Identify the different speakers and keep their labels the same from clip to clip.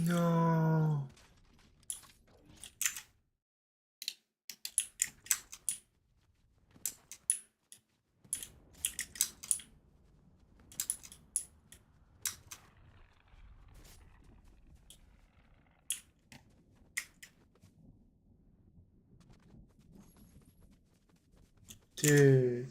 Speaker 1: No. Dude.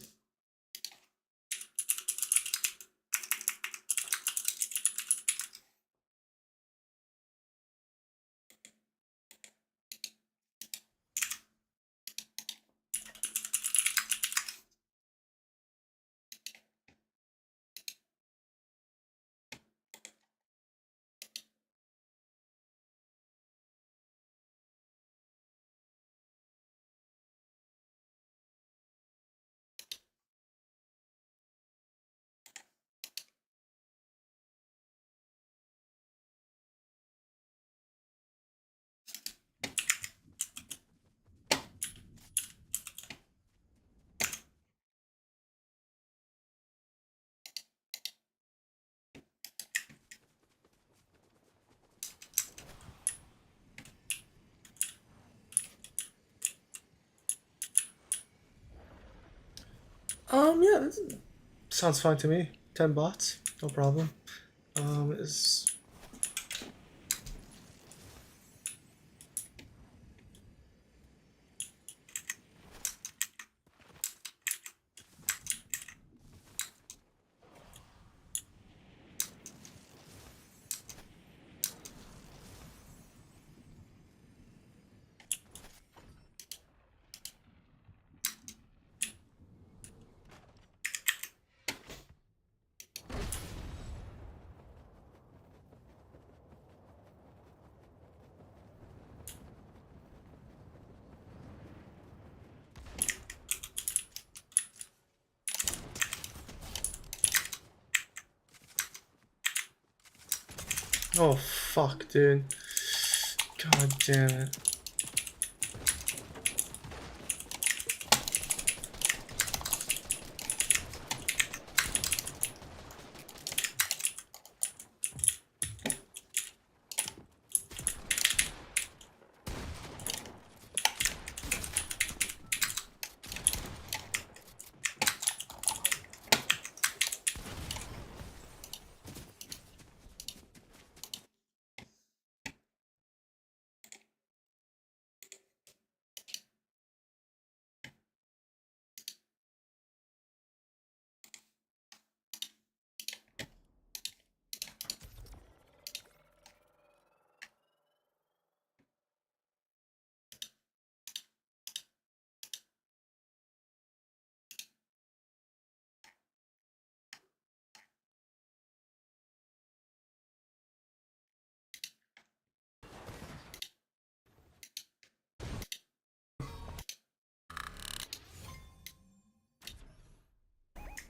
Speaker 1: Yeah, that sounds fine to me. 10 bots, no problem. Is oh fuck, dude. God damn it.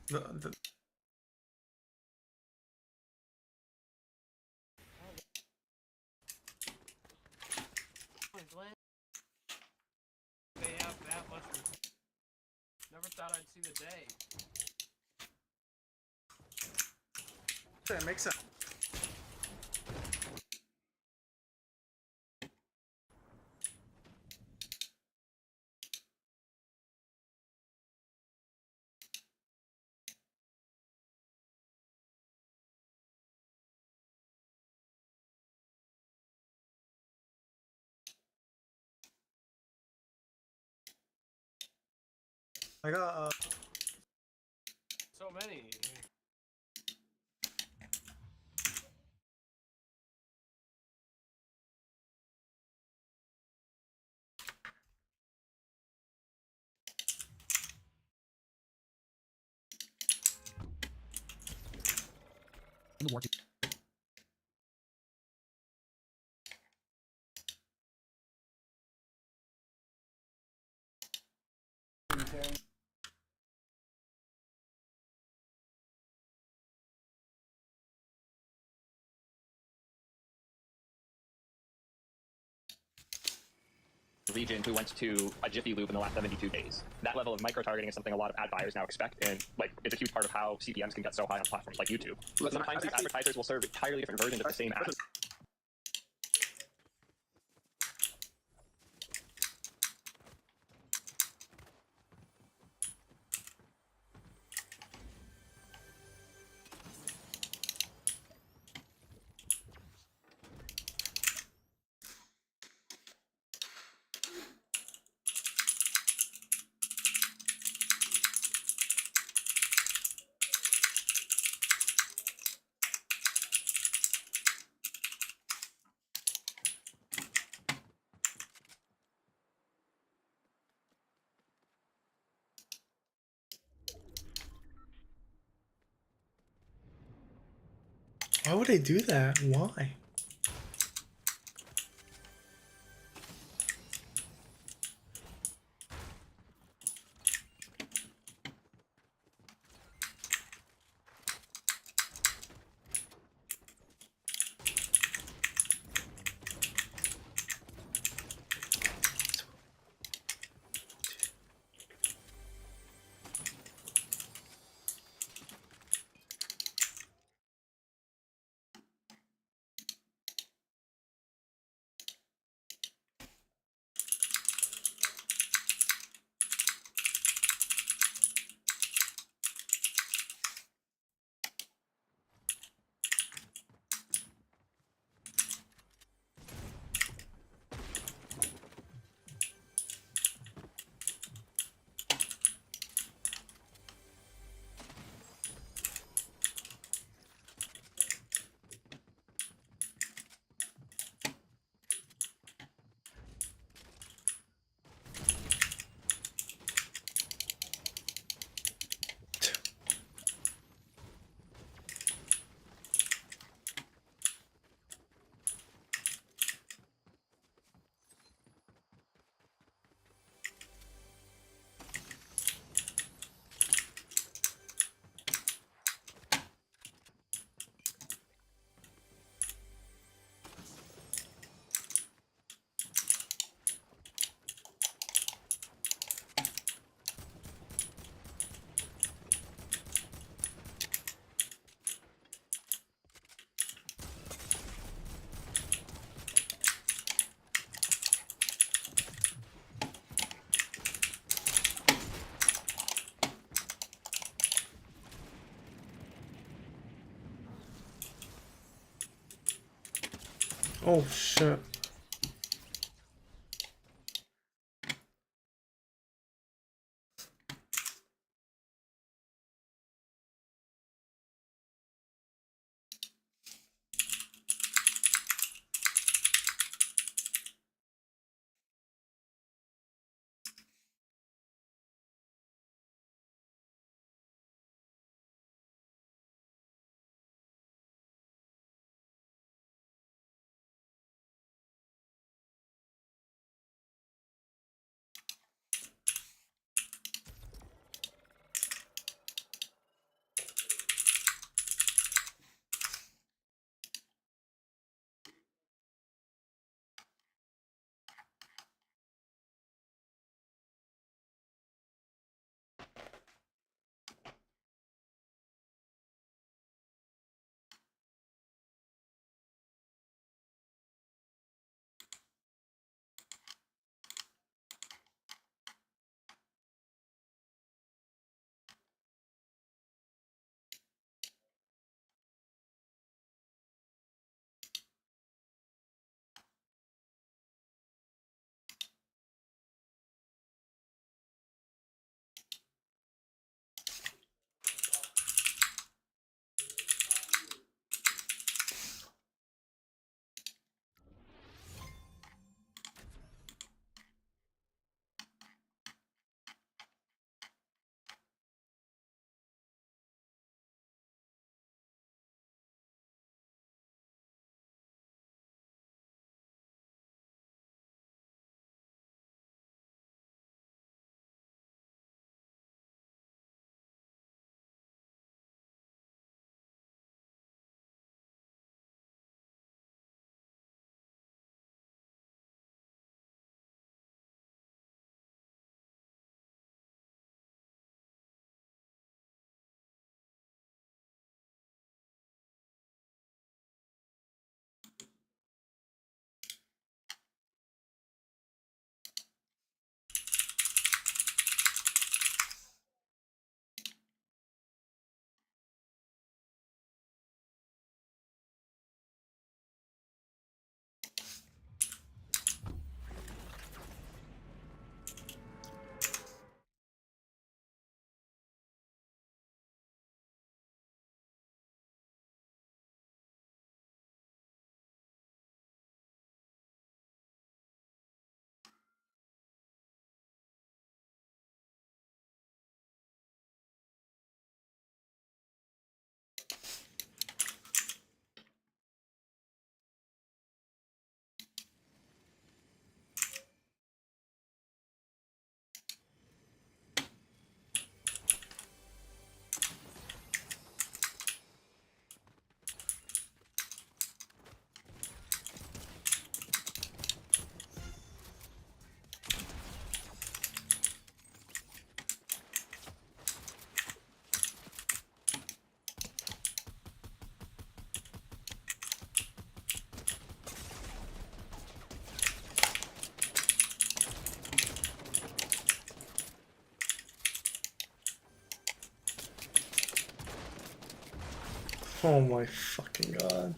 Speaker 1: The
Speaker 2: They have that much. Never thought I'd see the day.
Speaker 1: That makes sense. I got
Speaker 2: So many.
Speaker 3: Region who went to a Jiffy Lube in the last 72 days. That level of micro-targeting is something a lot of ad buyers now expect, and like it's a huge part of how CPMs can get so high on platforms like YouTube. But sometimes these advertisers will serve entirely different versions of the same ad.
Speaker 1: Why would they do that? Why? Oh shit. Oh my fucking god.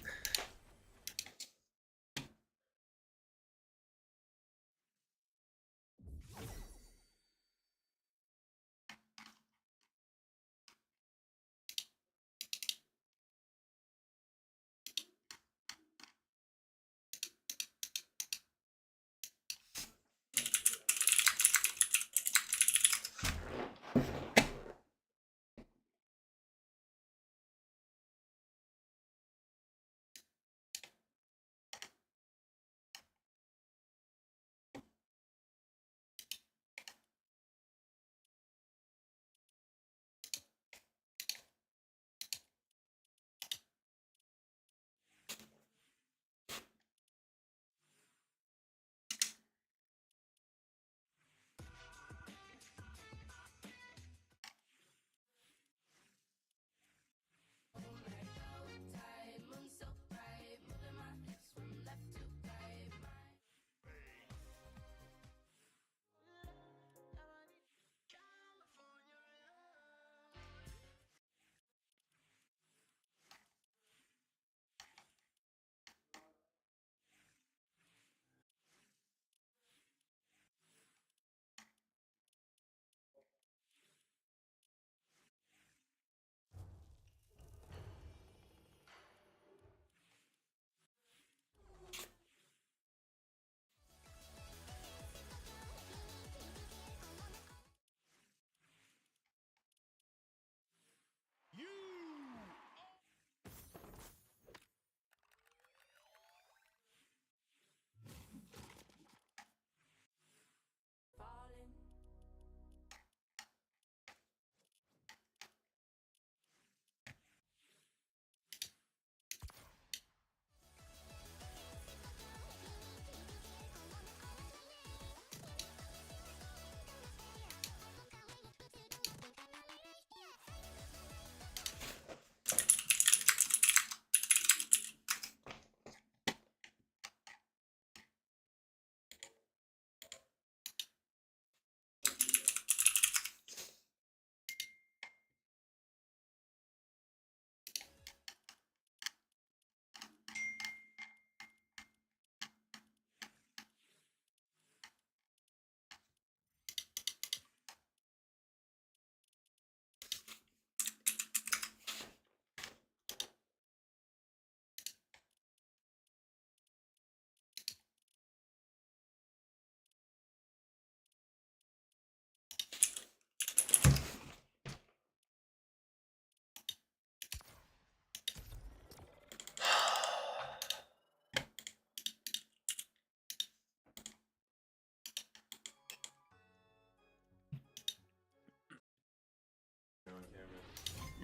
Speaker 4: On camera.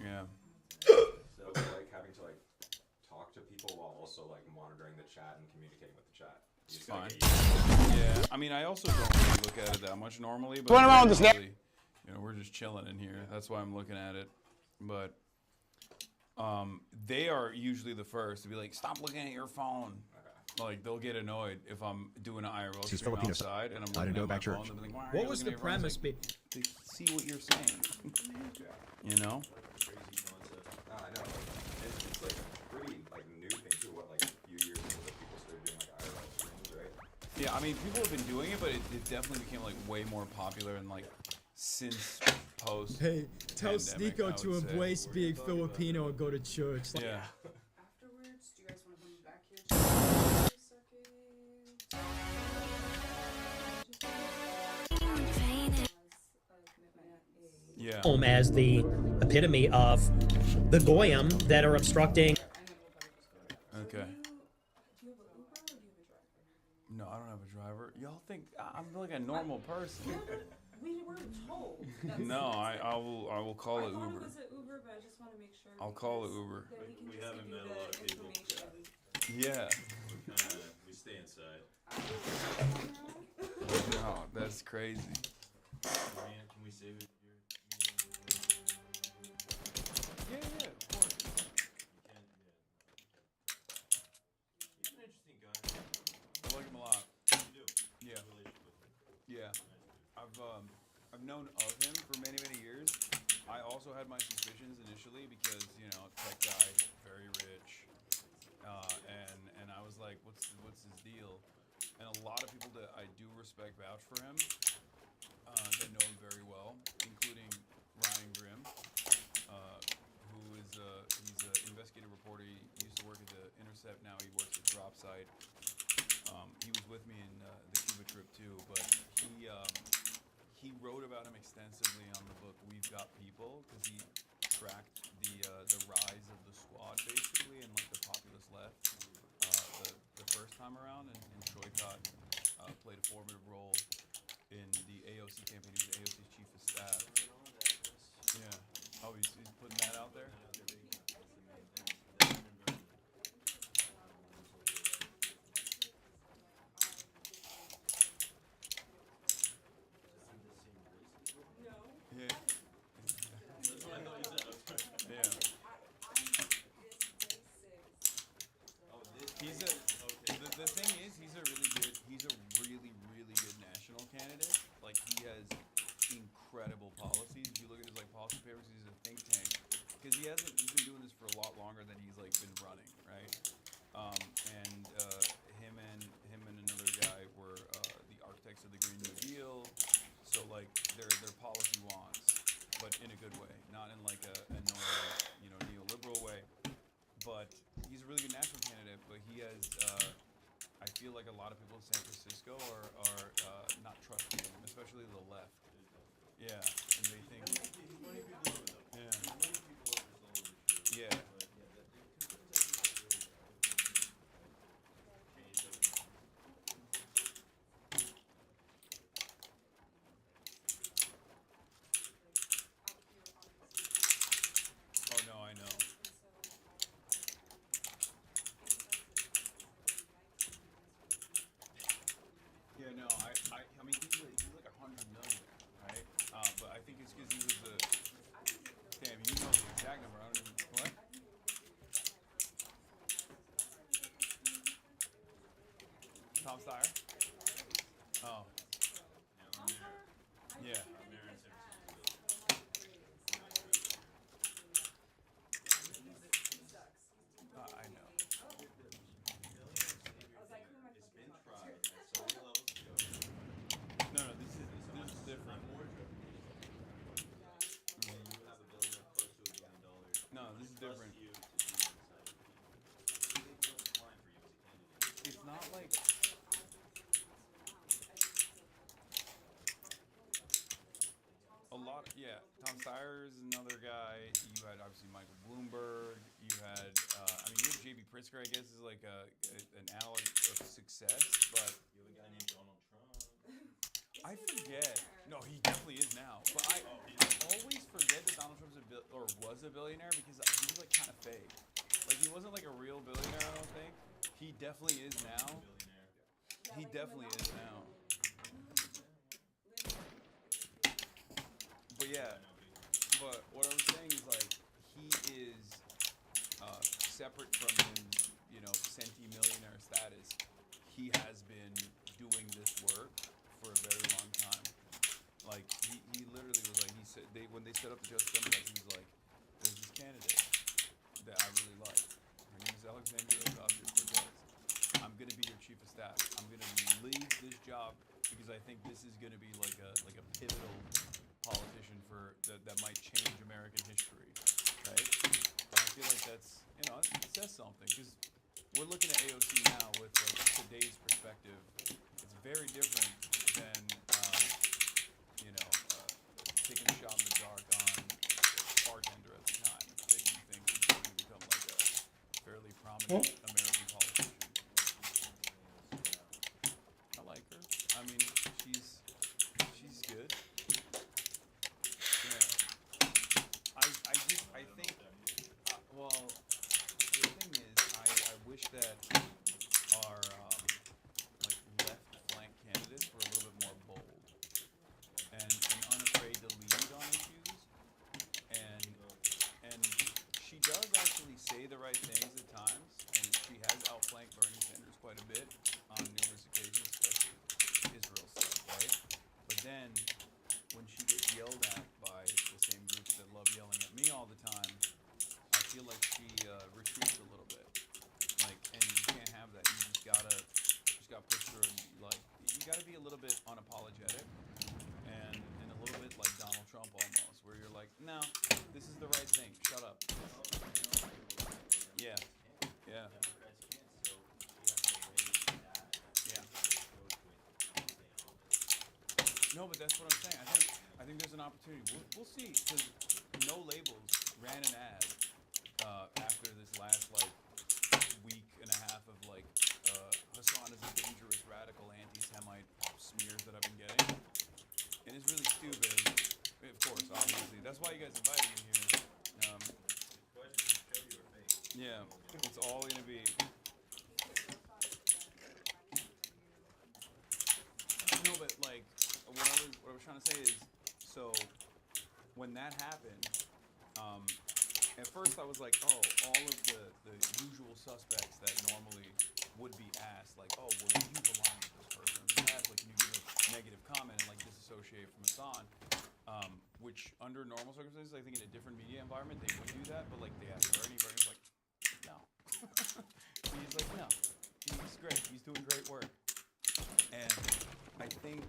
Speaker 5: Yeah.
Speaker 4: So like having to like talk to people while also like monitoring the chat and communicating with the chat. You
Speaker 5: It's
Speaker 4: just gotta
Speaker 5: fine.
Speaker 4: get used to it.
Speaker 5: Yeah. I mean, I also don't really look at it that much normally, but really, you know, we're just chilling in here. That's why I'm looking at it. But they are usually the first to be like, "Stop looking at your phone."
Speaker 4: Okay.
Speaker 5: Like they'll get annoyed if I'm doing an IRL
Speaker 6: He's
Speaker 5: stream
Speaker 6: Filipino,
Speaker 5: outside and I'm
Speaker 6: I
Speaker 5: looking
Speaker 6: didn't go
Speaker 5: at my
Speaker 6: back
Speaker 5: phone.
Speaker 6: church.
Speaker 5: They'll be like, "Why are
Speaker 7: What
Speaker 5: you
Speaker 7: was
Speaker 5: looking
Speaker 7: the
Speaker 5: at your phone?"
Speaker 7: premise?
Speaker 5: It's like, to see what you're saying. You know?
Speaker 4: Crazy concept. I know. It's like a pretty like new thing too. What like a few years ago that people started doing like IRL streams, right?
Speaker 5: Yeah, I mean, people have been doing it, but it definitely became like way more popular and like since post.
Speaker 7: Hey, tell
Speaker 5: pandemic,
Speaker 7: Sneeko
Speaker 5: I
Speaker 7: to
Speaker 5: would say.
Speaker 7: embrace being Filipino and go to church. Like,
Speaker 5: Yeah.
Speaker 2: Afterwards, do you guys want to come back here just for a second?
Speaker 5: Yeah.
Speaker 8: As the epitome of the goyim that are obstructing.
Speaker 5: Okay.
Speaker 2: Do you have an Uber or do you have a driver?
Speaker 5: No, I don't have a driver. Y'all think I'm like a normal person?
Speaker 2: We were told.
Speaker 5: No, I will call it
Speaker 2: I thought
Speaker 5: Uber.
Speaker 2: it was an Uber, but I just want to make sure.
Speaker 5: I'll call it Uber.
Speaker 2: That we can
Speaker 9: We
Speaker 2: just
Speaker 9: haven't
Speaker 2: give you
Speaker 9: met a lot of
Speaker 2: the
Speaker 9: people.
Speaker 2: information.
Speaker 5: Yeah.
Speaker 9: We stay inside.
Speaker 5: No, that's crazy.
Speaker 9: Man, can we save it here?
Speaker 5: Yeah, of course.
Speaker 9: You can, yeah. He's an interesting guy.
Speaker 5: I like him a lot.
Speaker 9: You do.
Speaker 5: Yeah.
Speaker 9: Relationship with him.
Speaker 5: Yeah.
Speaker 9: Nice dude.
Speaker 5: I've known of him for many years. I also had my suspicions initially because, you know, tech guy, very rich, and I was like, what's his deal? And a lot of people that I do respect vouch for him, that know him very well, including Ryan Grimm, who is he's an investigative reporter. He used to work at the Intercept. Now he works at Dropsite. He was with me in the Cuba trip too, but he wrote about him extensively on the book We've Got People, because he tracked the rise of the squad basically and like the populist left the first time around, and Choicott played a formative role in the AOC campaign. He was AOC's chief of staff. Yeah. Oh, he's putting that out there? Yeah. Yeah. The thing is, he's a really good national candidate. Like, he has incredible policies. If you look at his like policy papers, he's a think tank, because he's been doing this for a lot longer than he's like been running, right? And him and another guy were the architects of the Green New Deal. So like they're policy wonks, but in a good way, not in like a annoying, you know, neoliberal way. But he's a really good national candidate. But he has, I feel like a lot of people in San Francisco are not trusting him, especially the left. Yeah, and they think. Yeah. Yeah. Oh no, I know. Yeah, no, I mean, he's like 100 million, right? But I think it's because he was a. Damn, you know the exact number. I don't even. What? Tom Steyer? Oh. Yeah. I know.
Speaker 9: It's been tried at so many levels ago.
Speaker 5: No, this is different.
Speaker 9: You have a building of close to $1 billion.
Speaker 5: No, this is different.
Speaker 9: You to be inside of people. They don't apply for you as a candidate.
Speaker 5: It's not like. A lot, yeah. Tom Steyer is another guy. You had obviously Michael Bloomberg. You had, I mean, you have J.B. Pritzker, I guess, is like an analog of success, but
Speaker 9: You have a guy named Donald Trump.
Speaker 5: I forget. No, he definitely is now. But I always forget that Donald Trump's was a billionaire, because he was like kind of fake. Like, he wasn't like a real billionaire, I don't think. He definitely is now.
Speaker 9: Billionaire.
Speaker 5: He definitely is now. But yeah, but what I was saying is like he is separate from his, you know, centimillionaire status. He has been doing this work for a very long time. Like he literally was like, he said when they set up the Justice Democrats, he was like, there's this candidate that I really like. Her name is Alexandria Ocasio-Cortez. I'm gonna be your chief of staff. I'm gonna leave this job because I think this is gonna be like a pivotal politician that might change American history, right? And I feel like that's, you know, it says something, because we're looking at AOC now with like today's perspective. It's very different than you know, taking a shot in the dark on a bartender at the time that you think is going to become like a fairly prominent American politician. I like her. I mean, she's good. I think, well, the thing is, I wish that our, like, left flank candidates were a little bit more bold and unafraid to lead on issues, and she does actually say the right things at times, and just gotta push through and like you gotta be a little bit unapologetic and a little bit like Donald Trump almost, where you're like, no, this is the right thing. Shut up. Yeah. Yeah.
Speaker 9: Democrats can't, so we have to raise that.
Speaker 5: Yeah.
Speaker 9: Go to it.
Speaker 5: No, but that's what I'm saying. I think there's an opportunity. We'll see, because No Labels ran an ad after this last like week and a half of like Hassan is a dangerous radical anti-Semite smears that I've been getting, and it's really stupid. Of course, obviously, that's why you guys invited me here. Yeah, it's all gonna be. No, but like what I was trying to say is, so when that happened, at first I was like, oh, all of the usual suspects that normally would be asked, like, oh, well, would you align with this person in the past? Like, can you give a negative comment and like disassociate from Hassan? Which under normal circumstances, I think in a different media environment they would do that, but like they asked Bernie was like, no. He's like, no, he's great, he's doing great work. And I think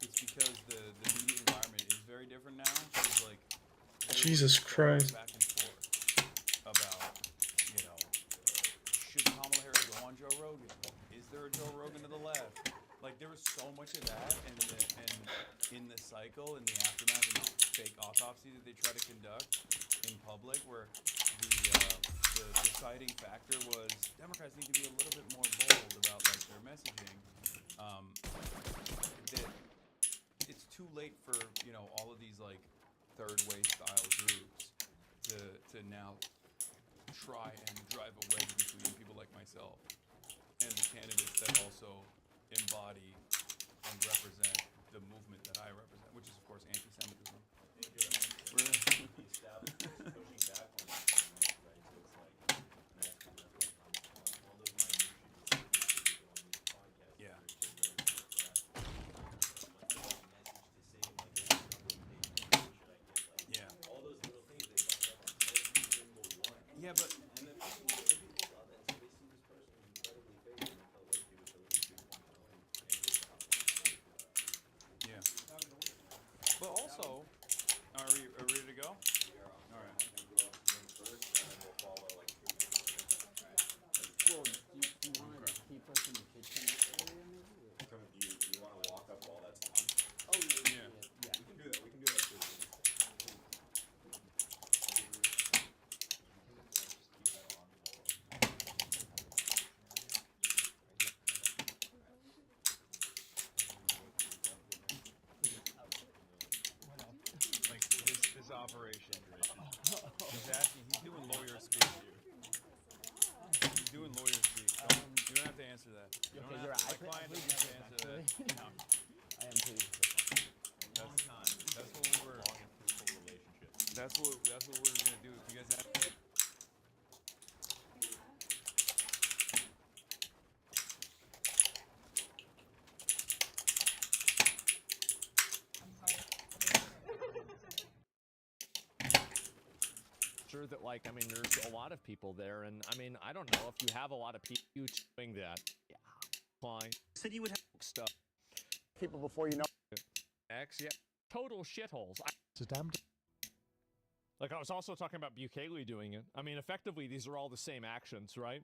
Speaker 5: it's because the media environment is very different now. It's like
Speaker 1: Jesus Christ.
Speaker 5: back and forth about, you know, should Kamala Harris go on Joe Rogan? Is there a Joe Rogan to the left? Like there was so much of that, and in the cycle, in the aftermath of the fake autopsy that they try to conduct in public, where the deciding factor was Democrats need to be a little bit more bold about like their messaging. That it's too late for, you know, all of these like third way style groups to now try and drive a wedge between people like myself and the candidates that also embody and represent the movement that I represent, which is of course anti-Semitism.
Speaker 9: The establishment is pushing back on that so much, right? So it's like, and that's kind of like all those minutiae on these podcasts.
Speaker 5: Yeah. Yeah.
Speaker 9: All those little things they fucked up on every single one.
Speaker 5: Yeah, but
Speaker 9: And then people love that, so they see this person as incredibly fake, and they felt like he was the least big one, and his house.
Speaker 5: yeah. But also, are we ready to go? All right.
Speaker 6: Well, do you want to keep us in the kitchen area, maybe?
Speaker 4: Do you want to walk up while that's on?
Speaker 6: Oh, yeah.
Speaker 5: Yeah.
Speaker 4: We can do that. We can do that too.
Speaker 5: Like his operation. He's asking. He's doing lawyer speak here. He's doing lawyer speak. You don't have to answer that. You don't
Speaker 6: Okay,
Speaker 5: have,
Speaker 6: you're right.
Speaker 5: my client doesn't have to answer that. No.
Speaker 6: I am pleased.
Speaker 5: That's what we were.
Speaker 9: Long and fruitful relationship.
Speaker 5: That's what we're gonna do. If you guys have.
Speaker 2: Sure that, like, I mean, there's a lot of people there, and I mean, I don't know if you have a lot of people doing that. Yeah, fine.
Speaker 8: Said you would have
Speaker 2: Stuff.
Speaker 6: People before you know.
Speaker 2: X, yeah. Total shitholes. It's a damn. Like, I was also talking about Bukele doing it. I mean, effectively, these are all the same actions, right?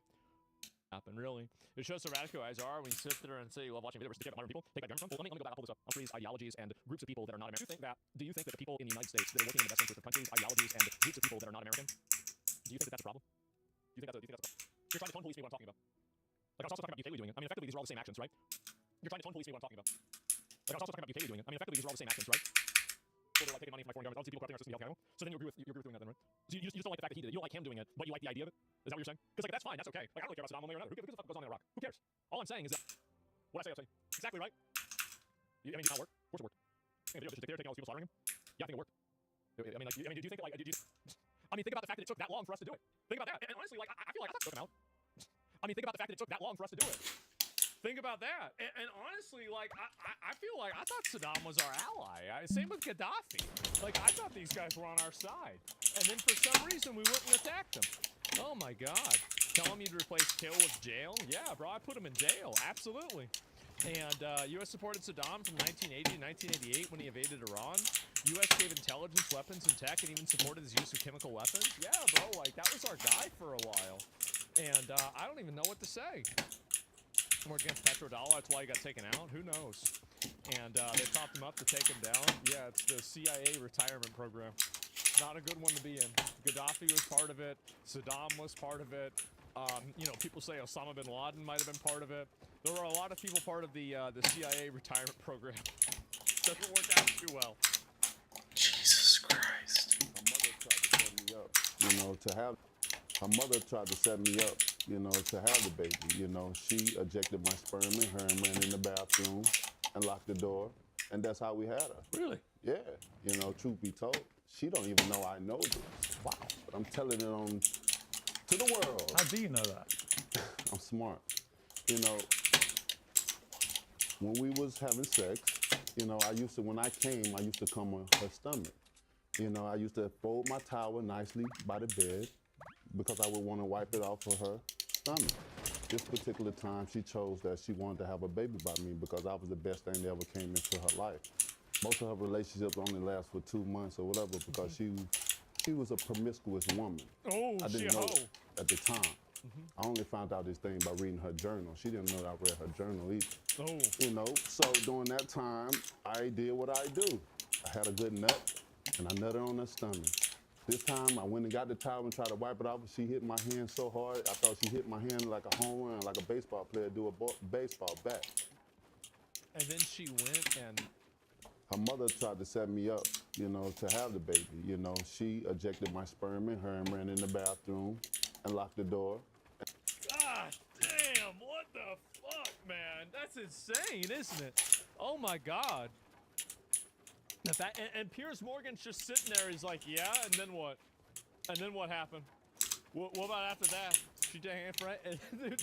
Speaker 2: Happen, really. It shows how radical guys are when you sit there and say you love watching videos to modern people. Take back Well, let me go back. I'll pull this up. I'll show you these ideologies and groups of people that are not American. Do you think that the people in the United States that are working in the best interest of countries, ideologies, and groups of people that are not American, do you think that that's a problem? Do you think that's a problem? You're trying to tone police me what I'm talking about. Like, I was also talking about Bukele doing it. I mean, effectively, these are all the same actions, right? You're trying to tone police me what I'm talking about. Like, I was also talking about Bukele doing it. I mean, effectively, these are all the same actions, right? So they're like taking money from my foreign government. All these people corrupting our system, healthcare. So then you agree with doing that, then, right? So you just don't like the fact that he did it. You don't like him doing it, but you like the idea of it. Is that what you're saying? Because like that's fine, that's okay. Like I don't really care about Saddam one way or another. Who the fuck goes on in Iraq? Who cares? All I'm saying is that what I say, exactly right. I mean, did it not work? Of course it worked. I mean, they're taking all these people slaughtering him. Yeah, I think it worked. I mean, like, do you think that like, I mean, think about the fact that it took that long for us to do it. Think about that. And honestly, like, I feel like I took him out. I mean, think about the fact that it took that long for us to do it. Think about that. And honestly, like, I feel like I thought Saddam was our ally. Same with Gaddafi. Like, I thought these guys were on our side. And then for some reason, we went and attacked them. Oh my God. Telling me to replace kill with jail? Yeah, bro, I put him in jail. Absolutely. And U.S. supported Saddam from 1980 to 1988 when he invaded Iran. U.S. gave intelligence, weapons, and tech, and even supported his use of chemical weapons. Yeah, bro, like, that was our guy for a while. And I don't even know what to say. We're against petrodollar, that's why he got taken out. Who knows? And they propped him up to take him down. Yeah, it's the CIA retirement program. Not a good one to be in. Gaddafi was part of it. Saddam was part of it. You know, people say Osama bin Laden might have been part of it. There were a lot of people part of the CIA retirement program. Doesn't work out too well.
Speaker 1: Jesus Christ.
Speaker 10: My mother tried to set me up, you know, to have. Her mother tried to set me up, you know, to have the baby. You know, she ejected my sperm in her and ran in the bathroom and locked the door, and that's how we had her.
Speaker 2: Really?
Speaker 10: Yeah. You know, truth be told, she don't even know I know this. Wow. But I'm telling it on to the world.
Speaker 2: How do you know that?
Speaker 10: I'm smart. You know, when we was having sex, you know, when I came, I used to come on her stomach. You know, I used to fold my towel nicely by the bed because I would want to wipe it off of her stomach. This particular time, she chose that she wanted to have a baby by me because I was the best thing that ever came into her life. Most of her relationships only last for 2 months or whatever because she was a promiscuous woman.
Speaker 2: Oh,
Speaker 10: I didn't know at the time. I only found out this thing by reading her journal. She didn't know that I read her journal either.
Speaker 2: Oh.
Speaker 10: You know, so during that time, I did what I do. I had a good nut, and I nutted on her stomach. This time, I went and got the towel and tried to wipe it off, and she hit my hand so hard, I thought she hit my hand like a home run, like a baseball player do a baseball bat.
Speaker 2: And then she went and...
Speaker 10: Her mother tried to set me up, you know, to have the baby. You know, she ejected my sperm in her and ran in the bathroom and locked the door.
Speaker 2: God damn, what the fuck, man? That's insane, isn't it? Oh my God. And Piers Morgan's just sitting there, he's like, yeah, and then what? And then what happened? What about after that? She did hand right?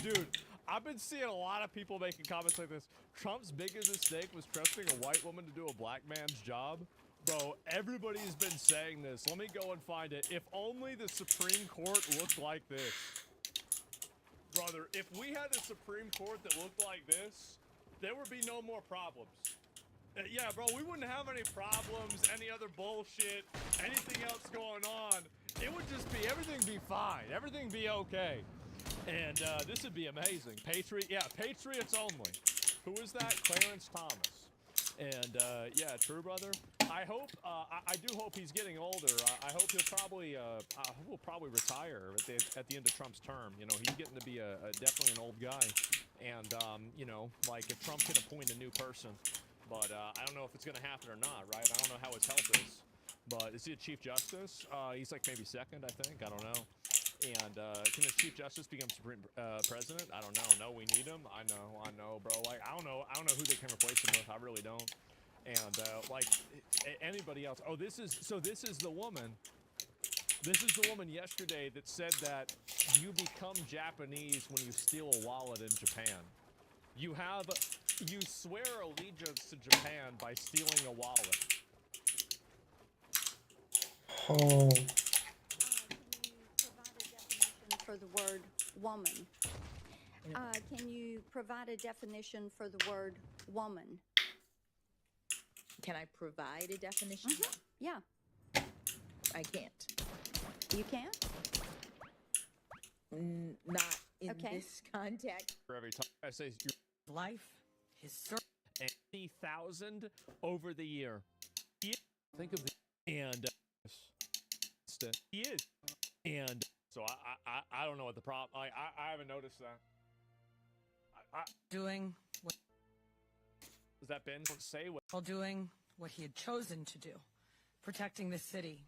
Speaker 2: Dude, I've been seeing a lot of people making comments like this. Trump's biggest mistake was trusting a white woman to do a black man's job. Bro, everybody's been saying this. Let me go and find it. If only the Supreme Court looked like this. Brother, if we had a Supreme Court that looked like this, there would be no more problems. Yeah, bro, we wouldn't have any problems, any other bullshit, anything else going on. It would just be, everything be fine. Everything be okay. And this would be amazing. Patriots only. Who is that? Clarence Thomas. And yeah, true, brother. I hope, I do hope he's getting older. I hope he'll probably retire at the end of Trump's term. You know, he's getting to be definitely an old guy. And, you know, like if Trump can appoint a new person. But I don't know if it's going to happen or not, right? I don't know how his health is. But is he a Chief Justice? He's like maybe second, I think. I don't know. And can the Chief Justice become Supreme President? I don't know. No, we need him. I know, bro. Like, I don't know who they can replace him with. I really don't. And like anybody else. Oh, this is the woman. This is the woman yesterday that said that you become Japanese when you steal a wallet in Japan. You swear allegiance to Japan by stealing a wallet.
Speaker 1: Oh.
Speaker 11: For the word woman. Can you provide a definition for the word woman?
Speaker 12: Can I provide a definition?
Speaker 11: Yeah.
Speaker 12: I can't.
Speaker 11: You can't?
Speaker 12: Not in this context.
Speaker 2: For every time I say your
Speaker 12: life, his
Speaker 2: 80,000 over the year. Think of the and he is and. So I don't know what the problem. I haven't noticed that.
Speaker 13: Doing what?
Speaker 2: Has that been say what?
Speaker 13: While doing what he had chosen to do, protecting the city,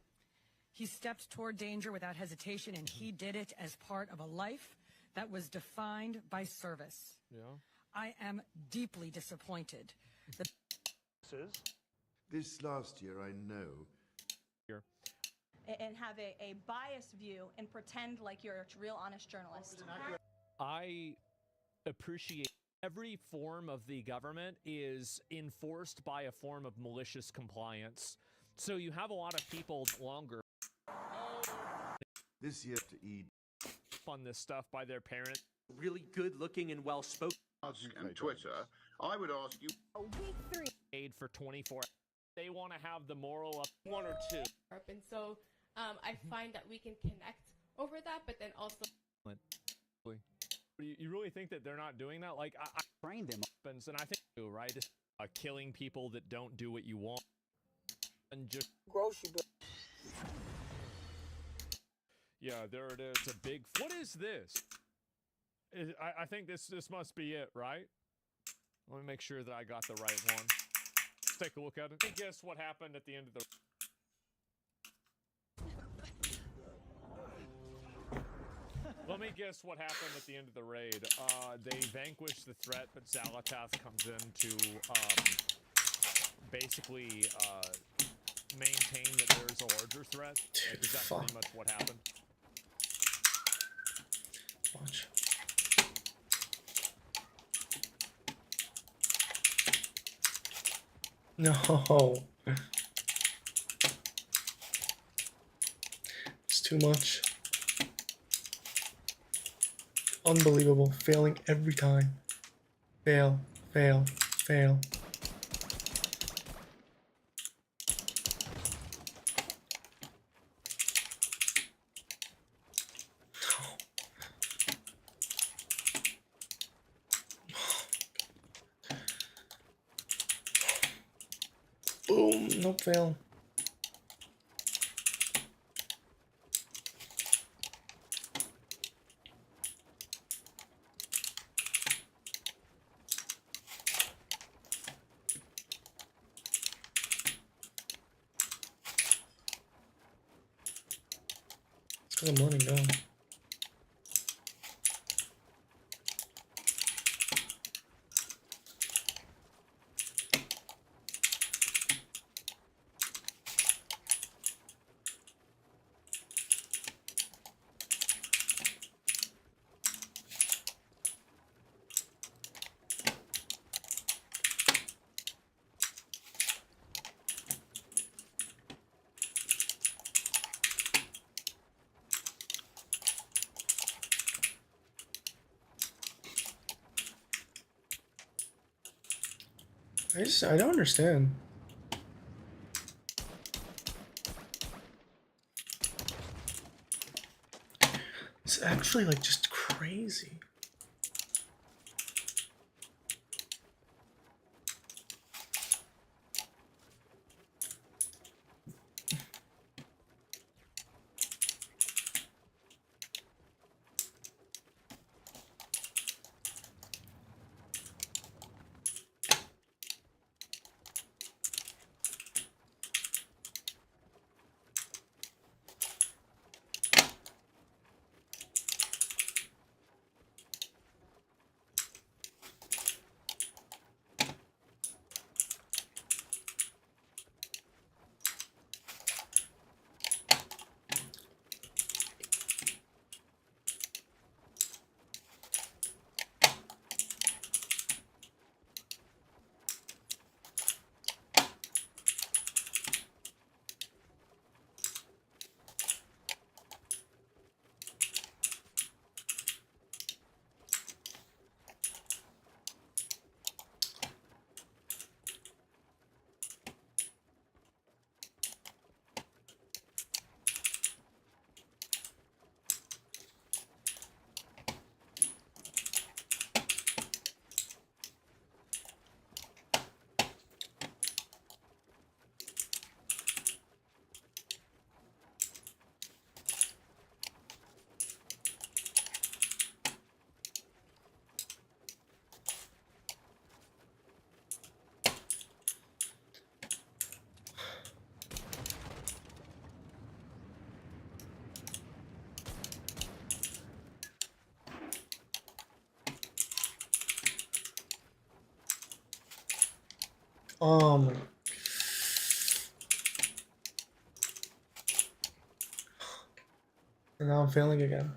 Speaker 13: he stepped toward danger without hesitation, and he did it as part of a life that was defined by service.
Speaker 2: Yeah.
Speaker 13: I am deeply disappointed.
Speaker 14: This last year, I know.
Speaker 15: And have a biased view and pretend like you're a real honest journalist.
Speaker 2: I appreciate every form of the government is enforced by a form of malicious compliance. So you have a lot of people longer.
Speaker 14: This year to eat.
Speaker 2: on this stuff by their parents.
Speaker 16: Really good looking and well spoken.
Speaker 14: And Twitter, I would ask you.
Speaker 15: Week 3.
Speaker 2: Paid for 24. They want to have the moral of 1 or 2.
Speaker 15: And so I find that we can connect over that, but then also.
Speaker 2: You really think that they're not doing that? Like, I
Speaker 6: Train them.
Speaker 2: and I think right, just killing people that don't do what you want, and just
Speaker 6: Grocery bill.
Speaker 2: yeah, there it is. A big. What is this? I think this must be it, right? Let me make sure that I got the right one. Let's take a look at it. Guess what happened at the end of the. Let me guess what happened at the end of the raid. They vanquished the threat, but Zalatath comes in to basically maintain that there's a larger threat. Like, is that pretty much what happened?
Speaker 1: Watch. No. It's too much. Unbelievable. Failing every time. Fail, fail, fail. Boom, no fail. It's 'cause I'm letting go. I don't understand. It's actually like just crazy. And now I'm failing again.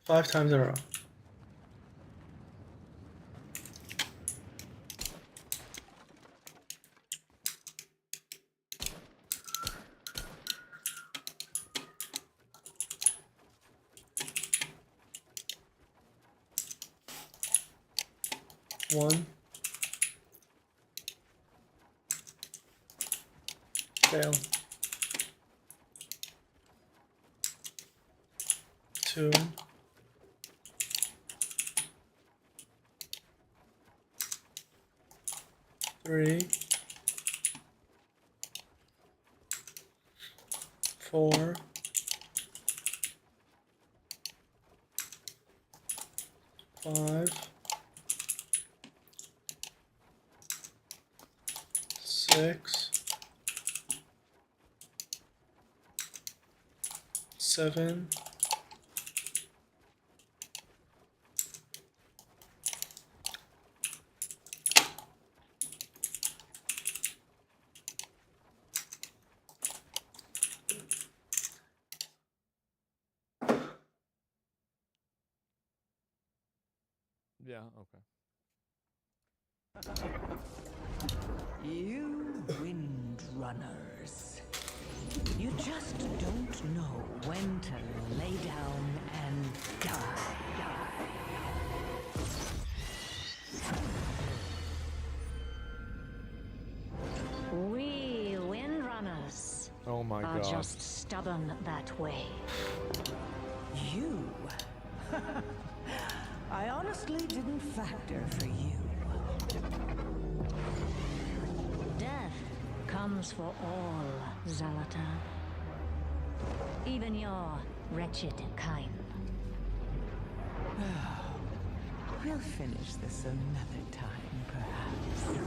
Speaker 1: 5 times in a row. One. Fail. 2. 3. 4. 5. 6. 7. 8.
Speaker 2: Yeah, okay.
Speaker 17: You windrunners. You just don't know when to lay down and die.
Speaker 18: We windrunners
Speaker 2: Oh my
Speaker 18: are
Speaker 2: god.
Speaker 18: just stubborn that way.
Speaker 17: You? I honestly didn't factor for you.
Speaker 18: Death comes for all, Zalata. Even your wretched kind.
Speaker 17: We'll finish this another time, perhaps.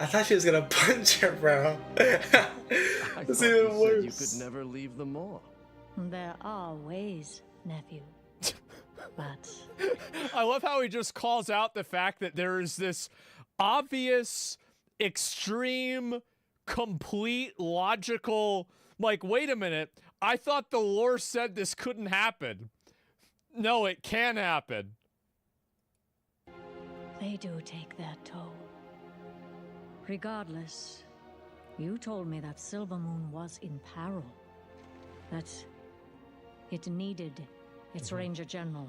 Speaker 1: I thought she was gonna punch her, bro. It's even worse.
Speaker 19: You could never leave the moor.
Speaker 18: There are ways, nephew. But
Speaker 2: I love how he just calls out the fact that there is this obvious, extreme, complete, logical, like, wait a minute, I thought the lore said this couldn't happen. No, it can happen.
Speaker 18: they do take their toll. Regardless, you told me that Silvermoon was in peril. That it needed its Ranger General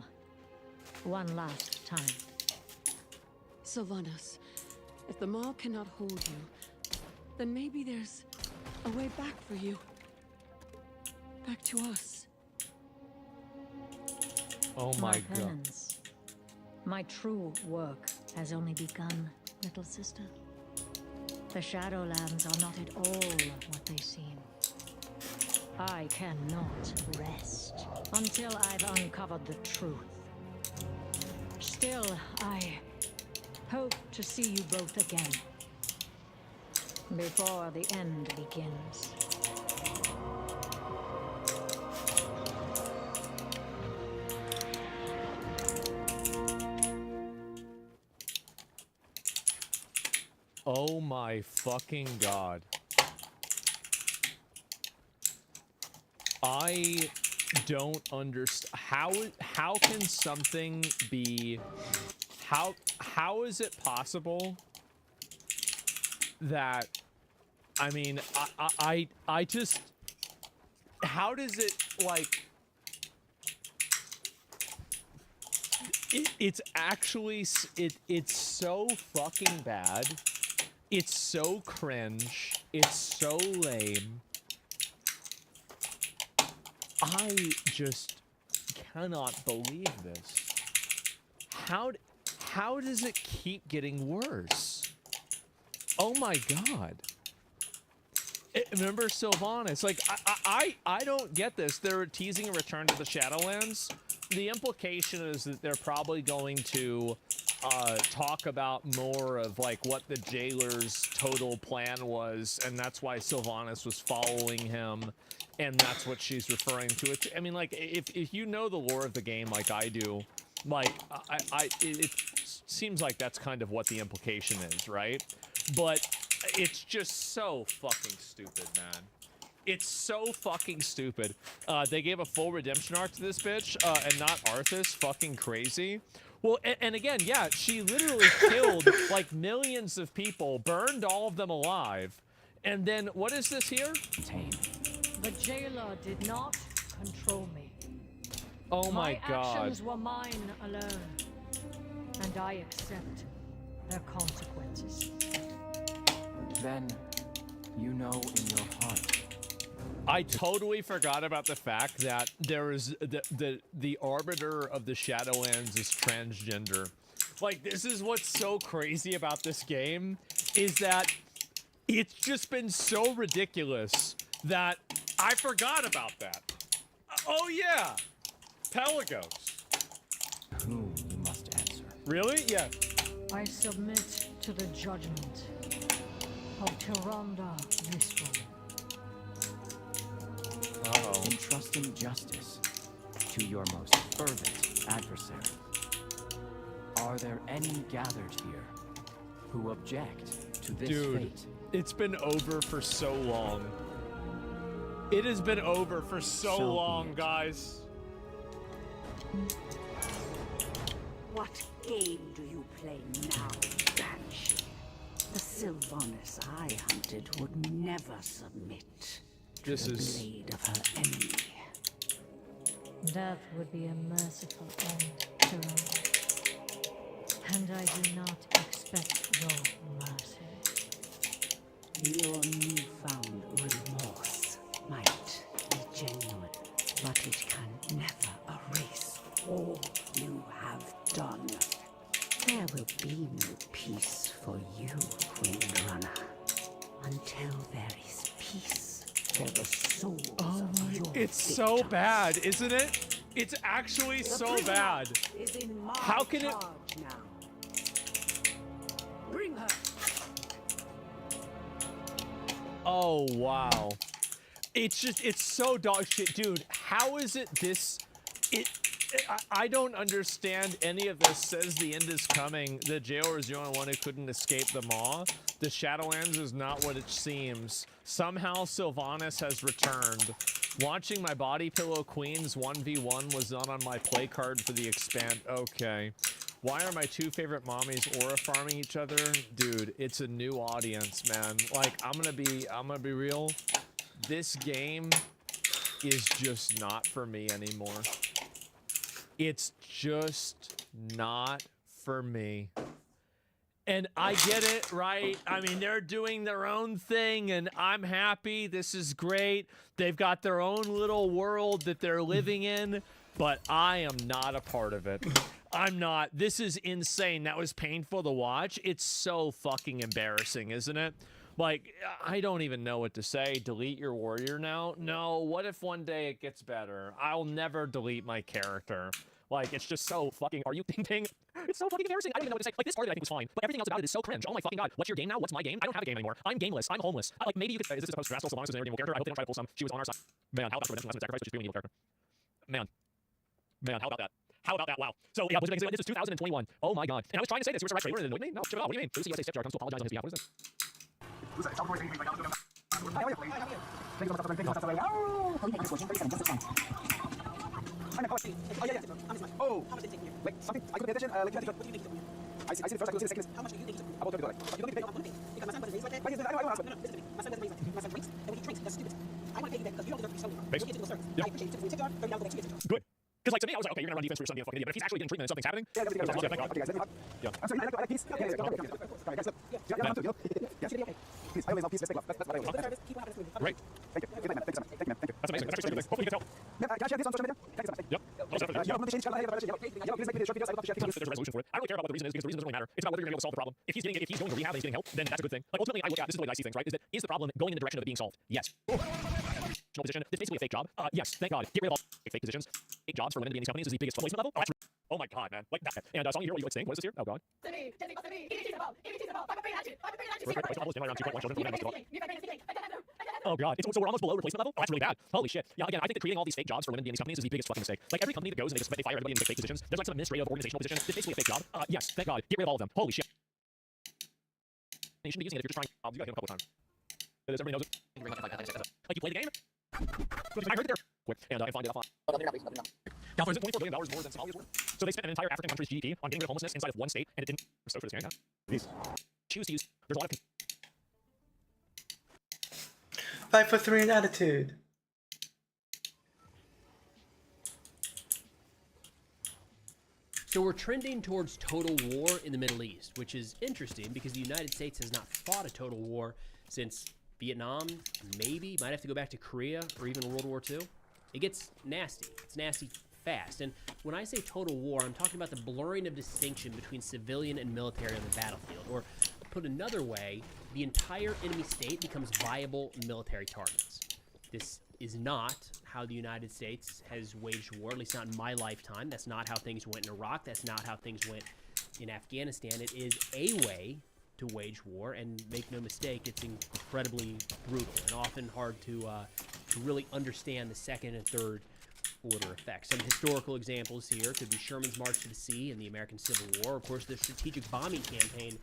Speaker 18: one last time.
Speaker 20: Sylvanas, if the Maw cannot hold you, then maybe there's a way back for you. Back to us.
Speaker 2: Oh my god.
Speaker 18: Penance. My true work has only begun, little sister. The Shadowlands are not at all what they seem. I cannot rest until I've uncovered the truth. Still, I hope to see you both again. Before the end begins.
Speaker 2: Oh my fucking god. I don't understand how can something be how is it possible that I mean I just how does it like it's actually it's so fucking bad. It's so cringe. It's so lame. I just cannot believe this. How does it keep getting worse? Oh my god. remember Sylvanas. Like, I don't get this. They're teasing a return to the Shadowlands. The implication is that they're probably going to talk about more of like what the jailer's total plan was, and that's why Sylvanas was following him, and that's what she's referring to it. I mean, like, if you know the lore of the game like I do, like it seems like that's kind of what the implication is, right? But it's just so fucking stupid, man. It's so fucking stupid. They gave a full redemption arc to this bitch, and not Arthas. Fucking crazy. Well, and again, yeah, she literally killed like millions of people, burned all of them alive, and then what is this here?
Speaker 18: The jailer did not control me.
Speaker 2: Oh my god.
Speaker 18: My actions were mine alone, and I accept their consequences.
Speaker 19: Then, you know in your heart.
Speaker 2: I totally forgot about the fact that there is the arbiter of the Shadowlands is transgender. Like, this is what's so crazy about this game, is that it's just been so ridiculous that I forgot about that. Oh yeah, Pelagos.
Speaker 19: Whom you must answer.
Speaker 2: Really? Yeah.
Speaker 18: I submit to the judgment of Tyrande Mistral.
Speaker 2: Uh-oh.
Speaker 19: Entrusting justice to your most fervent adversary. Are there any gathered here who object to this fate?
Speaker 2: It's been over for so long. It has been over for so long, guys.
Speaker 17: What game do you play now, Banshee? The Sylvanas I hunted would never submit to the blade of her enemy.
Speaker 18: Death would be a merciful end, Tyrande. And I do not expect your mercy.
Speaker 17: Your newfound remorse might be genuine, but it can never erase all you have done. There will be no peace for you, Windrunner, until there is peace for the souls of your
Speaker 2: It's
Speaker 17: victims.
Speaker 2: so bad, isn't it? It's actually so bad.
Speaker 17: Is in my
Speaker 2: How can it?
Speaker 17: charge now. Bring her.
Speaker 2: Oh wow. It's just, it's so dog shit, dude. How is it this? I don't understand any of this. Says the end is coming. The jailer is the only one who couldn't escape the maw. The Shadowlands is not what it seems. Somehow Sylvanas has returned. Watching my body pillow queens 1v1 was not on my play card for the expand. Okay. Why are my two favorite mommies aura farming each other? Dude, it's a new audience, man. Like, I'm gonna be real. This game is just not for me anymore. It's just not for me. And I get it, right? I mean, they're doing their own thing, and I'm happy. This is great. They've got their own little world that they're living in, but I am not a part of it. I'm not. This is insane. That was painful to watch. It's so fucking embarrassing, isn't it? Like, I don't even know what to say. Delete your warrior now? No, what if one day it gets better? I'll never delete my character. Like, it's just so fucking, are you thinking? It's so fucking embarrassing. I don't even know what to say. Like, this part of it I think was fine, but everything else about it is so cringe. Oh my fucking god. What's your game now? What's my game? I don't have a game anymore. I'm gameless. I'm homeless. Like, maybe you could, is this supposed to Rascal Sylvanas as an evil character? I hope they don't try to pull some. She was on our side. Man, how about redemption sacrifice, but she's being an evil character? Man, how about that? How about that? Wow. So, yeah, this is 2021. Oh my god. And I was trying to say this. You were so right. It annoyed me? No, shut it out. What do you mean? Lucy USA Skip Jar comes to apologize on his behalf. What is this?
Speaker 21: Oh, wait, something. I couldn't pay attention. Like, what do you think? I see it first. I couldn't see the second. How much do you think? About $30. But you don't need to pay. Because my son wasn't raised like that. Why is it? I don't ask. No, listen to me. My son wasn't raised like that. My son drinks, and when he drinks, that's stupid. I want to pay you that because you don't deserve to be stolen. You get to the service. I appreciate it. So if we take $30 for that, $2 get
Speaker 2: Good. Because, like, to me, I was like, okay, you're gonna run defense for something, fucking idiot. But if he's actually getting treatment and something's happening,
Speaker 21: yeah,
Speaker 2: thank God.
Speaker 21: Okay, guys.
Speaker 2: Yeah.
Speaker 21: I'm sorry. I like peace. Okay, come on, guys. Yeah, I want to. Yes. Please, I always love peace. Respect love. That's what I always love.
Speaker 2: Right.
Speaker 21: Thank you. Good night, man. Thank you so much. Thank you, man. Thank you.
Speaker 2: That's amazing. That's actually really good. Hopefully you can tell.
Speaker 21: Man, can I share this on social media? Thank you so much.
Speaker 2: Yep.
Speaker 21: You have to change channel. There's a resolution for it. I don't really care about what the reason is because the reason doesn't really matter. It's about whether you're going to be able
Speaker 2: solve the problem. If he's going to rehab and he's getting help, then that's a good thing. Like ultimately, I look at this is the way I see things, right? Is the problem going in the direction of it being solved? Yes. Position. It's basically a fake job. Yes. Thank God. Get rid of all fake positions. Fake jobs for women in these companies is the biggest placement level. Oh, oh my God, man. Like that. And Song, you hear what you like saying? What is this here? Oh God. Oh God, so we're almost below replacement level? Oh, that's really bad. Holy shit. Yeah, again, I think that creating all these fake jobs for women in these companies is the biggest fucking mistake. Like every company that goes and they fire everybody in fake positions, there's like some administrative organizational position. It's basically a fake job. Yes, thank God. Get rid of all of them. Holy shit. You shouldn't be using it if you're just trying. You gotta hit them a couple times. Everybody knows it. Like you play the game? I heard it there. Quick, and I find it offline. California is $24 billion more than Somalia's worth. So they spent an entire African country's GDP on getting rid of homelessness inside of one state, and it didn't. So for this game, choose to use. There's a lot of.
Speaker 1: 5'3" in attitude.
Speaker 3: So we're trending towards total war in the Middle East, which is interesting because the United States has not fought a total war since Vietnam, maybe, might have to go back to Korea or even World War II. It gets nasty. It's nasty fast. And when I say total war, I'm talking about the blurring of distinction between civilian and military on the battlefield. Or put another way, the entire enemy state becomes viable military targets. This is not how the United States has waged war, at least not in my lifetime. That's not how things went in Iraq. That's not how things went in Afghanistan. It is a way to wage war, and make no mistake, it's incredibly brutal and often hard to really understand the second and third order effects. Some historical examples here could be Sherman's March to the Sea in the American Civil War, of course, the strategic bombing campaign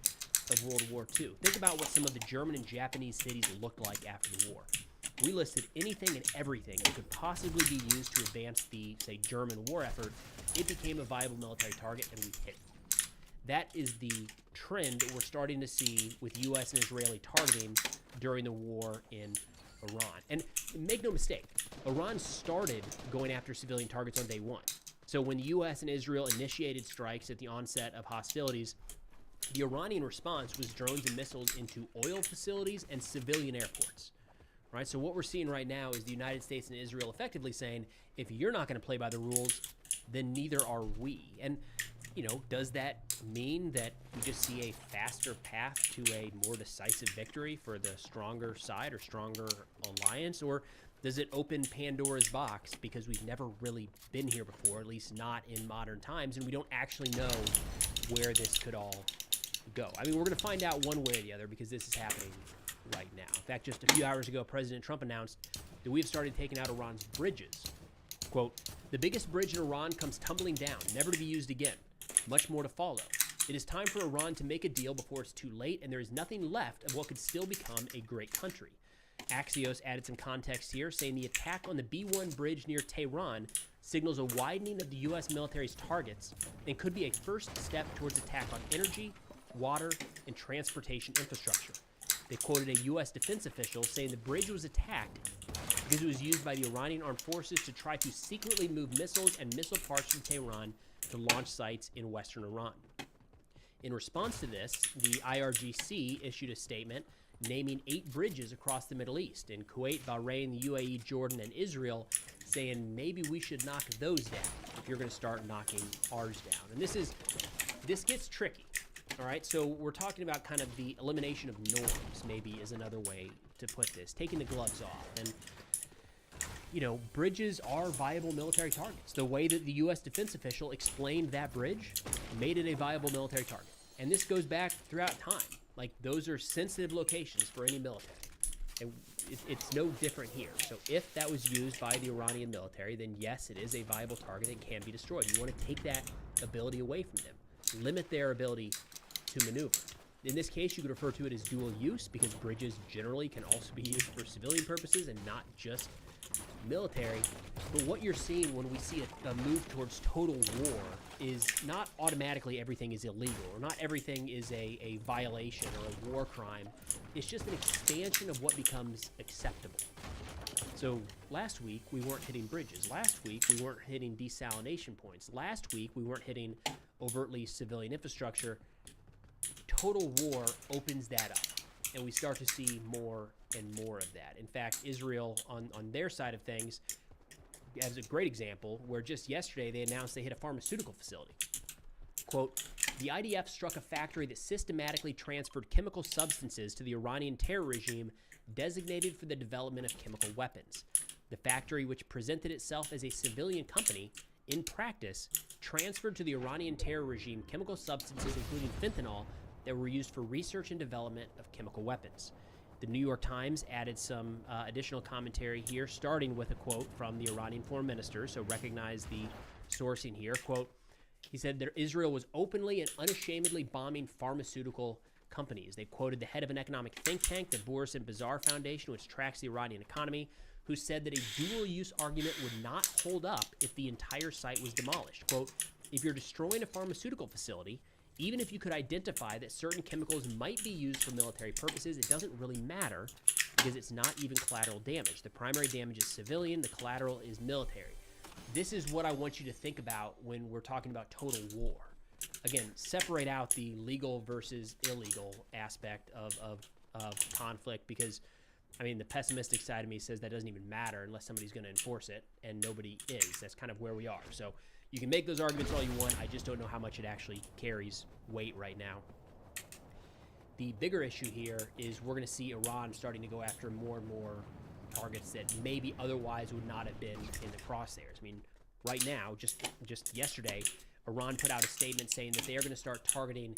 Speaker 3: of World War II. Think about what some of the German and Japanese cities looked like after the war. We listed anything and everything that could possibly be used to advance the, say, German war effort. It became a viable military target, and we hit it. That is the trend that we're starting to see with U.S. and Israeli targeting during the war in Iran. And make no mistake, Iran started going after civilian targets on day one. So when the U.S. and Israel initiated strikes at the onset of hostilities, the Iranian response was drones and missiles into oil facilities and civilian airports. Right? So what we're seeing right now is the United States and Israel effectively saying, if you're not going to play by the rules, then neither are we. And, you know, does that mean that we just see a faster path to a more decisive victory for the stronger side or stronger alliance? Or does it open Pandora's box because we've never really been here before, at least not in modern times, and we don't actually know where this could all go? I mean, we're going to find out one way or the other because this is happening right now. In fact, just a few hours ago, President Trump announced that we've started taking out Iran's bridges. Quote, "The biggest bridge in Iran comes tumbling down, never to be used again. Much more to follow. It is time for Iran to make a deal before it's too late, and there is nothing left of what could still become a great country." Axios added some context here, saying the attack on the B1 bridge near Tehran signals a widening of the U.S. military's targets and could be a first step towards attack on energy, water, and transportation infrastructure. They quoted a U.S. defense official saying the bridge was attacked because it was used by the Iranian armed forces to try to secretly move missiles and missile parts from Tehran to launch sites in western Iran. In response to this, the IRGC issued a statement naming 8 bridges across the Middle East in Kuwait, Bahrain, the UAE, Jordan, and Israel, saying maybe we should knock those down if you're going to start knocking ours down. And this gets tricky. All right, so we're talking about kind of the elimination of norms, maybe is another way to put this, taking the gloves off. And, you know, bridges are viable military targets. The way that the U.S. defense official explained that bridge made it a viable military target. And this goes back throughout time. Like, those are sensitive locations for any military. And it's no different here. So if that was used by the Iranian military, then yes, it is a viable target and can be destroyed. You want to take that ability away from them, limit their ability to maneuver. In this case, you could refer to it as dual use because bridges generally can also be used for civilian purposes and not just military. But what you're seeing when we see a move towards total war is not automatically everything is illegal or not everything is a violation or a war crime. It's just an expansion of what becomes acceptable. So last week, we weren't hitting bridges. Last week, we weren't hitting desalination points. Last week, we weren't hitting overtly civilian infrastructure. Total war opens that up, and we start to see more and more of that. In fact, Israel, on their side of things, has a great example where just yesterday they announced they hit a pharmaceutical facility. Quote, The IDF struck a factory that systematically transferred chemical substances to the Iranian terror regime designated for the development of chemical weapons. The factory, which presented itself as a civilian company, in practice, transferred to the Iranian terror regime chemical substances, including fentanyl, that were used for research and development of chemical weapons. The New York Times added some additional commentary here, starting with a quote from the Iranian foreign minister, so recognize the sourcing here. Quote, he said that Israel was openly and unashamedly bombing pharmaceutical companies. They quoted the head of an economic think tank, the Boris and Bazaar Foundation, which tracks the Iranian economy, who said that a dual-use argument would not hold up if the entire site was demolished. Quote, if you're destroying a pharmaceutical facility, even if you could identify that certain chemicals might be used for military purposes, it doesn't really matter because it's not even collateral damage. The primary damage is civilian, the collateral is military. This is what I want you to think about when we're talking about total war. Again, separate out the legal versus illegal aspect of conflict, because I mean, the pessimistic side of me says that doesn't even matter unless somebody's going to enforce it, and nobody is. That's kind of where we are. So you can make those arguments all you want. I just don't know how much it actually carries weight right now. The bigger issue here is we're going to see Iran starting to go after more and more targets that maybe otherwise would not have been in the crosshairs. I mean, right now, just yesterday, Iran put out a statement saying that they are going to start targeting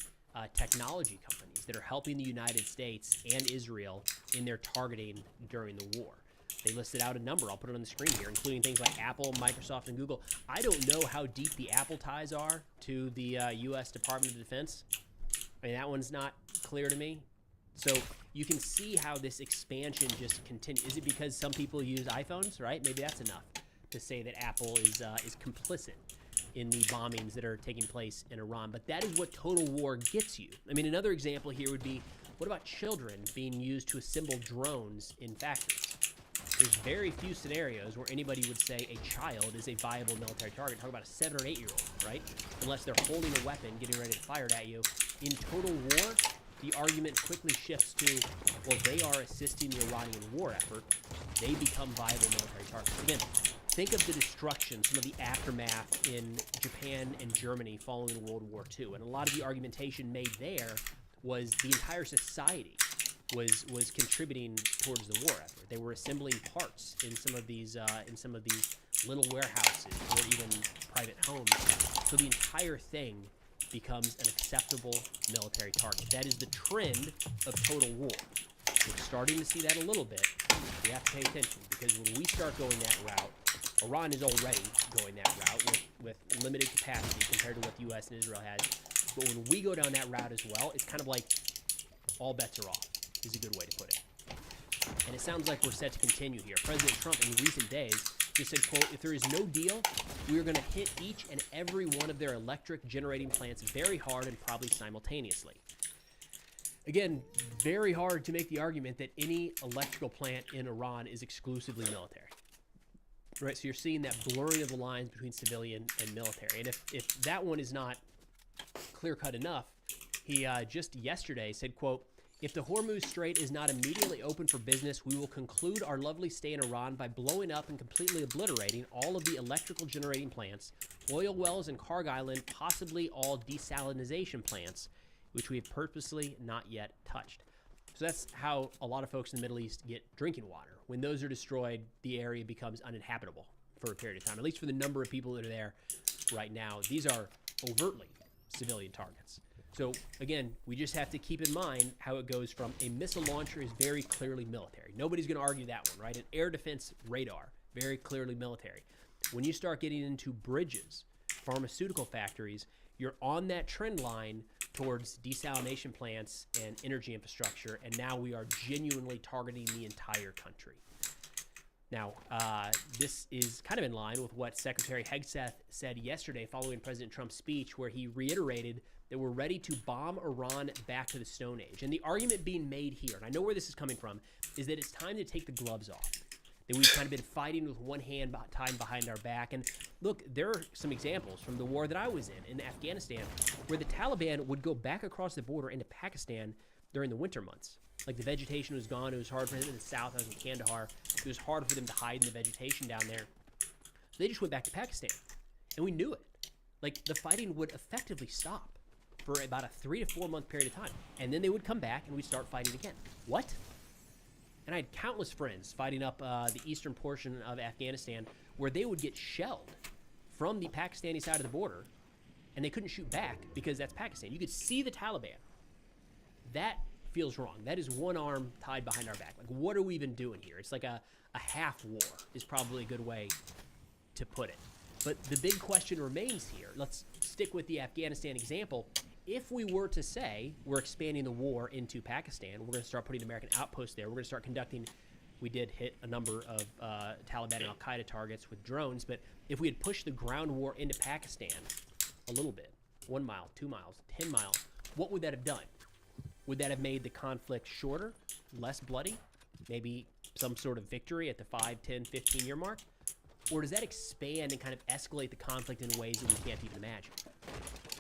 Speaker 3: technology companies that are helping the United States and Israel in their targeting during the war. They listed out a number. I'll put it on the screen here, including things like Apple, Microsoft, and Google. I don't know how deep the Apple ties are to the U.S. Department of Defense. I mean, that one's not clear to me. So you can see how this expansion just continues. Is it because some people use iPhones, right? Maybe that's enough to say that Apple is complicit in the bombings that are taking place in Iran. But that is what total war gets you. I mean, another example here would be, what about children being used to assemble drones in factories? There's very few scenarios where anybody would say a child is a viable military target. Talk about a 7 or 8 year old, right? Unless they're holding a weapon, getting ready to fire it at you. In total war, the argument quickly shifts to, well, they are assisting the Iranian war effort. They become viable military targets. Again, think of the destruction, some of the aftermath in Japan and Germany following World War II. And a lot of the argumentation made there was the entire society was contributing towards the war effort. They were assembling parts in some of these little warehouses or even private homes. So the entire thing becomes an acceptable military target. That is the trend of total war. We're starting to see that a little bit. We have to pay attention, because when we start going that route, Iran is already going that route with limited capacity compared to what the U.S. and Israel has. But when we go down that route as well, it's kind of like all bets are off, is a good way to put it. And it sounds like we're set to continue here. President Trump, in recent days, just said, quote, if there is no deal, we are going to hit each and every one of their electric generating plants very hard and probably simultaneously. Again, very hard to make the argument that any electrical plant in Iran is exclusively military. Right, so you're seeing that blurring of the lines between civilian and military. And if that one is not clear-cut enough, he just yesterday said, quote, if the Hormuz Strait is not immediately open for business, we will conclude our lovely stay in Iran by blowing up and completely obliterating all of the electrical generating plants, oil wells, and Karg Island, possibly all desalinization plants, which we have purposely not yet touched. So that's how a lot of folks in the Middle East get drinking water. When those are destroyed, the area becomes uninhabitable for a period of time, at least for the number of people that are there right now. These are overtly civilian targets. So again, we just have to keep in mind how it goes from a missile launcher is very clearly military. Nobody's going to argue that one, right? An air defense radar, very clearly military. When you start getting into bridges, pharmaceutical factories, you're on that trend line towards desalination plants and energy infrastructure, and now we are genuinely targeting the entire country. Now, this is kind of in line with what Secretary Hegseth said yesterday following President Trump's speech, where he reiterated that we're ready to bomb Iran back to the Stone Age. And the argument being made here, and I know where this is coming from, is that it's time to take the gloves off. That we've kind of been fighting with one hand tied behind our back. And look, there are some examples from the war that I was in Afghanistan, where the Taliban would go back across the border into Pakistan during the winter months. Like, the vegetation was gone. It was hard for them in the south. I was in Kandahar. It was hard for them to hide in the vegetation down there. So they just went back to Pakistan. And we knew it. Like, the fighting would effectively stop. for about a 3 to 4 month period of time. And then they would come back and we'd start fighting again. What? And I had countless friends fighting up the eastern portion of Afghanistan where they would get shelled from the Pakistani side of the border and they couldn't shoot back because that's Pakistan. You could see the Taliban. That feels wrong. That is one arm tied behind our back. Like, what are we even doing here? It's like a half war is probably a good way to put it. But the big question remains here. Let's stick with the Afghanistan example. If we were to say we're expanding the war into Pakistan, we're going to start putting American outposts there, we're going to start conducting, we did hit a number of Taliban and Al-Qaeda targets with drones, but if we had pushed the ground war into Pakistan a little bit, 1 mile, 2 miles, 10 miles, what would that have done? Would that have made the conflict shorter, less bloody, maybe some sort of victory at the 5, 10, 15-year mark? Or does that expand and kind of escalate the conflict in ways that we can't even imagine?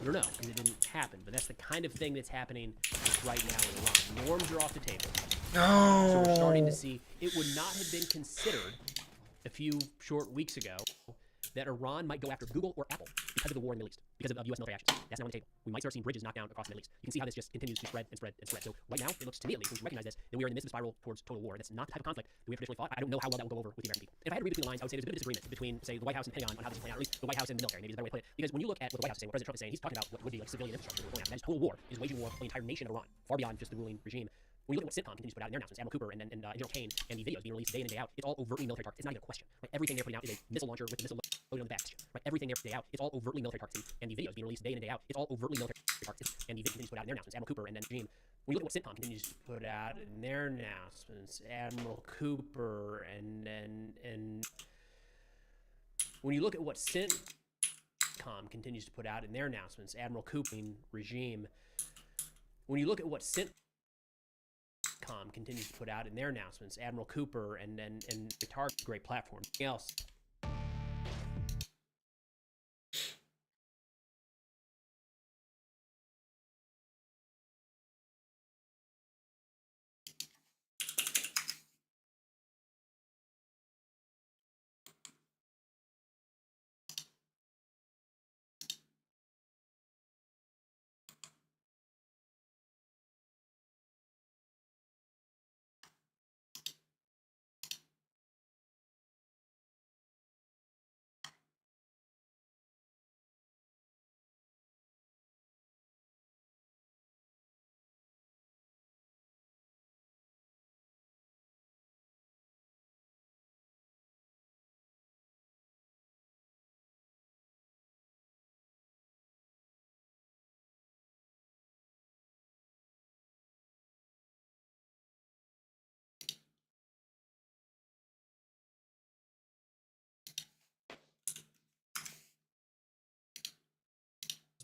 Speaker 3: I don't know, because it didn't happen, but that's the kind of thing that's happening right now in Iran. Norms are off the table.
Speaker 1: No.
Speaker 3: So we're starting to see, it would not have been considered a few short weeks ago that Iran might go after Google or Apple because of the war in the Middle East, because of U.S. military actions. That's now on the table. We might start seeing bridges knocked down across the Middle East. You can see how this just continues to spread and spread and spread. So right now, it looks to me at least, when you recognize this, that we are in the midst of a spiral towards total war. That's not the type of conflict that we have traditionally fought. I don't know how well that will go over with the American people. If I had to read between the lines, I would say there's a bit of disagreement between, say, the White House and the Pentagon on how this is playing out, or at least the White House and the military, maybe is a better way to put it. Because when you look at what the White House is saying, what President Trump is saying, he's talking about what would be like civilian infrastructure we're going after. That is total war. Is waging war on the entire nation of Iran, far beyond just the ruling regime. When you look at what CENTCOM continues to put out in their announcements, Admiral Cooper and General Kane, and the videos being released day in and day out, it's all overtly military targets. It's not even a question. Right? Everything they're putting out is a missile launcher with the missile loaded on the back. Right? Everything they're putting out is all overtly military targets. And the videos being released day in and day out, it's all overtly military targets. And the videos continues to put out in their announcements, Admiral Cooper and then regime. When you look at what CENTCOM continues to put out in their announcements, Admiral Cooper and when you look at what CENTCOM continues to put out in their announcements, Admiral Cooper and regime. When you look at what CENTCOM continues to put out in their announcements, Admiral Cooper and the target, great platform. Anything else?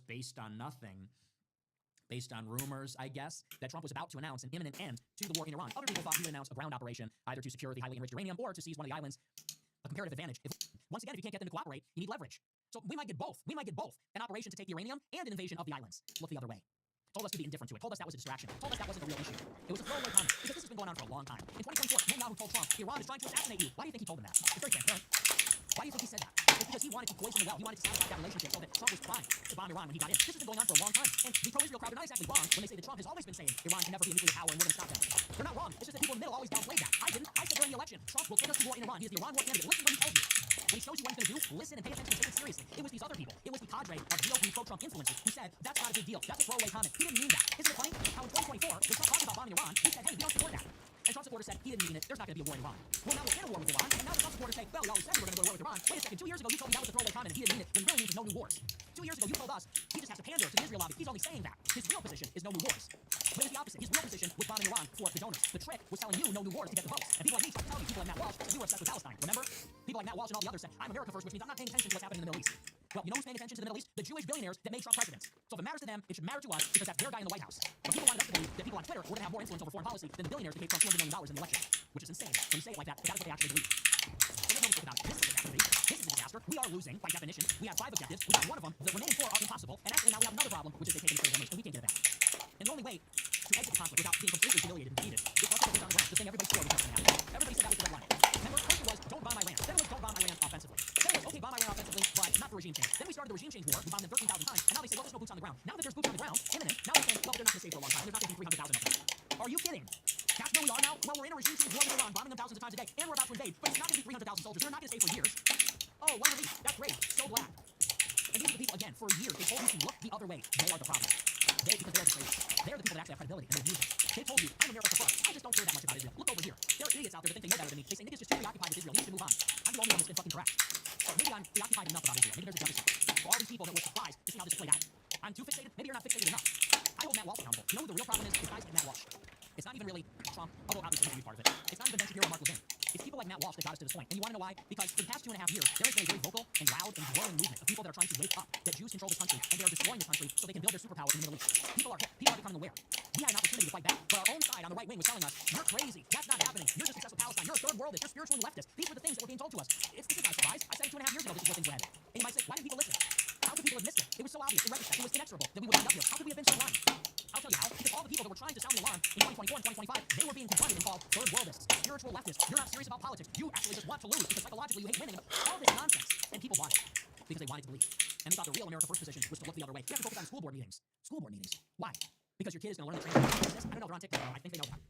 Speaker 7: Based on nothing, based on rumors, I guess, that Trump was about to announce an imminent end to the war in Iran. Other people thought he would announce a ground operation, either to secure the highly enriched uranium or to seize one of the islands, a comparative advantage. Once again, if you can't get them to cooperate, you need leverage. So we might get both. We might get both. An operation to take the uranium and an invasion of the islands. Look the other way. Told us to be indifferent to it. Told us that was a distraction. Told us that wasn't a real issue. It was a throwaway comment. Because this has been going on for a long time. In 2024, Netanyahu told Trump, Iran is trying to assassinate you. Why do you think he told him that? It's very transparent. Why do you think he said that? It's because he wanted to poison the well. He wanted to sabotage that relationship so that Trump was trying to bomb Iran when he got in. This has been going on for a long time. And the pro-Israel crowd are not exactly wrong when they say that Trump has always been saying Iran can never be a nuclear power and we're going to stop them. They're not wrong. It's just that people in the middle always downplayed that. I didn't. I said during the election, Trump will take us to war in Iran. He is the Iran war candidate. Listen to what he tells you. When he shows you what he's going to do, listen and pay attention and take it seriously. It was these other people. It was the cadre of GOP pro-Trump influencers who said, that's not a big deal. That's a throwaway comment. He didn't mean that. Isn't it funny how in 2024, when Trump talked about bombing Iran, he said, hey, we don't support that. And Trump supporters said, he didn't mean it. There's not going to be a war in Iran. Well, now we're in a war with Iran, and now the Trump supporters say, well, we always said we were going to go to war with Iran. Wait a second, 2 years ago you told me that was a throwaway comment and he didn't mean it. When he really means no new wars. 2 years ago you told us he just has to pander to the Israel lobby. He's only saying that. His real position is no new wars. But it's the opposite. His real position was bombing Iran for the donors. The trick was telling you no new wars to get the votes. And people like me tried to tell me, people like Matt Walsh, that we were obsessed with Palestine. Remember? People like Matt Walsh and all the others said, I'm America first, which means I'm not paying attention to what's happening in the Middle East. Well, you know who's paying attention to the Middle East? The Jewish billionaires that made Trump president. So if it matters to them, it should matter to us because that's their guy in the White House. But people wanted us to believe that people on Twitter were going to have more influence over foreign policy than the billionaires that gave Trump $200 million in the election, which is insane. When you say it like that, that is what they actually believe. So there's no mistake about it. This is a catastrophe. This is a disaster. We are losing by definition. We have 5 objectives. We got one of them. The remaining 4 are impossible. And actually now we have another problem, which is they take it and we can't get it back. And the only way to exit the conflict without being completely humiliated and defeated is also to put on the ground. The thing everybody swore was going to happen. Everybody said that was the red line. Remember, first it was don't bomb Iran. Then it was don't bomb Iran offensively. Then it was okay, bomb Iran offensively, but not for regime change. Then we started the regime change war. We bombed them 13,000 times. And now they say, well, there's no boots on the ground. Now that there's boots on the ground, invade, but it's not going to be 300,000 soldiers. They're not going to stay for years. Oh, what a relief. That's great. So glad. And these are the people, again, for years, they told you to look the other way. They are the problem. Because they're the traitors. They're the people that actually have credibility, and they use it. They told you, I'm America first. I just don't care that much about Israel. Look over here. There are idiots out there that think they know better than me. They say Nick is just too preoccupied with Israel. He needs to move on. I'm the only one that's been fucking correct. Or maybe I'm preoccupied enough about Israel. Maybe there's a deficit. For all these people that were surprised to see how this played out. I'm too fixated. Maybe you're not fixated enough. I hold Matt Walsh accountable. You know who the real problem is? It's guys like Matt Walsh. It's not even really Trump, although obviously he's part of it. It's not even Ben Shapiro or Mark Levin. It's people like Matt Walsh that got us to this point. And you want to know why? Because for the past 2.5 years, there has been a very vocal and loud and growing movement of people that are trying to wake up that Jews control this country and they are destroying this country so they can build their superpower in the Middle East. People are becoming aware. We had an opportunity to fight back, but our own side on the right wing was telling us, you're crazy. That's not happening. You're just obsessed with Palestine. You're a third worldist. You're spiritual and leftist. These were the things that were being told to us. This is not a surprise. I said it 2.5 years ago this is where things were headed. And you might say, why didn't people listen? How could people have missed it? It was so obvious. In retrospect, it was inexorable that we would end up here. How could we have been so blind? I'll tell you how. Because all the people that were trying to sound the alarm in 2024 and 2025, they were being confronted and called third worldists, spiritual leftists. You're not serious about politics. You actually just want to lose because psychologically you hate winning. All this nonsense. And people bought it because they wanted to believe. And they thought the real America First position was to look the other way. You have to focus on school board meetings. School board meetings. Why? Because your kid is going to learn the training. I don't know. They're on TikTok. I think they know that.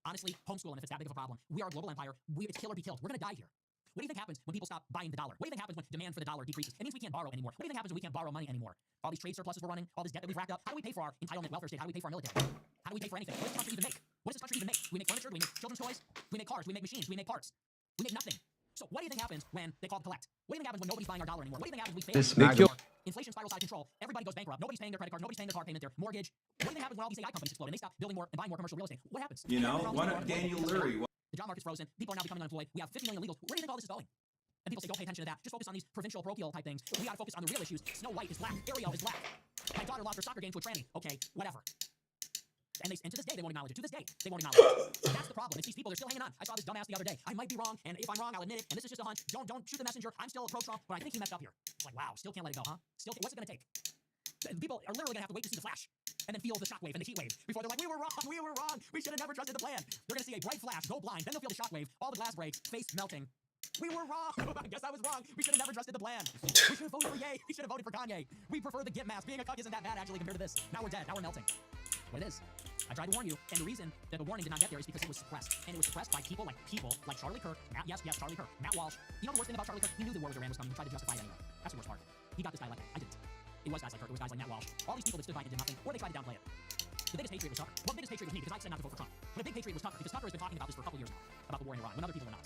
Speaker 7: Honestly, homeschool them if it's that big of a problem. We are a global empire. It's kill or be killed. We're going to die here. What do you think happens when people stop buying the dollar? What do you think happens when demand for the dollar decreases? It means we can't borrow anymore. What do you think happens when we can't borrow money anymore? All these trade surpluses we're running, all this debt that we've racked up. How do we pay for our entitlement welfare state? How do we pay for our military? How do we pay for anything? What does this country even make? What does this country even make? Do we make furniture? Do we make children's toys? Do we make cars? Do we make machines? Do we make parts? We make nothing. So what do you think happens when they call to collect? What do you think happens when nobody's buying our dollar anymore? What do you think happens when we fail? Inflation spirals out of control. Everybody goes bankrupt. Nobody's paying their credit card. Nobody's paying their car payment, their mortgage. What do you think happens when all these AI companies explode and they stop building more and buying more commercial real estate? What happens?
Speaker 14: You know, Daniel Leary.
Speaker 7: The job market's frozen. People are now becoming unemployed. We have 50 million illegals. Where do you think all this is going? And people say, don't pay attention to that. Just focus on these provincial, parochial type things. We gotta focus on the real issues. Snow White is black. Ariel is black. My daughter lost her soccer game to a tranny. Okay, whatever. And to this day, they won't acknowledge it. To this day, they won't acknowledge it. That's the problem. It's these people, they're still hanging on. I saw this dumbass the other day. I might be wrong, and if I'm wrong, I'll admit it. And this is just a hunch. Don't shoot the messenger. I'm still pro-Trump, but I think he messed up here. It's like, wow, still can't let it go, huh? What's it gonna take? People are literally gonna have to wait to see the flash and then feel the shockwave and the heat wave before they're like, we were wrong. We should have never trusted the plan. They're gonna see a bright flash, go blind, then they'll feel the shockwave, all the glass breaks, face melting. We were wrong. I guess I was wrong. We should have never trusted the plan. We should have voted for Ye. We should have voted for Kanye. We prefer the Gimp mask. Being a cuck isn't that bad actually compared to this. Now we're dead. Now we're melting. What it is. I tried to warn you, and the reason that the warning did not get there is because it was suppressed. And it was suppressed by people like Charlie Kirk, Charlie Kirk, Matt Walsh. You know the worst thing about Charlie Kirk? He knew the war with Iran was coming. He tried to justify it anyway. That's the worst part. He got this dialect. I didn't. It was guys like Kirk. It was guys like Matt Walsh. All these people that stood by and did nothing, or they tried to downplay it. The biggest patriot was Tucker. Well, the biggest patriot was me because I said not to vote for Trump. But a big patriot was Tucker because Tucker has been talking about this for a couple years now, about the war in Iran, when other people were not.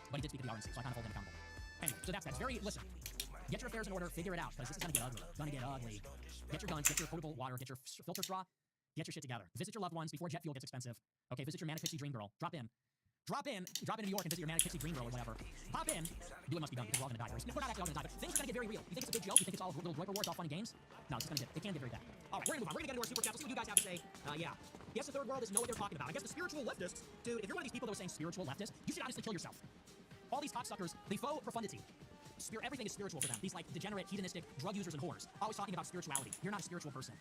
Speaker 7: But he did speak to the RNC, so I kind of hold him accountable. Anyway, so that's very, listen, get your affairs in order, figure it out, because this is gonna get ugly. Get your guns, get your potable water, get your filter straw, get your shit together. Visit your loved ones before jet fuel gets expensive. Okay, visit your Manic Pixie Dream Girl. Drop in to New York and visit your Manic Pixie Dream Girl or whatever. Pop in. Do it must be done because we're all gonna die. We're not actually all gonna die, but things are gonna get very real. You think it's a big joke? You think it's all little wiper war, it's all fun and games? No, it can get very bad. All right, we're gonna move on. We're gonna get into our super chats. Let's see what you guys have to say. Yeah. Yes, the third world is know what they're talking about. I guess the spiritual leftists, dude, if you're one of these people that was saying spiritual leftists, you should honestly kill yourself. All these cocksuckers, they faux profundity. Everything is spiritual for them. These like degenerate, hedonistic drug users and whores. Always talking about spirituality. You're not a spiritual person.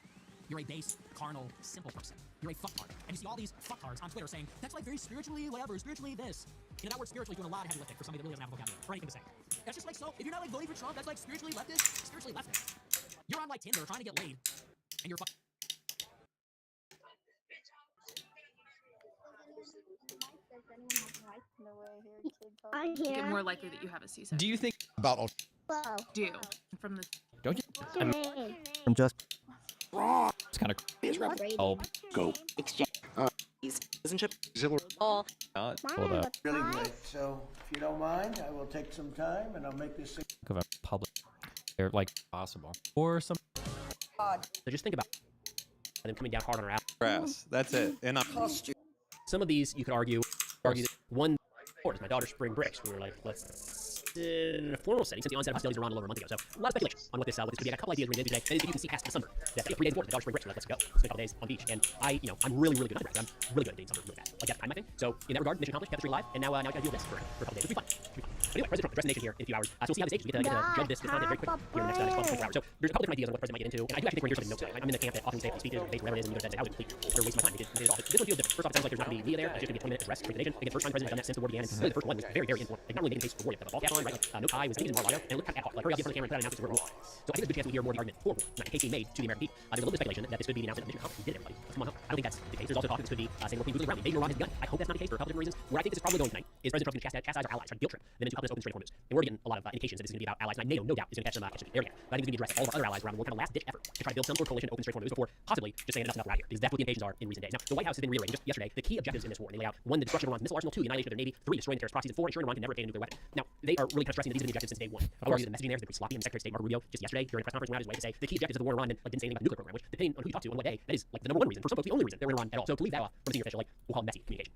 Speaker 7: You're a base, carnal, simple person. You're a fucktard. And you see all these fucktards on Twitter saying, that's like very spiritually whatever, spiritually this. You know, that word spiritually is doing a lot of heavy lifting for somebody that really doesn't have a vocabulary or anything to say. That's just like, so, if you're not like voting for Trump, that's like spiritually leftist. Spiritually leftist. You're on like Tinder trying to get laid, and you're
Speaker 4: Get more likely that you have a C-section.
Speaker 22: Do you think about
Speaker 4: Do from the
Speaker 22: don't you?
Speaker 4: I'm
Speaker 22: just wrong. It's kind of I'll go
Speaker 21: exchange citizenship.
Speaker 4: all
Speaker 22: Not hold up.
Speaker 21: Really great. So if you don't mind, I will take some time and I'll make this.
Speaker 22: Of a public, they're like possible or some.
Speaker 3: So just think about them coming down hard on our ass.
Speaker 23: Grass. That's it. And
Speaker 3: Some of these you could argue that one is my daughter's spring breaks. We were like, let's in a formal setting since the onset of hostilities were on a little over a month ago. So a lot of speculation on what this could be. I got a couple ideas we're going to do today. And you can see past the summer. That's 3 days before my daughter's spring breaks. We're like, let's go. Let's spend a couple days on the beach. And I'm really good. I'm really good at dating summer. Really bad. Like that's kind of my thing. So in that regard, mission accomplished. Kept the streak alive. And now I got to deal with this for a couple days. It'll be fun. But anyway, President Trump addressed the nation here in a few hours. So we'll see how this takes. We get to judge this content very quickly here in the next 24 hours. So there's a couple different ideas on what the president might get into. And I do actually think we're here something notes tonight. I'm in the camp that often say speeches or debates, whatever it is, and you go to how to complete. They're wasting my time. They did it all. This one feels different. First off, it sounds like there's not going to be media there. It's just going to be a 20-minute address for the nation. Again, first time president done that since the war began. And really the first one was very, very important. Like not really making case for war yet, but all cap on right? No I was thinking Mar-a-Lago, and it looked kind of ad hoc. Like, hurry up, get in front of the camera and put out announcements where it was. So I think there's a good chance we hear more of the argument for war, not a case being made to the American people. There's a little bit of speculation that this could be the announcement of mission. How he did it, everybody. Let's come on home. I don't think that's the case. There's also talk that this could be saying we're losing ground. Invasion Iran has begun. I hope that's not the case for a couple different reasons. Where I think this is probably going tonight is President Trump going to chastise our allies, try to guilt trip them into helping us open the Strait of Hormuz. And we're getting a lot of indications that this is going to be about allies. And NATO, no doubt, is going to catch them there again. But I think it's going to be addressed all of our other allies around the world, kind of last ditch effort to try to build some sort of coalition to open the Strait of Hormuz before possibly just saying enough's enough around here. Because that's what the indications are in recent days. Now, the White House has been reiterating just yesterday the key objectives in this war. And they lay out 1, the destruction of Iran's missile arsenal, 2, the annihilation of their navy, 3, destroying the terrorist proxies, and 4, ensuring Iran can never obtain a nuclear weapon. Now, they are really kind of stressing that these are the objectives since day one. I would argue that the messaging there has been pretty sloppy, and Secretary of State Marco Rubio just yesterday during a press conference went out his way to say the key objectives of the war in Iran and didn't say anything about the nuclear program, which depending on who you talk to on what day, that is like the number one reason. For some folks, the only reason they're in Iran at all. So to leave that from a senior official, like we'll call it messy communication.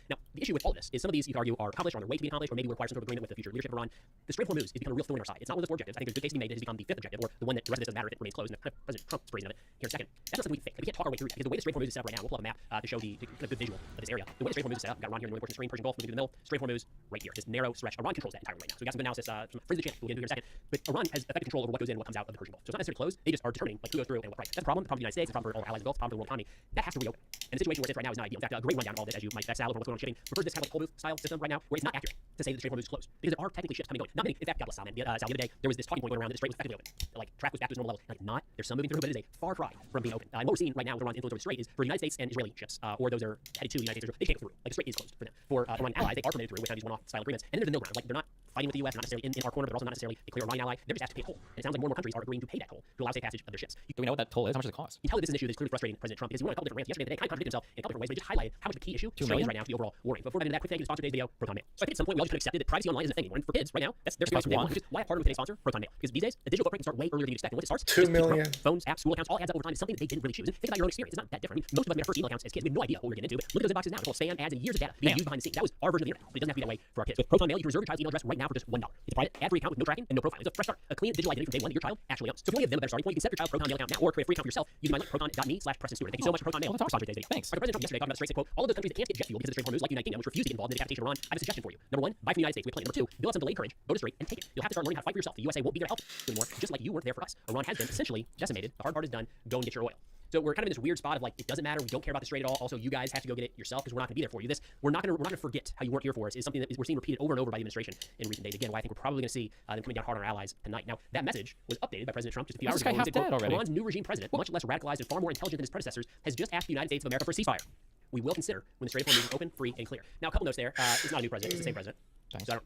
Speaker 3: Now, the issue with all this is some of these you could argue are accomplished or on their way to be accomplished, or maybe require some sort of agreement with the future leadership of Iran. The Strait of Hormuz is becoming a real thorn in our side. It's not one of the 4 objectives. I think there's a good case to be made that it has become the 5th objective, or the one that the rest of this doesn't matter if it remains closed, and President Trump's praising of it here in a second. That's not something we can fix. We can't talk our way through that, because the way the Strait of Hormuz is set up right now, we'll pull up a map to show the kind of good visual of this area. The way the Strait of Hormuz is set up, we've got Iran here in the northern portion of the screen, Persian Gulf moving to the middle, Strait of Hormuz right here, this narrow stretch. Iran controls that entirely right now. So we've got some good analysis from friends of the channel we'll get into here in a second. But Iran has effective control over what goes in and what comes out of the Persian Gulf. So it's not necessarily closed. They just are determining like who goes through and what. Right. That's a problem. The problem for the United States, the problem for all allies in the Gulf, the problem for the world economy. That has to reopen. And the situation where it sits right now is not ideal. In fact, a great rundown of all this, as you might expect, Sal over what's going on shipping, refers to this kind of like Holmove style system right now, where it's not accurate to say that the Strait of Hormuz is closed, because there are technically ships coming and going. Not many. In fact, God bless Sal, man. Sal, the other day there was this talking point going around that the strait was effectively open. Like traffic was back to its normal level. Like not. There's some moving through, but it is a far cry from being open. And what we're seeing right now with Iran's influence over the strait is for United States and Israeli ships, or those that are headed to the United States, they can't go through. Like the strait is closed for them. For Iranian allies, they are permitted through with kind of these one-off style agreements. And then there's the middle ground. Like they're not fighting with the U.S., not necessarily in our corner, but also not necessarily a clear Iranian ally. They're just asked to pay a toll. And it sounds like more and more countries are agreeing to pay that toll to allow safe passage of their ships.
Speaker 22: Do we know what that toll is? How much does it cost?
Speaker 3: You tell that this is an issue that's clearly frustrating President Trump, because he went on a couple different rants yesterday and today, kind of contradicted himself in a couple different ways, but he just highlighted how much the key issue is right now to the overall war. Before we get into that, quick thank you to sponsor today's video, Proton Mail. So I think at some point we all just accepted that privacy online isn't a thing anymore. And for kids right now, that's their security one. Which is why I partnered with today's sponsor, Proton Mail. Because these days, the digital footprint can start way earlier than you expect. And once it starts,
Speaker 1: 2 million
Speaker 3: phones, apps, school accounts, all adds up over time. It's something that they didn't really choose. And think about your own experience. It's not that different. I mean, most of us made our first email accounts as kids. We had no idea what we were getting into. But look at those inboxes now. It's all spam, ads, and years of data being used behind the scenes. That was our version of the internet. But it doesn't have to be that way for our kids. With Proton Mail, you can reserve your child's email address right now for just $1. It's a private, ad-free account with no tracking and no profiling. It's a fresh start. A clean digital identity from day one that your child actually owns. So if you want to give them a better starting point, you can set up your child's Proton Mail account now or create a free account for yourself using my link proton.me/PrestonStewart. Thank you so much for Proton Mail. For sponsoring today's video.
Speaker 22: Thanks.
Speaker 3: President Trump yesterday talking about the strait, quote, all of those countries that can't get jet fuel because of the Strait of Hormuz, like the United Kingdom, which refuse to get involved in the decapitation of Iran, I have a suggestion for you. Number 1, buy from the United States. We have a plan. Number 2, build up some delayed courage, go to straight and take it. You'll have to start learning how to fight for yourself. The USA won't be there to help you anymore, just like you weren't there for us. Iran has been essentially decimated. The hard part is done. Go and get your oil. So we're kind of in this weird spot of like, it doesn't matter. We don't care about the strait at all. Also, you guys have to go get it yourself because we're not going to be there for you. We're not going to forget how you weren't here for us. Is something that we're seeing repeated over and over by the administration in recent days. Again, why I think we're probably going to see them coming down hard on our allies tonight. Now, that message was updated by President Trump just a few hours ago. He said, Iran's new regime president, much less radicalized and far more intelligent than his predecessors, has just asked the United States of America for a ceasefire. We will consider when the Strait of Hormuz is open, free, and clear. Now, a couple notes there. It's not a new president. It's the same president.
Speaker 22: Thanks.
Speaker 3: So I don't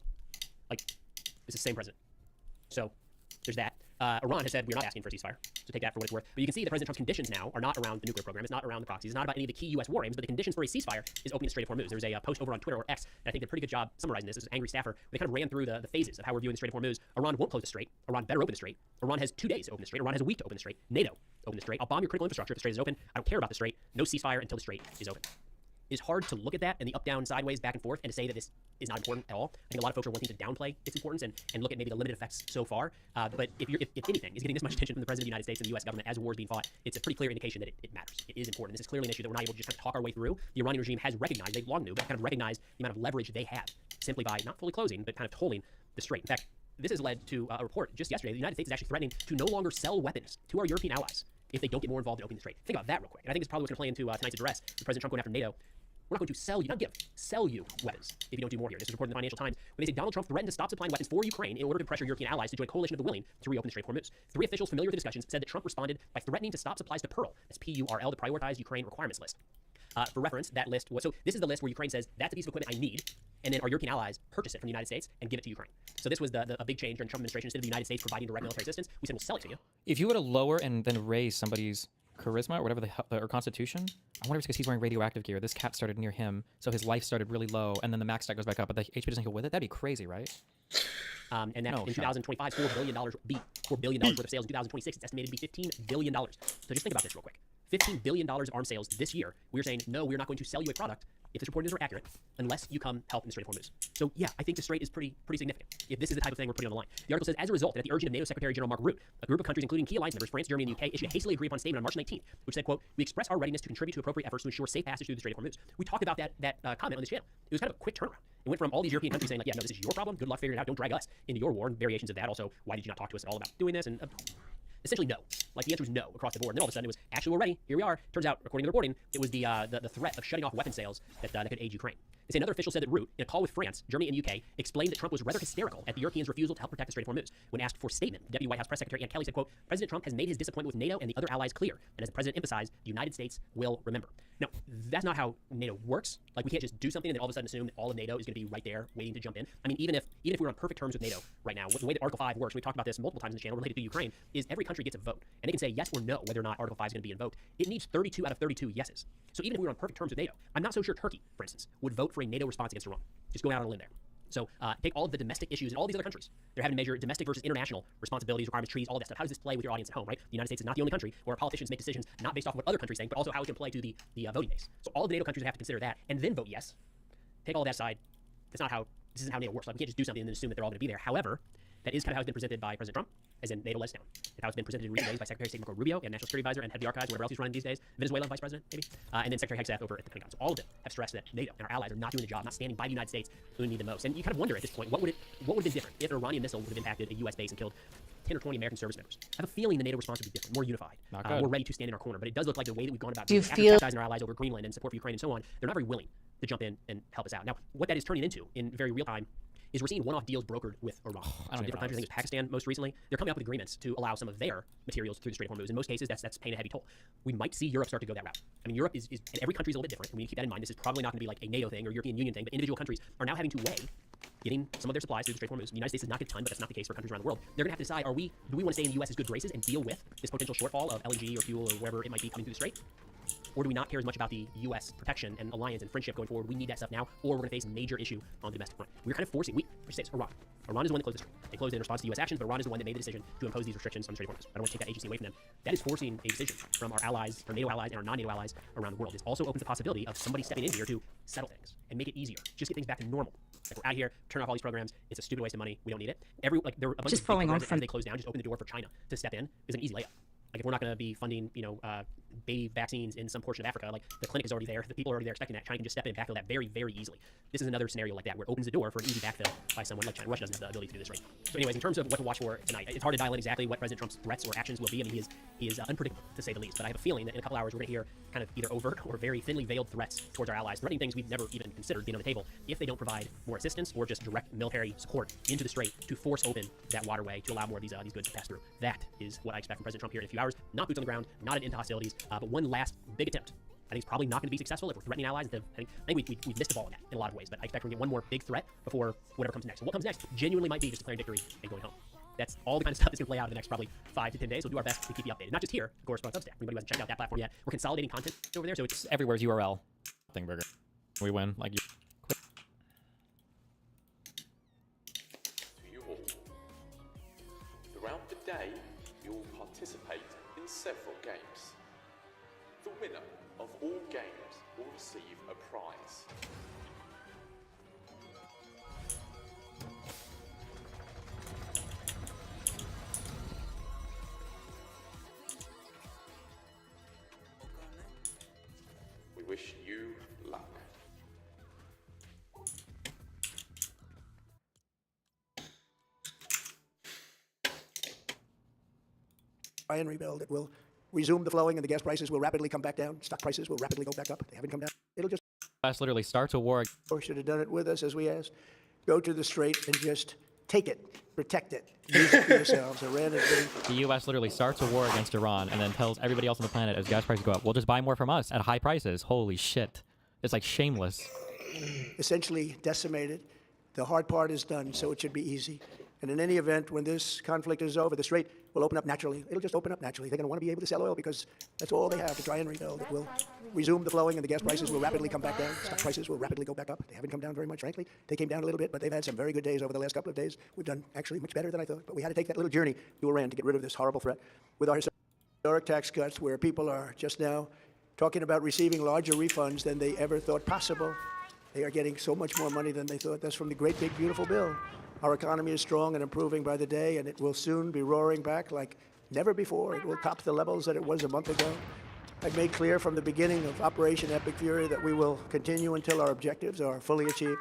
Speaker 3: like. It's the same president. So there's that. Iran has said we're not asking for a ceasefire, so take that for what it's worth. But you can see that President Trump's conditions now are not around the nuclear program. It's not around the proxies. It's not about any of the key U.S. war aims. But the conditions for a ceasefire is opening the Strait of Hormuz. There's a post over on Twitter or X, and I think did a pretty good job summarizing this. This is an angry staffer. They kind of ran through the phases of how we're viewing the Strait of Hormuz. Iran won't close the strait. Iran better open the strait. Iran has 2 days to open the strait. Iran has a week to open the strait. NATO open the strait. I'll bomb your critical infrastructure if the strait is open. I don't care about the strait. No ceasefire until the strait is open. It's hard to look at that and the up, down, sideways, back and forth and to say that this is not important at all. I think a lot of folks are wanting to downplay its importance and look at maybe the limited effects so far. But if anything is getting this much attention from the President of the United States and the U.S. government as a war is being fought, it's a pretty clear indication that it matters. It is important. This is clearly an issue that we're not able to just kind of talk our way through. The Iranian regime has recognized, they long knew, but kind of recognized the amount of leverage they have simply by not fully closing, but kind of tolling the strait. In fact, this has led to a report just yesterday. The United States is actually threatening to no longer sell weapons to our European allies if they don't get more involved in opening the strait. Think about that real quick. And I think it's probably what's going to play into tonight's address with President Trump going after NATO. We're not going to sell you, not give, sell you weapons if you don't do more here. This is reported in the Financial Times, where they say Donald Trump threatened to stop supplying weapons for Ukraine in order to pressure European allies to join a coalition of the willing to reopen the Strait of Hormuz. 3 officials familiar with the discussions said that Trump responded by threatening to stop supplies to Pearl, that's P-U-R-L, the prioritized Ukraine requirements list. For reference, that list was, so this is the list where Ukraine says, that's a piece of equipment I need, and then our European allies purchase it from the United States and give it to Ukraine. So this was a big change during the Trump administration. Instead of the United States providing direct military assistance, we said, we'll sell it to you.
Speaker 22: If you were to lower and then raise somebody's charisma or whatever or constitution, I wonder if it's because he's wearing radioactive gear. This cat started near him, so his life started really low, and then the max stat goes back up, but the HP doesn't go with it. That'd be crazy, right?
Speaker 3: And that in 2025, $4 billion worth of sales. In 2026, it's estimated to be $15 billion. So just think about this real quick. $15 billion of arms sales this year. We're saying, no, we're not going to sell you a product if this report is accurate, unless you come help in the Strait of Hormuz. So yeah, I think the strait is pretty significant. If this is the type of thing we're putting on the line. The article says, as a result, that at the urging of NATO Secretary General Mark Rutte, a group of countries, including key alliance members, France, Germany, and the UK, issued a hastily agreed upon statement on March 19th, which said, quote, we express our readiness to contribute to appropriate efforts to ensure safe passage through the Strait of Hormuz. We talked about that comment on this channel. It was kind of a quick turnaround. It went from all these European countries saying, like, yeah, no, this is your problem. Good luck figuring it out. Don't drag us into your war, and variations of that. Also, why did you not talk to us at all about doing this? And essentially no. Like the answer was no across the board. And then all of a sudden it was, actually we're ready. Here we are. Turns out, according to the reporting, it was the threat of shutting off weapon sales that could aid Ukraine. They say another official said that Root, in a call with France, Germany, and UK, explained that Trump was rather hysterical at the Europeans' refusal to help protect the Strait of Hormuz. When asked for a statement, Deputy White House Press Secretary Ann Kelly said, quote, President Trump has made his disappointment with NATO and the other allies clear, and as the president emphasized, the United States will remember. Now, that's not how NATO works. Like, we can't just do something and then all of a sudden assume that all of NATO is going to be right there waiting to jump in. I mean, even if we were on perfect terms with NATO right now, the way that Article 5 works, we've talked about this multiple times in the channel related to Ukraine, is every country gets a vote, and they can say yes or no whether or not Article 5 is going to be invoked. It needs 32 out of 32 yeses. So even if we were on perfect terms with NATO, I'm not so sure Turkey, for instance, would vote for a NATO response against Iran. Just going out on a limb there. So take all of the domestic issues in all these other countries. They're having to measure domestic versus international responsibilities, requirements, treaties, all of that stuff. How does this play with your audience at home, right? The United States is not the only country where politicians make decisions not based off of what other countries think, but also how it can play to the voting base. So all of the NATO countries have to consider that and then vote yes. Take all of that aside. This isn't how NATO works. Like, we can't just do something and then assume that they're all going to be there. However, that is kind of how it's been presented by President Trump, as in NATO lets down. That's how it's been presented in recent days by Secretary of State Marco Rubio and National Security Advisor and head of the archives, whatever else he's running these days, Venezuela Vice President, maybe, and then Secretary Hegseth over at the Pentagon. So all of them have stressed that NATO and our allies are not doing the job, not standing by the United States who need the most. And you kind of wonder at this point, what would have been different if an Iranian missile would have impacted a U.S. base and killed 10 or 20 American service members? I have a feeling the NATO response would be different, more unified, more ready to stand in our corner. But it does look like the way that we've gone about it, after chastising our allies over Greenland and support for Ukraine and so on, they're not very willing to jump in and help us out. Now, what that is turning into in very real time is we're seeing one-off deals brokered with Iran. So different countries, I think it's Pakistan most recently, they're coming up with agreements to allow some of their materials through the Strait of Hormuz. In most cases, that's paying a heavy toll. We might see Europe start to go that route. I mean, Europe is and every country is a little bit different, and we need to keep that in mind. This is probably not going to be like a NATO thing or European Union thing, but individual countries are now having to weigh getting some of their supplies through the Strait of Hormuz. The United States does not get a ton, but that's not the case for countries around the world. They're going to have to decide, do we want to stay in the U.S.'s good graces and deal with this potential shortfall of LNG or fuel or wherever it might be coming through the Strait? Or do we not care as much about the U.S. protection and alliance and friendship going forward? We need that stuff now, or we're going to face a major issue on the domestic front. We're kind of forcing, Iran. Iran is the one that closed the Strait. They closed it in response to U.S. actions, but Iran is the one that made the decision to impose these restrictions on the Strait of Hormuz. I don't want to take that agency away from them. That is forcing a decision from our allies, our NATO allies, and our non-NATO allies around the world. It also opens the possibility of somebody stepping in here to settle things and make it easier. Just get things back to normal. Like, we're out here, turn off all these programs. It's a stupid waste of money. We don't need it. There are a bunch of following on from they close down. Just open the door for China to step in is an easy layup. Like, if we're not going to be funding, baby vaccines in some portion of Africa, like, the clinic is already there, the people are already there expecting that. China can just step in and backfill that very, very easily. This is another scenario like that where it opens the door for an easy backfill by someone like China. Russia doesn't have the ability to do this right now. So anyways, in terms of what to watch for tonight, it's hard to dial in exactly what President Trump's threats or actions will be. I mean, he is unpredictable, to say the least. But I have a feeling that in a couple hours we're going to hear kind of either overt or very thinly veiled threats towards our allies, threatening things we've never even considered being on the table if they don't provide more assistance or just direct military support into the Strait to force open that waterway to allow more of these goods to pass through. That is what I expect from President Trump here in a few hours. Not boots on the ground, not an end to hostilities, but one last big attempt. I think it's probably not going to be successful if we're threatening allies. I think we've missed the ball in that in a lot of ways, but I expect we're going to get one more big threat before whatever comes next. So what comes next genuinely might be just declaring victory and going home. That's all the kind of stuff that's going to play out in the next probably 5 to 10 days. We'll do our best to keep you updated. Not just here, of course, but on Substack. Anybody who hasn't checked out that platform yet, we're consolidating content over there, so it's
Speaker 22: everywhere's URL. Thing burger. We win. Like you.
Speaker 5: To you all. Throughout the day, you will participate in several games. The winner of all games will receive a prize. We wish you luck.
Speaker 21: Try and rebuild. It will resume the flowing and the gas prices will rapidly come back down. Stock prices will rapidly go back up. They haven't come down. It'll just...
Speaker 22: U.S. literally starts a war.
Speaker 21: Or should have done it with us, as we asked. Go to the Strait and just take it. Protect it. Use it for yourselves. Iran is getting...
Speaker 22: The U.S. literally starts a war against Iran and then tells everybody else on the planet as gas prices go up, we'll just buy more from us at high prices. Holy shit. It's like shameless.
Speaker 21: Essentially decimated. The hard part is done, so it should be easy. And in any event, when this conflict is over, the Strait will open up naturally. It'll just open up naturally. They're going to want to be able to sell oil because that's all they have to try and rebuild. It will resume the flowing and the gas prices will rapidly come back down. Stock prices will rapidly go back up. They haven't come down very much, frankly. They came down a little bit, but they've had some very good days over the last couple of days. We've done actually much better than I thought. But we had to take that little journey to Iran to get rid of this horrible threat with our historic tax cuts where people are just now talking about receiving larger refunds than they ever thought possible. They are getting so much more money than they thought. That's from the great big beautiful bill. Our economy is strong and improving by the day, and it will soon be roaring back like never before. It will top the levels that it was a month ago. I've made clear from the beginning of Operation Epic Fury that we will continue until our objectives are fully achieved.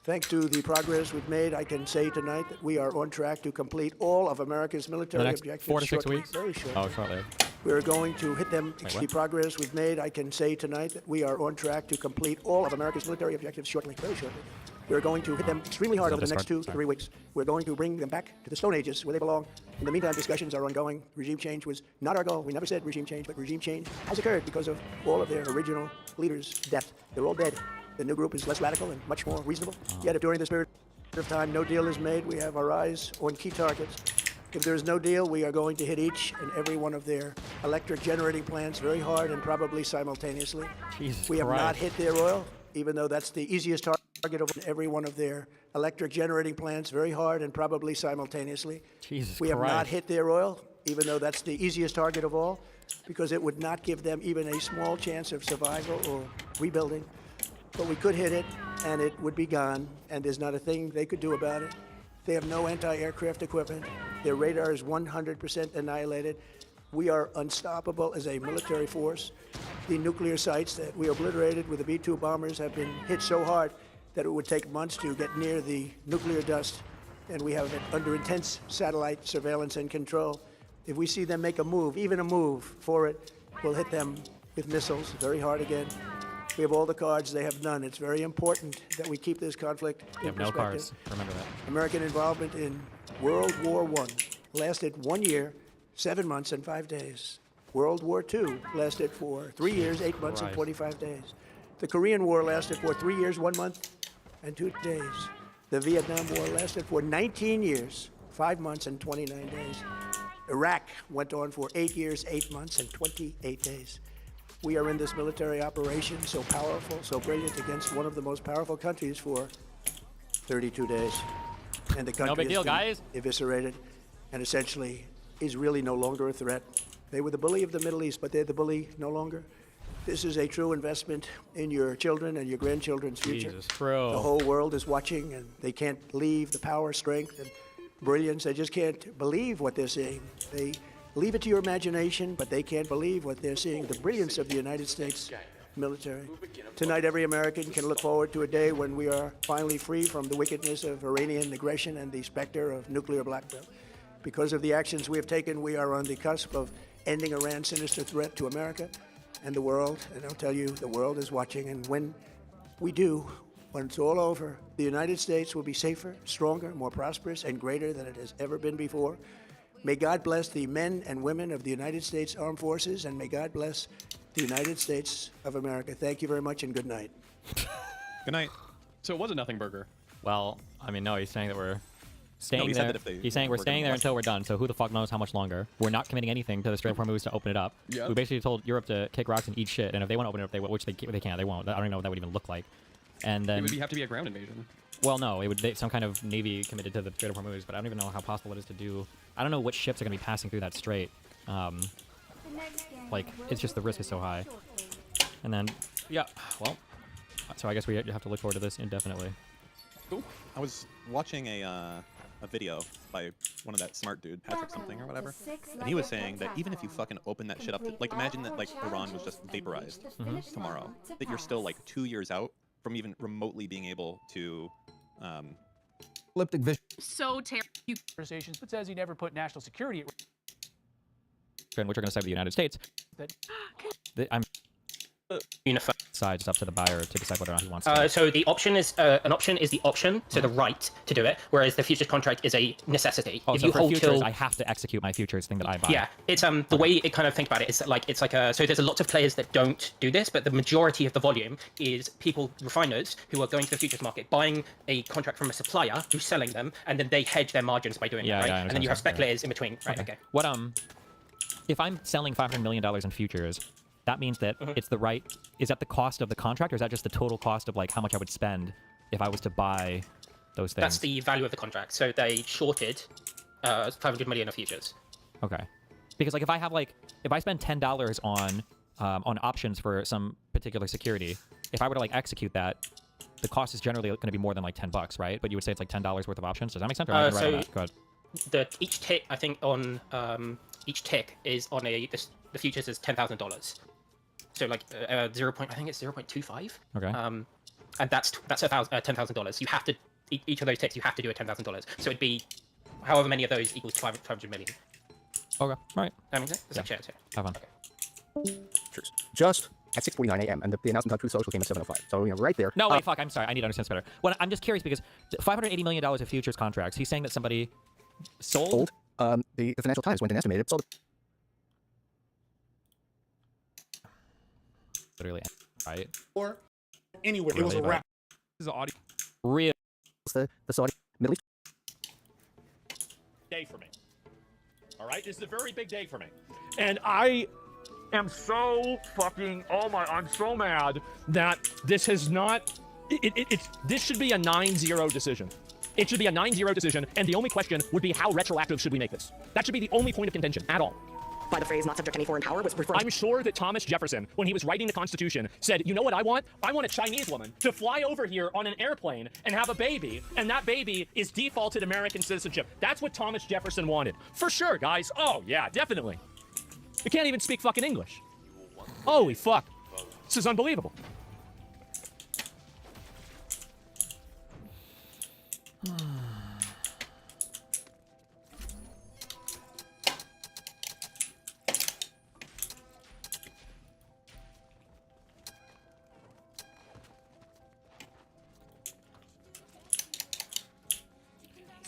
Speaker 21: Thanks to the progress we've made, I can say tonight that we are on track to complete all of America's military
Speaker 22: The next
Speaker 21: objectives.
Speaker 22: 4 to 6
Speaker 21: shortly,
Speaker 22: weeks?
Speaker 21: very shortly.
Speaker 22: Oh, shortly.
Speaker 21: We're going to hit them.
Speaker 22: Wait,
Speaker 21: The
Speaker 22: what?
Speaker 21: progress we've made, I can say tonight that we are on track to complete all of America's military objectives shortly, very shortly. We're going to hit them extremely hard over the next 2 to 3 weeks. We're going to bring them back to the Stone Ages where they belong. In the meantime, discussions are ongoing. Regime change was not our goal. We never said regime change, but regime change has occurred because of all of their original leaders' death. They're all dead. The new group is less radical and much more reasonable. Yet if during this period of time no deal is made, we have our eyes on key targets. If there is no deal, we are going to hit each and every one of their electric generating plants very hard and probably simultaneously.
Speaker 22: Jesus
Speaker 21: We have not
Speaker 22: Christ.
Speaker 21: hit their oil, even though that's the easiest target of every one of their electric generating plants very hard and probably simultaneously.
Speaker 22: Jesus
Speaker 21: We have not
Speaker 22: Christ.
Speaker 21: hit their oil, even though that's the easiest target of all, because it would not give them even a small chance of survival or rebuilding. But we could hit it, and it would be gone, and there's not a thing they could do about it. They have no anti-aircraft equipment. Their radar is 100% annihilated. We are unstoppable as a military force. The nuclear sites that we obliterated with the B-2 bombers have been hit so hard that it would take months to get near the nuclear dust, and we have it under intense satellite surveillance and control. If we see them make a move, even a move for it, we'll hit them with missiles very hard again. We have all the cards, they have none. It's very important that we keep this conflict
Speaker 22: You
Speaker 21: in
Speaker 22: have no
Speaker 21: perspective.
Speaker 22: cards. Remember that.
Speaker 21: American involvement in World War I lasted 1 year, 7 months, and 5 days. World War II lasted for 3 years, 8 months, and
Speaker 22: Christ.
Speaker 21: 25 days. The Korean War lasted for 3 years, 1 month, and 2 days. The Vietnam War lasted for 19 years, 5 months, and 29 days. Iraq went on for 8 years, 8 months, and 28 days. We are in this military operation so powerful, so brilliant against one of the most powerful countries for 32 days. And the country
Speaker 22: big deal,
Speaker 21: has been
Speaker 22: guys.
Speaker 21: eviscerated and essentially is really no longer a threat. They were the bully of the Middle East, but they're the bully no longer. This is a true investment in your children and your grandchildren's future.
Speaker 22: Jesus, bro.
Speaker 21: The whole world is watching, and they can't believe the power, strength, and brilliance. They just can't believe what they're seeing. They leave it to your imagination, but they can't believe what they're seeing, the brilliance of the United States military. Tonight, every American can look forward to a day when we are finally free from the wickedness of Iranian aggression and the specter of nuclear blackmail. Because of the actions we have taken, we are on the cusp of ending Iran's sinister threat to America and the world. And I'll tell you, the world is watching. And when we do, when it's all over, the United States will be safer, stronger, more prosperous, and greater than it has ever been before. May God bless the men and women of the United States Armed Forces, and may God bless the United States of America. Thank you very much, and good night.
Speaker 8: Good night. So it was a nothing burger.
Speaker 22: Well, I mean, no, he's saying that we're staying
Speaker 8: he said
Speaker 22: there.
Speaker 8: that if they-
Speaker 22: He's saying we're
Speaker 8: we're
Speaker 22: staying
Speaker 8: gonna
Speaker 22: there
Speaker 8: watch-
Speaker 22: until we're done. So who the fuck knows how much longer? We're not committing anything to the Strait of Hormuz to open it up.
Speaker 8: Yeah.
Speaker 22: We basically told Europe to kick rocks and eat shit, and if they want to open it up, they will, which they can't. They won't. I don't even know what that would even look like. And then,
Speaker 8: It would have to be a ground invasion.
Speaker 22: well, no, it would some kind of navy committed to the Strait of Hormuz, but I don't even know how possible it is to do. I don't know which ships are going to be passing through that strait. Like, it's just the risk is so high. And then, yeah, well, so I guess we have to look forward to this indefinitely.
Speaker 8: Cool. I was watching a video by one of that smart dude, Patrick something or whatever, and he was saying that even if you fucking open that shit up, to, like imagine that like Iran was just vaporized tomorrow, that you're still like 2 years out from even remotely being able to.
Speaker 9: Elliptic vision.
Speaker 4: So terrible.
Speaker 9: Conversations, but says he never put national security at risk.
Speaker 22: And which are going to side with the United States. I'm
Speaker 23: unified
Speaker 22: side. It's up to the buyer to decide whether or not he wants to.
Speaker 23: So the option is an option is the option, so the right to do it, whereas the futures contract is a necessity.
Speaker 22: Oh,
Speaker 23: if
Speaker 22: so
Speaker 23: you
Speaker 22: for
Speaker 23: hold
Speaker 22: futures,
Speaker 23: till
Speaker 22: I have to execute my futures thing that I buy.
Speaker 23: yeah, it's the way it kind of think about it is like it's like a so there's a lot of players that don't do this, but the majority of the volume is people refiners who are going to the futures market buying a contract from a supplier who's selling them, and then they hedge their margins by doing
Speaker 22: Yeah,
Speaker 23: it, right?
Speaker 22: yeah, I
Speaker 23: and then you have
Speaker 22: understand.
Speaker 23: speculators in between, right? Okay.
Speaker 22: What if I'm selling $500 million in futures, that means that it's the right. Is that the cost of the contract, or is that just the total cost of like how much I would spend if I was to buy those things?
Speaker 23: That's the value of the contract. So they shorted 500 million of futures.
Speaker 22: Okay. Because like if I spend $10 on options for some particular security, if I were to like execute that, the cost is generally going to be more than like $10, right? But you would say it's like $10 worth of options. Does that make sense? Or am I right on that? Go ahead.
Speaker 23: Each tick, I think on each tick is on the futures is $10,000. So like 0. I think it's 0.25.
Speaker 22: Okay.
Speaker 23: And that's $10,000. You have to each of those ticks you have to do a $10,000. So it'd be however many of those equals 500 million.
Speaker 22: Okay. All right.
Speaker 23: That makes sense. It's like,
Speaker 22: Have fun.
Speaker 21: Truce. Just at 6:49 a.m. and the announcement on Truth Social came at 7:05. So right there.
Speaker 22: No, wait, fuck. I'm sorry. I need to understand this better. Well, I'm just curious because $580 million of futures contracts. He's saying that somebody sold.
Speaker 21: The Financial Times went and estimated sold.
Speaker 22: Literally, right?
Speaker 21: Or anywhere.
Speaker 22: Really,
Speaker 21: It was a wrap.
Speaker 2: This is audio.
Speaker 22: Real.
Speaker 21: The Saudi Middle East.
Speaker 2: Day for me. All right, this is a very big day for me, and I am so fucking. I'm so mad that this has not. This should be a 9-0 decision. It should be a 9-0 decision, and the only question would be how retroactive should we make this? That should be the only point of contention at all.
Speaker 21: By the phrase "not subject to any foreign power" was referring.
Speaker 2: I'm sure that Thomas Jefferson, when he was writing the Constitution, said, you know what I want? I want a Chinese woman to fly over here on an airplane and have a baby, and that baby is defaulted American citizenship. That's what Thomas Jefferson wanted. For sure, guys. Oh, yeah, definitely. You can't even speak fucking English. Holy fuck. This is unbelievable.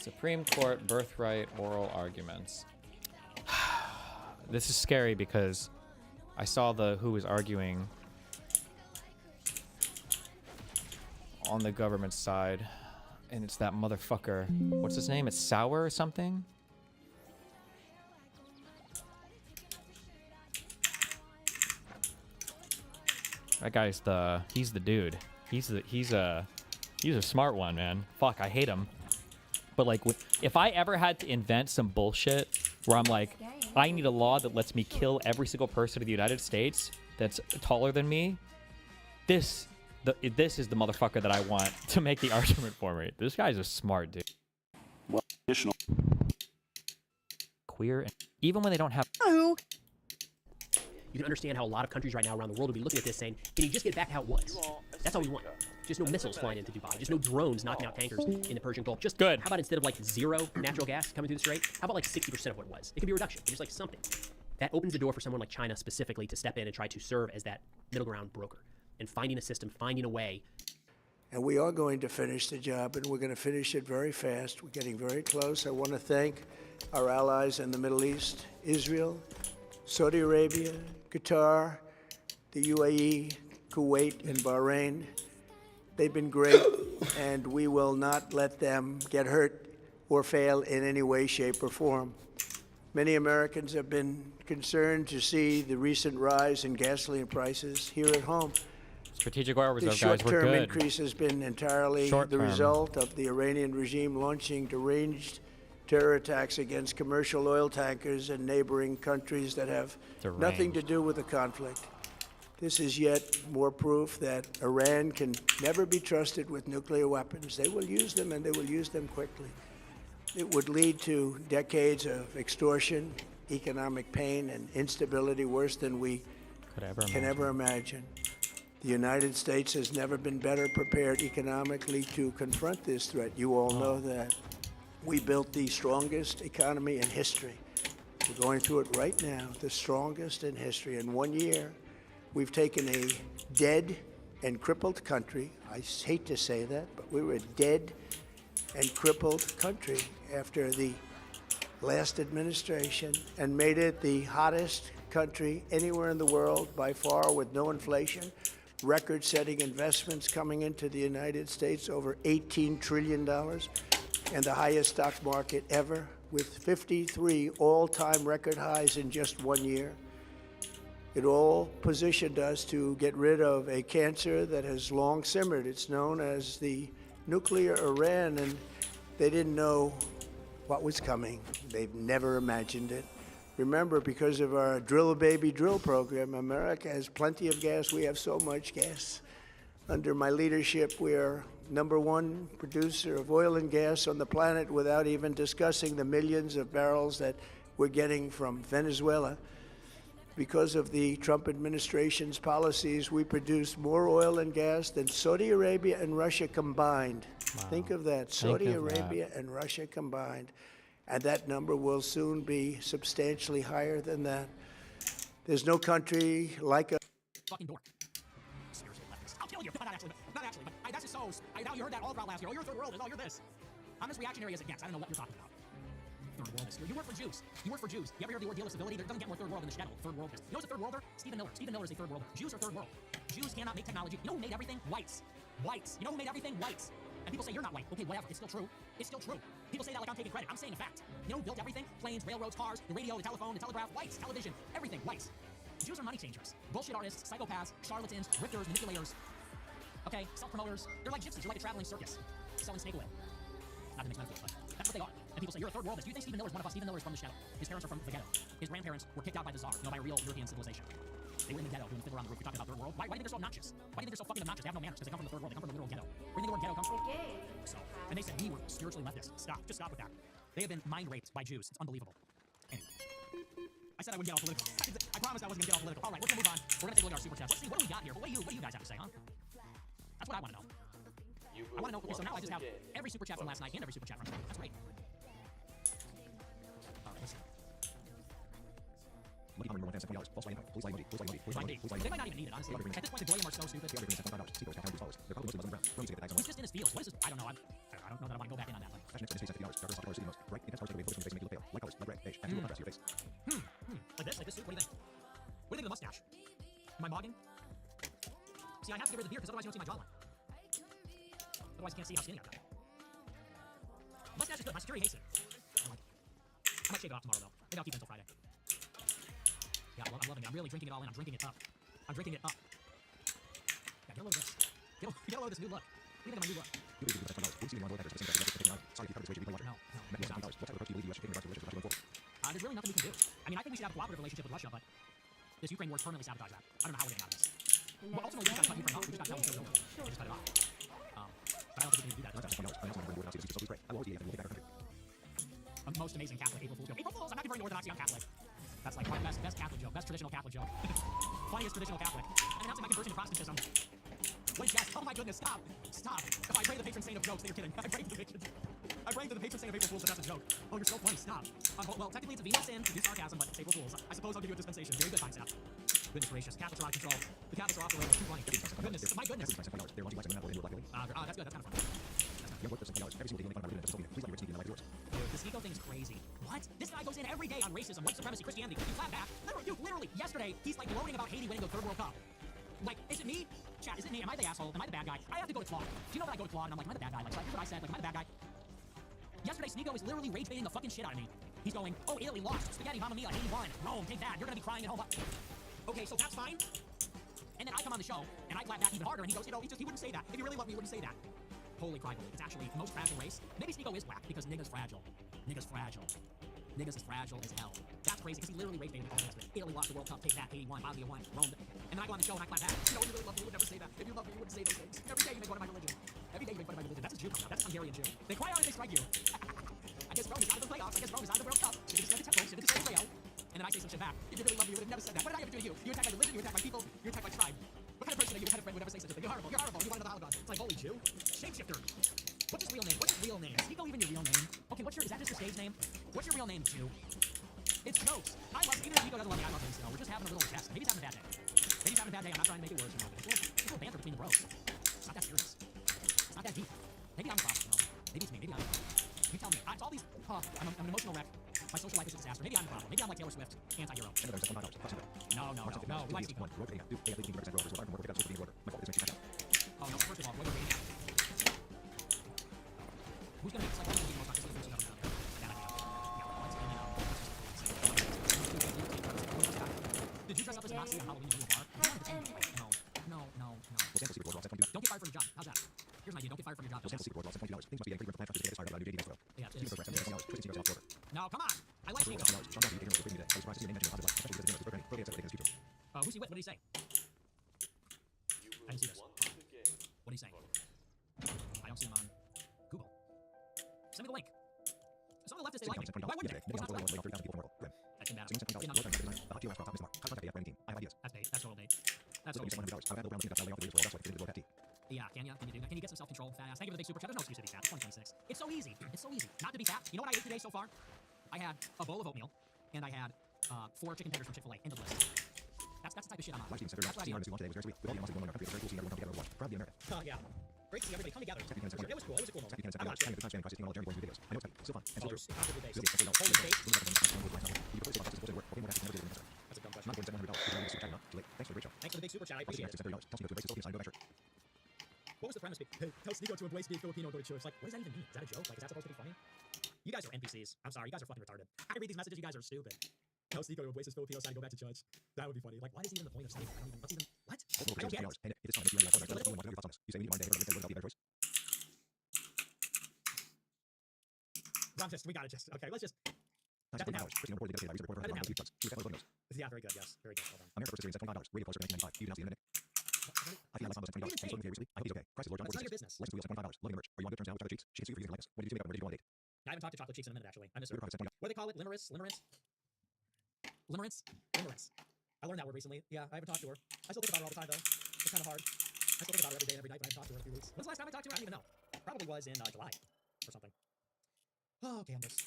Speaker 22: Supreme Court birthright oral arguments. This is scary because I saw who was arguing on the government side, and it's that motherfucker. What's his name? It's Sauer or something? That guy's he's the dude. He's a smart one, man. Fuck, I hate him. But like, if I ever had to invent some bullshit where I'm like, I need a law that lets me kill every single person in the United States that's taller than me, this is the motherfucker that I want to make the argument for me. This guy's a smart dude.
Speaker 21: Well, additional.
Speaker 22: Queer, and even when they don't have.
Speaker 3: You can understand how a lot of countries right now around the world will be looking at this saying, can you just get back to how it was? That's all we want. Just no missiles flying into Dubai. Just no drones knocking out tankers in the Persian Gulf. Just good. How about instead of like 0 natural gas coming through the strait, how about like 60% of what it was? It could be a reduction, just like something. That opens the door for someone like China specifically to step in and try to serve as that middle ground broker and finding a system, finding a way.
Speaker 10: And we are going to finish the job, and we're going to finish it very fast. We're getting very close. I want to thank our allies in the Middle East, Israel, Saudi Arabia, Qatar, the UAE, Kuwait, and Bahrain. They've been great, and we will not let them get hurt or fail in any way, shape, or form. Many Americans have been concerned to see the recent rise in gasoline prices here at home.
Speaker 22: Strategic Oil Reserve,
Speaker 10: This
Speaker 22: guys, we're
Speaker 10: short-term
Speaker 22: good.
Speaker 10: increase has been entirely the result of the Iranian regime launching deranged terror attacks against commercial oil tankers in neighboring countries that have nothing to do with the conflict. This is yet more proof that Iran can never be trusted with nuclear weapons. They will use them, and they will use them quickly. It would lead to decades of extortion, economic pain, and instability worse than we can ever imagine. The United States has never been better prepared economically to confront this threat. You all know that. We built the strongest economy in history. We're going through it right now, the strongest in history. In 1 year, we've taken a dead and crippled country. I hate to say that, but we were a dead and crippled country after the last administration and made it the hottest country anywhere in the world by far, with no inflation, record-setting investments coming into the United States, over $18 trillion, and the highest stock market ever, with 53 all-time record highs in just 1 year. It all positioned us to get rid of a cancer that has long simmered. It's known as the nuclear Iran, and they didn't know what was coming. They've never imagined it. Remember, because of our Drill Baby Drill program, America has plenty of gas. We have so much gas. Under my leadership, we are #1 producer of oil and gas on the planet, without even discussing the millions of barrels that we're getting from Venezuela. Because of the Trump administration's policies, we produce more oil and gas than Saudi Arabia and Russia combined. Wow. Think of that, Saudi Arabia and Russia combined. and that number will soon be substantially higher than that. There's no country like a
Speaker 7: Fucking dork. Seriously, leftist. I'll kill you. Not actually, but that's just so. Now you heard that all throughout last year. Oh, you're third world. Oh, you're this. I'm as reactionary as it gets. I don't know what you're talking about. Third world. You work for Jews. You work for Jews. You ever hear the word deal of civility? There doesn't get more third world than the shtetl. Third world. You know what's a third worlder? Stephen Miller. Stephen Miller is a third worlder. Jews are third world. Jews cannot make technology. You know who made everything? Whites. Whites. You know who made everything? Whites. And people say you're not white. Okay, whatever. It's still true. It's still true. People say that like I'm taking credit. I'm saying a fact. You know who built everything? Planes, railroads, cars, the radio, the telephone, the telegraph. Whites. Television. Everything. Whites. Jews are money changers. Bullshit artists, psychopaths, charlatans, grifters, manipulators. Okay, self-promoters. They're like gypsies. They're like a traveling circus. Selling snake oil. Not to mix metaphors, but that's what they are. And people say, you're a third worldist. Do you think Stephen Miller is one of us? Stephen Miller is from the shtetl. His parents are from the ghetto. His grandparents were kicked out by the Tsar, by a real European civilization. They were in the ghetto doing the fiddle around the roof. You're talking about third world? Why do you think they're so obnoxious? Why do you think they're so fucking obnoxious? They have no manners because they come from the third world. They come from the literal ghetto. Where do you think the word ghetto comes from? So, and they said we were spiritually leftist. Stop. Just stop with that. They have been mind raped by Jews. It's unbelievable. Anyway. I said I wouldn't get all political. I promised I wasn't gonna get all political. All right, we're gonna move on. We're gonna take a look at our super chats. Let's see what do we got here. What do you guys have to say, huh? That's what I want to know. I want to know. Okay, so now I just have every super chat from last night and every super chat from tonight. That's great. All right, let's see. They might not even need it, honestly. At this point, the Goyim are so stupid. He's just in his fields. What is this? I don't know. I don't know that I want to go back in on that. Like this? Like this suit? What do you think? What do you think of the mustache? Am I mogging? See, I have to get rid of the beard because otherwise you don't see my jawline. Otherwise you can't see how skinny I've got. Mustache is good. My security hates it. I like it. I might shave it off tomorrow, though. Maybe I'll keep it until Friday. Yeah, I'm loving it. I'm really drinking it all in. I'm drinking it up. I'm drinking it up. Yeah, get a load of this. Get a load of this new look. What do you think of my new look? There's really nothing we can do. I mean, I think we should have a cooperative relationship with Russia, but this Ukraine war permanently sabotaged that. I don't know how we're getting out of this. Well, ultimately, we just got to cut Ukraine off. We just got to tell them to go over. They just cut it off. But I don't think we can do that. Most amazing Catholic April Fool's joke. April Fools! I'm not converting to Orthodoxy, I'm Catholic. That's like my best Catholic joke. Best traditional Catholic joke. Funniest traditional Catholic. I'm announcing my conversion to Protestantism. Wait, yes. Oh my goodness, stop. Stop. If I pray to the patron saint of jokes, then you're kidding. I pray to the patron saint of April Fools, but that's a joke. Oh, you're so funny. Stop. Well, technically it's a venial sin to do sarcasm, but it's April Fools. I suppose I'll give you a dispensation. Very good, fine, Seth. Goodness gracious. Catholics are out of control. The Catholics are off the rails. Too funny. Goodness. My goodness. That's good. That's kind of fun. The Sneeko thing is crazy. What? This guy goes in every day on racism, white supremacy, Christianity. You clap back. Literally, yesterday, he's like gloating about Haiti winning the third World Cup. Like, is it me? Chat, is it me? Am I the asshole? Am I the bad guy? I have to go to Claude. Do you know that I go to Claude and I'm like, am I the bad guy? Like, here's what I said. Like, am I the bad guy? Yesterday, Sneeko is literally rage baiting the fucking shit out of me. He's going, oh, Italy lost. Spaghetti, Mamma Mia, 81. Rome, take that. You're gonna be crying at home. Okay, so that's fine. And then I come on the show and I clap back even harder and he goes, you know, he wouldn't say that. If you really love me, he wouldn't say that. Holy crap, it's actually the most fragile race. Maybe Sneeko is whack because nigga's fragile. Nigga's fragile. Niggas is fragile as hell. That's crazy because he literally rage baited me all yesterday. Italy lost the World Cup, take that, 81, Mamma Mia won, Rome. And then I go on the show and I clap back. You know, if you really love me, you would never say that. If you love me, you wouldn't say those things. Every day you make fun of my religion. Every day you make fun of my religion. That's a Jew coming out. That's a Hungarian Jew. Then why aren't they strike you? I guess Rome is out of the playoffs. I guess Rome is out of the World Cup. Should have destroyed the temple. Should have destroyed the rail. And then I say some shit back. If you really love me, you would have never said that. What did I ever do to you? You attack my religion, you attack my people, you attack my tribe. What kind of person are you? What kind of friend would ever say such a thing? You're horrible. You're horrible. You want another Holocaust. It's like, holy Jew. Shapeshifter. What's his real name? What's his real name? Is Sneeko even your real name? Okay, is that just a stage name? What's your real name, Jew? It's jokes. I love even if Sneeko doesn't love me, I love him still. We're just having a little test. Maybe he's having a bad day. Maybe he's having a bad day. I'm not trying to make it worse. It's a little banter between the bros. It's not that serious. It's not that deep. Maybe I'm the problem. No. Maybe it's me. Maybe I'm. You tell me. It's all these. I'm an emotional wreck. My social life is a disaster. Maybe I'm the problem. Maybe I'm like Taylor Swift, anti-hero. No. We like Sneeko. Oh no. First of all, whoever made it. Who's gonna make like one of the most autistic person ever? Bad idea. Did you dress up as a Nazi on Halloween in a bar? No. Don't get fired from your job. How's that? Here's an idea. Don't get fired from your job. Yeah, it is. No, come on. I like Sneeko. Who's he with? What did he say? I didn't see this. What did he say? I don't see him on Google. Send me the link. Some of the leftists, they like me. Why wouldn't they? It's not right. That's bad. That's bait. That's total bait. That's total bait. Yeah, can you? Can you do that? Can you get some self-control, fat ass? Thank you for the big super chat. There's no excuse to be fat. It's 2026. It's so easy. It's so easy not to be fat. You know what I ate today so far? I had a bowl of oatmeal, and I had 4 chicken tenders from Chick-fil-A. End of list. That's the type of shit I'm on. That's what I do. Yeah. Great to see everybody come together. It was cool. It was a cool moment. I'm not sure. That's a dumb question. Thanks for the big super chat. I appreciate it. What was the premise? Hey, tell Sneeko to embrace being Filipino and go to church. Like, what does that even mean? Is that a joke? Like, is that supposed to be funny? You guys are NPCs. I'm sorry. You guys are fucking retarded. I read these messages. You guys are stupid. Tell Sneeko to embrace his Filipino side and go back to church. That would be funny. Like, what is even the point of saying that? I don't even. What's even. What? I don't get it. We gotta just. Okay, let's just. Yeah, very good. Yes, very good. Hold on. That's none of your business. I haven't talked to Chocolate Cheeks in a minute, actually. I miss her. What do they call it? Limerence? I learned that word recently. Yeah, I haven't talked to her. I still think about her all the time, though. It's kind of hard. I still think about her every day and every night, but I haven't talked to her in a few weeks. When's the last time I talked to her? I don't even know. Probably was in July or something. Oh, Candace.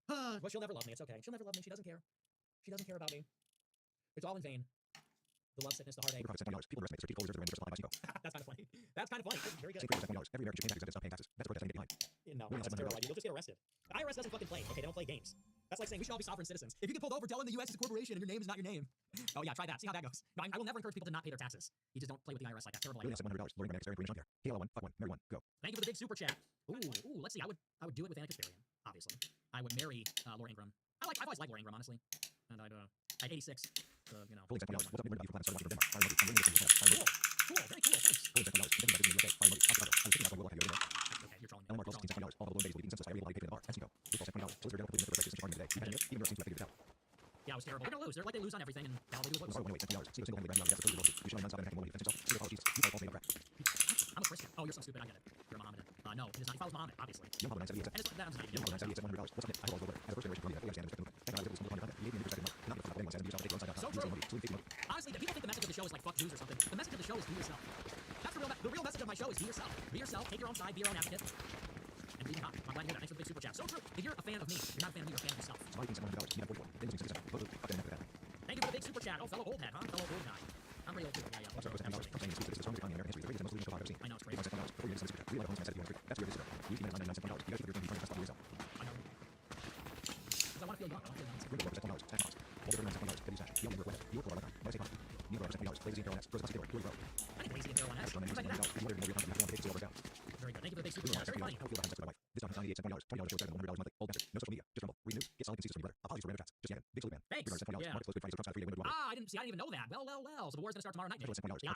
Speaker 7: Well, she'll never love me. It's okay. She'll never love me. She doesn't care. She doesn't care about me. It's all in vain. The love sickness, the heartache. That's kind of funny. That's kind of funny. Very good. No, that's a terrible idea. You'll just get arrested. The IRS doesn't fucking play. Okay, they don't play games. That's like saying we should all be sovereign citizens. If you get pulled over, tell them the U.S. is a corporation and your name is not your name. Oh yeah, try that. See how that goes. No, I will never encourage people to not pay their taxes. You just don't play with the IRS like that. Terrible idea. Thank you for the big super chat. Ooh, let's see. I would do it with Anna Kasparian, obviously. I would marry Laura Ingraham. I've always liked Laura Ingraham, honestly. And I'd 86. You know. Cool. Very cool. Thanks. Okay, you're trolling me. Yeah, it was terrible. They're gonna lose. They're like they lose on everything, and now they lose. I'm a Christian. Oh, you're so stupid. I get it. You're a Mohammedan. No, it is not. He follows Muhammad, obviously. And it's, that doesn't even so true. Honestly, people think the message of the show is like fuck Jews or something. The message of the show is be yourself. That's the real message of my show is be yourself. Be yourself. Take your own side. Be your own advocate. And be hot. I'm glad to hear that. Thanks for the big super chat. So true. If you're a fan of me, you're not a fan of me. You're a fan of yourself. Thank you for the big super chat. Oh, fellow old hat, huh? Fellow old guy. I'm pretty old too. Yeah. I know it's crazy. I want to feel young. I think lazy and heroin S. Very good. Thank you for the big super chat. Very funny. Thanks. Yeah. I didn't even know that. Well. So the war's gonna start tomorrow night. The same thing.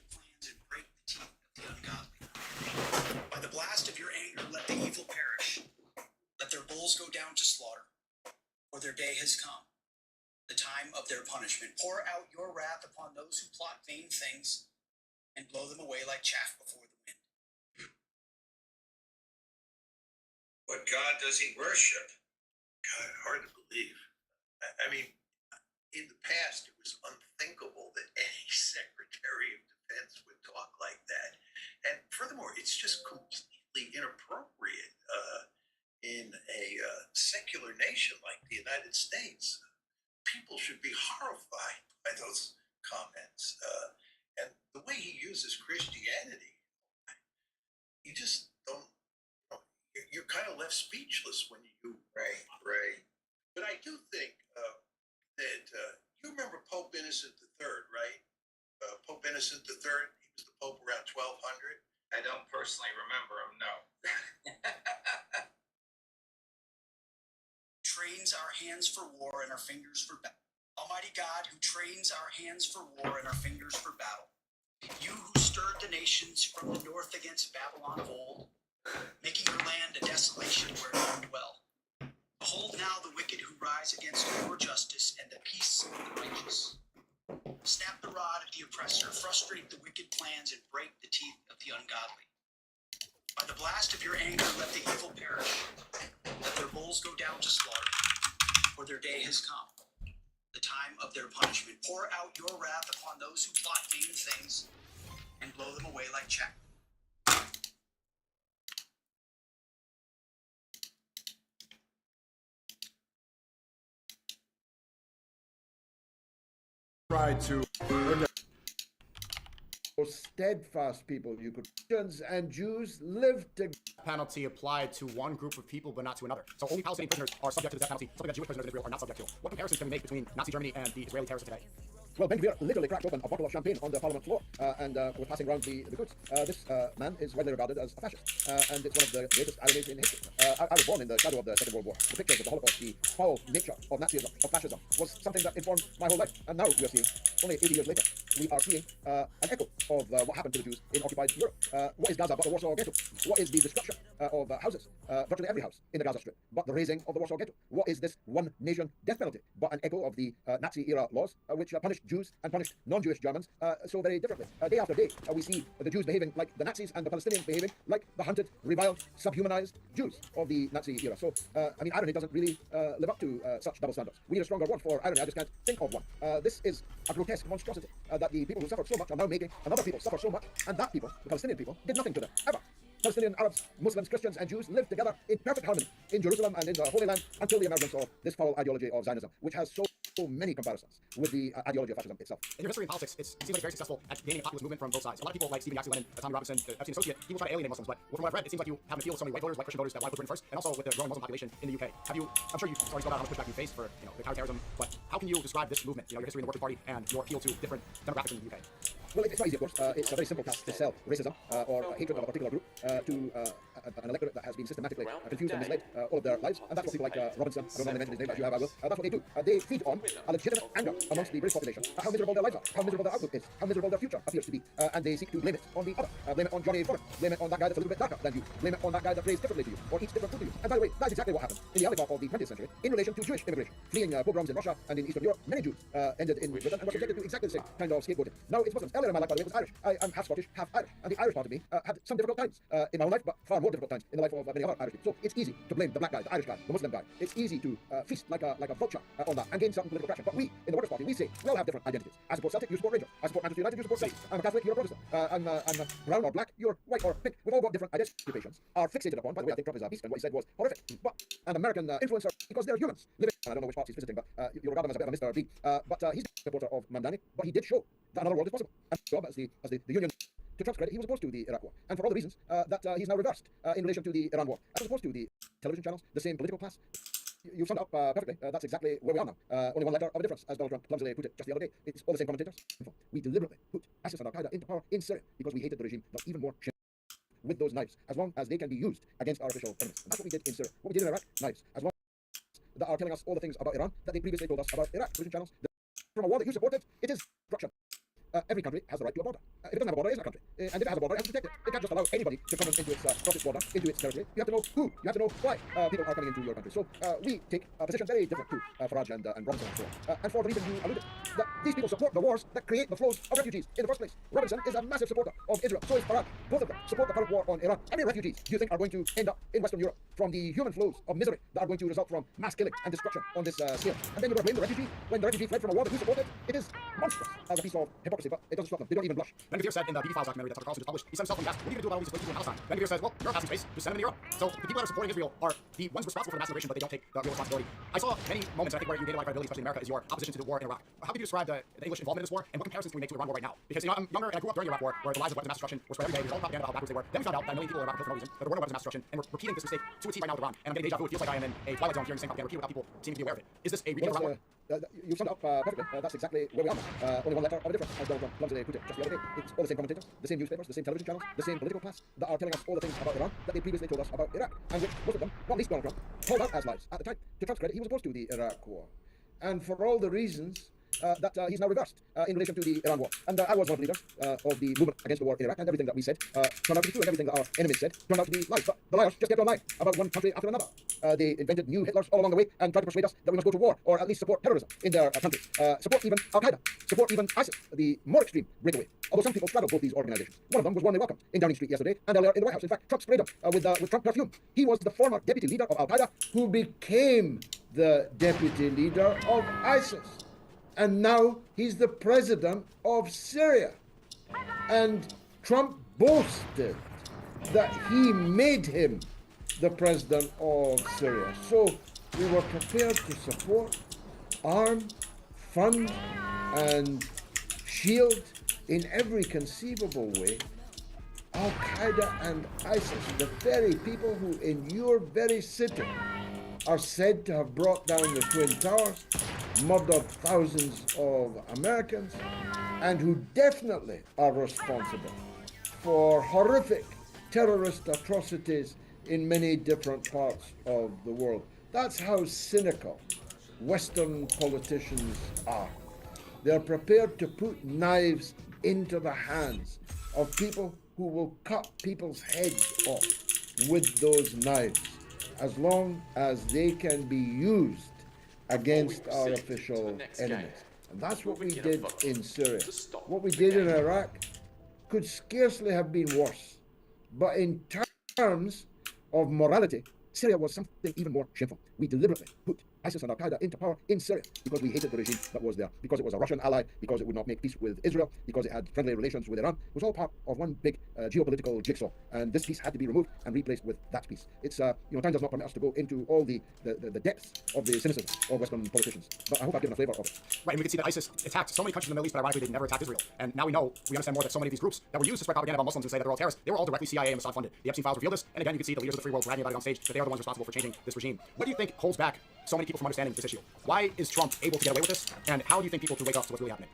Speaker 11: Plans and break the teeth of the ungodly. By the blast of your anger, let the evil perish. Let their bulls go down to slaughter, for their day has come, the time of their punishment. Pour out your wrath upon those who plot vain things, and blow them away like chaff before the wind.
Speaker 12: What God does he worship? God, hard to believe. I mean, in the past, it was unthinkable that any Secretary of Defense would talk like that. And furthermore, it's just completely inappropriate in a secular nation like the United States. People should be horrified by those comments. And the way he uses Christianity, you just don't, you're kind of left speechless when you. Right. But I do think that you remember Pope Innocent III, right? Pope Innocent III, he was the Pope around 1200.
Speaker 13: I don't personally remember him, no.
Speaker 11: Trains our hands for war and our fingers for battle. Almighty God, who trains our hands for war and our fingers for battle. You who stirred the nations from the north against Babylon of old, making your land a desolation where none dwell. Behold now the wicked who rise against your justice and the peace of the righteous. Snap the rod of the oppressor, frustrate the wicked plans, and break the teeth of the ungodly. By the blast of your anger, let the evil perish. Let their bulls go down to slaughter, for their day has come, the time of their punishment. Pour out your wrath upon those who plot vain things, and blow them away like chaff.
Speaker 24: Try to steadfast people, you could. Christians and Jews live together.
Speaker 9: Penalty applied to one group of people, but not to another. So only Palestinian prisoners are subject to the death penalty, something that Jewish prisoners in Israel are not subject to. What comparisons can we make between Nazi Germany and the Israeli terrorists today?
Speaker 24: Well, Ben Gvir literally cracked open a bottle of champagne on the parliament floor and was passing around the goods. This man is widely regarded as a fascist, and it's one of the greatest ironies in history. I was born in the shadow of the Second World War. The pictures of the Holocaust, the foul nature of Nazism, of fascism, was something that informed my whole life. And now we are seeing, only 80 years later, we are seeing an echo of what happened to the Jews in occupied Europe. What is Gaza but the Warsaw Ghetto? What is the destruction of houses, virtually every house in the Gaza Strip, but the raising of the Warsaw Ghetto? What is this one nation death penalty but an echo of the Nazi-era laws which punished Jews and punished non-Jewish Germans so very differently? Day after day, we see the Jews behaving like the Nazis and the Palestinians behaving like the hunted, reviled, subhumanized Jews of the Nazi era. So, I mean, irony doesn't really live up to such double standards. We need a stronger word for irony. I just can't think of one. This is a grotesque monstrosity that the people who suffered so much are now making another people suffer so much, and that people, the Palestinian people, did nothing to them, ever. Palestinian Arabs, Muslims, Christians, and Jews live together in perfect harmony in Jerusalem and in the Holy Land until the emergence of this foul ideology of Zionism, which has so many comparisons with the ideology of fascism itself. In your history and politics, it seems like very successful at gaining a populist movement from both sides. A lot of people like Stephen Jackson Lennon, Tommy Robinson, Epstein Associate, he will try to alienate Muslims, but from what I've read, it seems like you have an appeal with so many white voters, white Christian voters that want to put Britain first, and also with the growing Muslim population in the UK. Have you, I'm sure you've already spelled out how much pushback you face for the counterterrorism, but how can you describe this movement, your history in the Workers' Party and your appeal to different demographics in the UK? Well, it's not easy, of course. It's a very simple task to sell racism or hatred of a particular group to an electorate that has been systematically confused and misled all of their lives. And that's what people like Robinson, I don't know the mention his name, but you have, I will. That's what they do. They feed on a legitimate anger amongst the British population, how miserable their lives are, how miserable their outlook is, how miserable their future appears to be. And they seek to blame it on the other. Blame it on Johnny Foreman. Blame it on that guy that's a little bit darker than you. Blame it on that guy that prays differently to you or eats different food to you. And by the way, that's exactly what happened in the early part of the 20th century in relation to Jewish immigration. Fleeing pogroms in Russia and in Eastern Europe, many Jews ended in Britain and were subjected to exactly the same kind of scapegoating. Now, it's Muslims. Earlier in my life, by the way, it was Irish. I am half Scottish, half Irish. And the Irish part of me had some difficult times in my own life, but far more difficult times in the life of many other Irish people. So it's easy to blame the black guy, the Irish guy, the Muslim guy. It's easy to feast like a vulture on that and gain certain political traction. But we, in the Workers' Party, we say we all have different identities. I support Celtic, you support Rangers. I support Manchester United, you support Celtic. I'm a Catholic, you're a Protestant. I'm brown or black, you're white or pink. We've all got different identifications. Are fixated upon. By the way, I think Trump is a beast, and what he said was horrific. But an American influencer, because they're humans living. I don't know which parts he's visiting, but you'll regard him as a bit of a Mr. B. But he's a supporter of Mamdani. But he did show that another world is possible. And job as the union. To Trump's credit, he was opposed to the Iraq War, and for all the reasons that he's now reversed in relation to the Iran War, as opposed to the television channels, the same political class. You summed up perfectly. That's exactly where we are now. Only one letter of a difference, as Donald Trump clumsily put it just the other day. It's all the same commentators. We deliberately put ISIS and Al-Qaeda into power in Syria because we hated the regime, but even more with those knives, as long as they can be used against our official enemies. And that's what we did in Syria. What we did in Iraq, knives, as long as that are telling us all the things about Iran that they previously told us about Iraq. Television channels. From a war that you supported, it is destruction. Every country has the right to a border. If it doesn't have a border, it isn't a country. And if it has a border, it has to protect it. It can't just allow anybody to come into its cross its border, into its territory. You have to know who. You have to know why people are coming into your country. So we take a position very different to Farage and Robinson and so on. And for the reason you alluded, that these people support the wars that create the flows of refugees in the first place. Robinson is a massive supporter of Israel. So is Farage. Both of them support the current war on Iran. How many refugees do you think are going to end up in Western Europe from the human flows of misery that are going to result from mass killing and destruction on this scale? And then you're going to blame the refugee when the refugee fled from a war that you supported? It is monstrous as a piece of hypocrisy, but it doesn't stop them. They don't even blush. Ben Gvir said in the BB Files documentary that Tucker Carlson just published, he said himself when asked, what are you going to do about all these people in Palestine? Ben Gvir says, well, you're a passing space, just send them to Europe. So the people that are supporting Israel are the ones responsible for the mass migration, but they don't take the real responsibility. I saw many moments, I think, where you gained a lot of credibility, especially in America, is your opposition to the war in Iraq. How would you describe the English involvement in this war, and what comparisons can we make to Iran war right now? Because I'm younger and I grew up during the Iraq war, where the lies of weapons of mass destruction were spread every day. There was all propaganda about how backwards they were. Then we found out that a million people in Iraq were killed for no reason, that there were no weapons of mass destruction, and we're repeating this mistake to a T right now with Iran. And I'm getting deja vu. It feels like I am in a Twilight Zone hearing the same propaganda repeated without people seeming to be aware of it. Is this a repeat of Iran war? You summed up perfectly. That's exactly where we are now. Only one letter of a difference, as Donald Trump clumsily put it just the other day. It's all the same commentators, the same newspapers, the same television channels, the same political class that are telling us all the things about Iran that they previously told us about Iraq, and which most of them, not least Donald Trump, called out as lies at the time. To Trump's credit, he was opposed to the Iraq war, and for all the reasons that he's now reversed in relation to the Iran war. And I was one of the leaders of the movement against the war in Iraq, and everything that we said turned out to be true, and everything that our enemies said turned out to be lies. But the liars just kept on lying about one country after another. They invented new Hitlers all along the way and tried to persuade us that we must go to war, or at least support terrorism in their countries. Support even Al-Qaeda, support even ISIS, the more extreme breakaway. Although some people straddle both these organizations. One of them was warmly welcomed in Downing Street yesterday and earlier in the White House. In fact, Trump sprayed him with Trump perfume. He was the former deputy leader of Al-Qaeda who became the deputy leader of ISIS. And now he's the president of Syria. And Trump boasted that he made him the president of Syria. So we were prepared to support, arm, fund, and shield in every conceivable way Al-Qaeda and ISIS, the very people who in your very city are said to have brought down the Twin Towers, murdered thousands of Americans, and who definitely are responsible for horrific terrorist atrocities in many different parts of the world. That's how cynical Western politicians are. They're prepared to put knives into the hands of people who will cut people's heads off with those knives, as long as they can be used against our official enemies. And that's what we did in Syria. What we did in Iraq could scarcely have been worse. But in terms of morality, Syria was something even more shameful. We deliberately put ISIS and Al-Qaeda into power in Syria because we hated the regime that was there, because it was a Russian ally, because it would not make peace with Israel, because it had friendly relations with Iran. It was all part of one big geopolitical jigsaw, and this piece had to be removed and replaced with that piece. It's time does not permit us to go into all the depths of the cynicism of Western politicians, but I hope I've given a flavor of it.
Speaker 9: Right, and we can see that ISIS attacked so many countries in the Middle East, but ironically they never attacked Israel. And now we understand more that so many of these groups that were used to spread propaganda about Muslims and say that they're all terrorists, they were all directly CIA and Mossad funded. The Epstein files reveal this, and again you can see the leaders of the free world bragging about it on stage, that they are the ones responsible for changing this regime. What do you think holds back so many people from understanding this issue? Why is Trump able to get away with this, and how do you think people can wake up to what's really happening?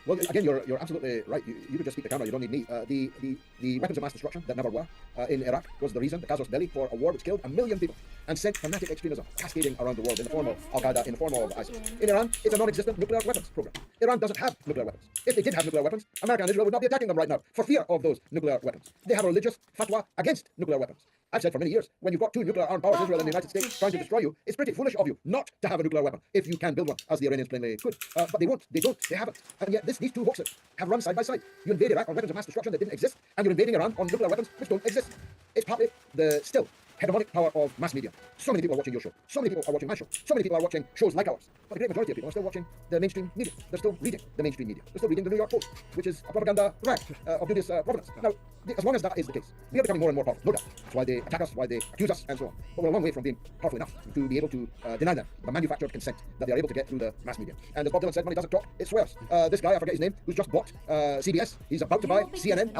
Speaker 24: Well, again, you're absolutely right. You could just speak to camera. You don't need me. The weapons of mass destruction that never were in Iraq was the reason, the casus belli, for a war which killed 1 million people and sent fanatic extremism cascading around the world in the form of Al-Qaeda, in the form of ISIS. In Iran, it's a non-existent nuclear weapons program. Iran doesn't have nuclear weapons. If they did have nuclear weapons, America and Israel would not be attacking them right now for fear of those nuclear weapons. They have a religious fatwa against nuclear weapons. I've said for many years, when you've got two nuclear armed powers, Israel and the United States, trying to destroy you, it's pretty foolish of you not to have a nuclear weapon if you can build one, as the Iranians plainly could. But they won't, they don't, they haven't. And yet these two hoaxes have run side by side. You invade Iraq on weapons of mass destruction that didn't exist, and you're invading Iran on nuclear weapons which don't exist. It's partly the still hegemonic power of mass media. So many people are watching your show. So many people are watching my show. So many people are watching shows like ours. But the great majority of people are still watching the mainstream media. They're still reading the mainstream media. They're still reading the New York Post, which is a propaganda rag of dubious provenance. Now, as long as that is the case, we are becoming more and more powerful. No doubt. That's why they attack us, why they accuse us, and so on. But we're a long way from being powerful enough to be able to deny them the manufactured consent that they are able to get through the mass media. And as Bob Dylan said, money doesn't talk, it swears. This guy, I forget his name, who's just bought CBS, he's about to buy CNN.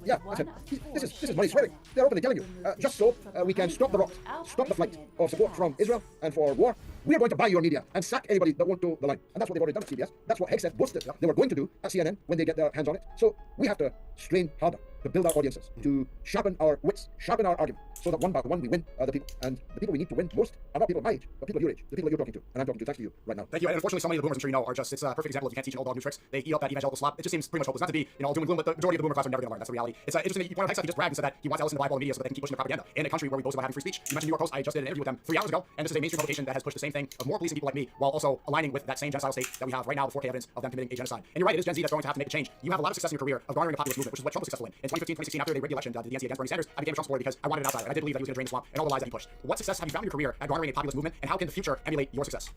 Speaker 24: Yeah, that's him. This is money swearing. They're openly telling you, just so we can stop the rot, stop the flight of support from Israel and for war, we are going to buy your media and sack anybody that won't toe the line. And that's what they've already done at CBS. That's what Hegseth boasted they were going to do at CNN when they get their hands on it. So we have to strain harder to build our audiences, to sharpen our wits, sharpen our argument, so that one by one we win the people. And the people we need to win most are not people my age, but people your age, the people that you're talking to. And I'm talking to thanks to you right now.
Speaker 9: Thank you. And unfortunately, so many of the boomers, I'm sure you know, are just, it's a perfect example of you can't teach an old dog new tricks. They eat up that evangelical slop. It just seems pretty much hopeless. Not to be, all doom and gloom, but the majority of the boomer class are never going to learn. That's the reality. It's interesting that you point out Hegseth, he just bragged and said that he wants to listen to the Bible and media so that they can keep pushing the propaganda in a country where we boast about having free speech. You mentioned New York Post. I just did an interview with them 3 hours ago, and this is a mainstream publication that has pushed the same thing of more policing people like me, while also aligning with that same genocidal state that we have right now, the 4K evidence of them committing a genocide. And you're right, it is Gen Z that's going to have to make a change. You have a lot of success in your career of garnering a populist movement, which is what Trump was successful in. In 2015, 2016, after they rigged the election, the DNC against Bernie Sanders, I became a Trump supporter because I wanted an outsider, and I did believe that he was going to drain the swamp and all the lies that he pushed. What success have you found in your career at garnering a populist movement, and how can the future emulate your success?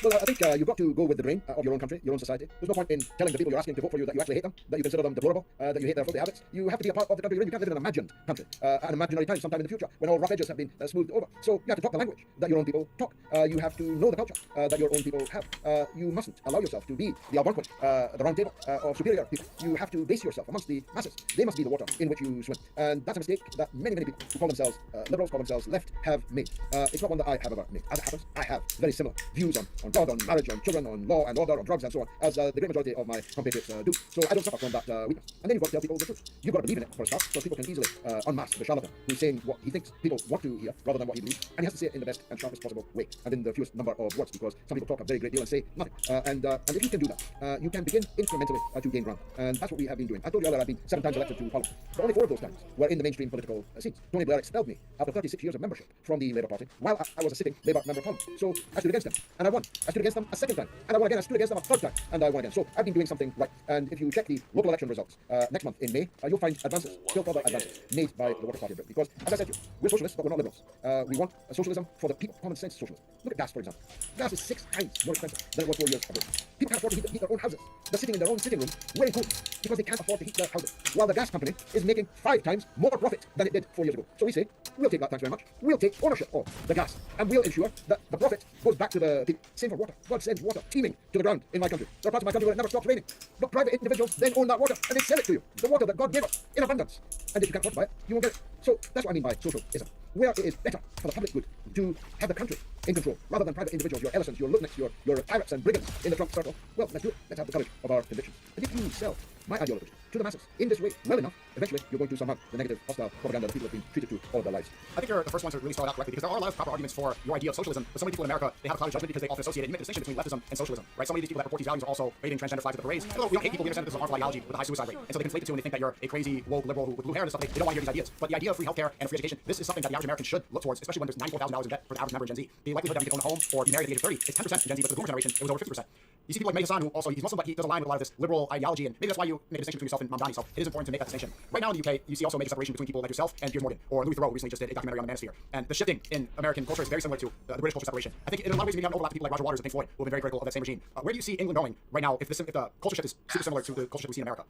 Speaker 24: Well, I think you've got to go with the grain of your own country, your own society. There's no point in telling the people you're asking to vote for you that you actually hate them, that you consider them deplorable, that you hate their filthy habits. You have to be a part of the country you're in. You can't live in an imagined country, at an imaginary time sometime in the future, when all rough edges have been smoothed over. So you have to talk the language that your own people talk. You have to know the culture that your own people have. You mustn't allow yourself to be the Algonquin, the round table of superior people. You have to base yourself amongst the masses. They must be the water in which you swim. And that's a mistake that many, many people who call themselves liberals, call themselves left, have made. It's not one that I have ever made. As it happens, I have very similar views on God, on marriage, on children, on law and order, on drugs and so on, as the great majority of my compatriots do. So I don't suffer from that weakness. And then you've got to tell people the truth. You've got to believe in it for a start, so people can easily unmask the charlatan who's saying what he thinks people want to hear rather than what he believes, and he has to say it in the best and sharpest possible way, and in the fewest number of words, because some people talk a very great deal and say nothing. And if you can do that, you can begin incrementally to gain ground. And that's what we have been doing. I told you earlier I've been 7 times elected to Parliament, but only 4 of those times were in the mainstream political scenes. Tony Blair expelled me after 36 years of membership from the Labour Party while I was a sitting Labour member of Parliament. So I stood against them, and I won. I stood against them a second time, and I won again. I stood against them a third time, and I won again. So I've been doing something right. And if you check the local election results next month in May, you'll find advances, still further advances, made by the Workers' Party of Britain. Because, as I said to you, we're socialists, but we're not liberals. We want a socialism for the people, common sense socialism. Look at gas, for example. Gas is 6 times more expensive than it was 4 years ago. People can't afford to heat their own houses. They're sitting in their own sitting room wearing coats because they can't afford to heat their houses. While the gas company is making 5 times more profit than it did 4 years ago. So we say, we'll take that, thanks very much. We'll take ownership of the gas, and we'll ensure that the profit goes back to the people. Same for water. God sends water teeming to the ground in my country. There are parts of my country where it never stops raining. But private individuals then own that water, and they sell it to you. The water that God gave us in abundance. And if you can't afford to buy it, you won't get it. So that's what I mean by socialism. Where it is better for the public good to have the country in control, rather than private individuals, your Ellisons, your Lutniks, your pirates and brigands in the Trump circle. Well, let's do it. Let's have the courage of our convictions. And if you sell my ideology to the masses in this way well enough, eventually you're going to surmount the negative, hostile propaganda that people have been treated to all of their lives.
Speaker 9: I think you're the first one to really start out correctly, because there are a lot of proper arguments for your idea of socialism, but so many people in America, they have a clouded judgment because they often associate it. You make the distinction between leftism and socialism, right? So many of these people that report these values are also waving transgender flags at the parades. And we don't hate people, we understand that this is a harmful ideology with a high suicide rate. And so they conflate the two and they think that you're a crazy, woke liberal with blue hair and stuff. They don't want to hear these ideas. But the idea of free healthcare and free education, this is something that the average American should look towards, especially when there's $94,000 in debt for the average member in Gen Z. The likelihood that you can own a home or be married at the age of 30 is 10% in Gen Z, but for the boomer generation, it was over 50%. You see people like Mehdi Hassan, who also, he's Muslim, but he does align with a lot of this liberal ideology, and maybe that's why you make a distinction between yourself and Mamdani, so it is important to make that distinction. Right now in the UK, you see also a major separation between people like yourself and Piers Morgan, or Louis Theroux recently just did a documentary on the Manosphere. And the shifting in American culture is very similar to the British culture separation. I think in a lot of ways we have an overlap to people like Roger Waters and Pink Floyd, who have been very critical of that same regime. Where do you see England going right now if the culture shift is super similar to the culture shift we see in America?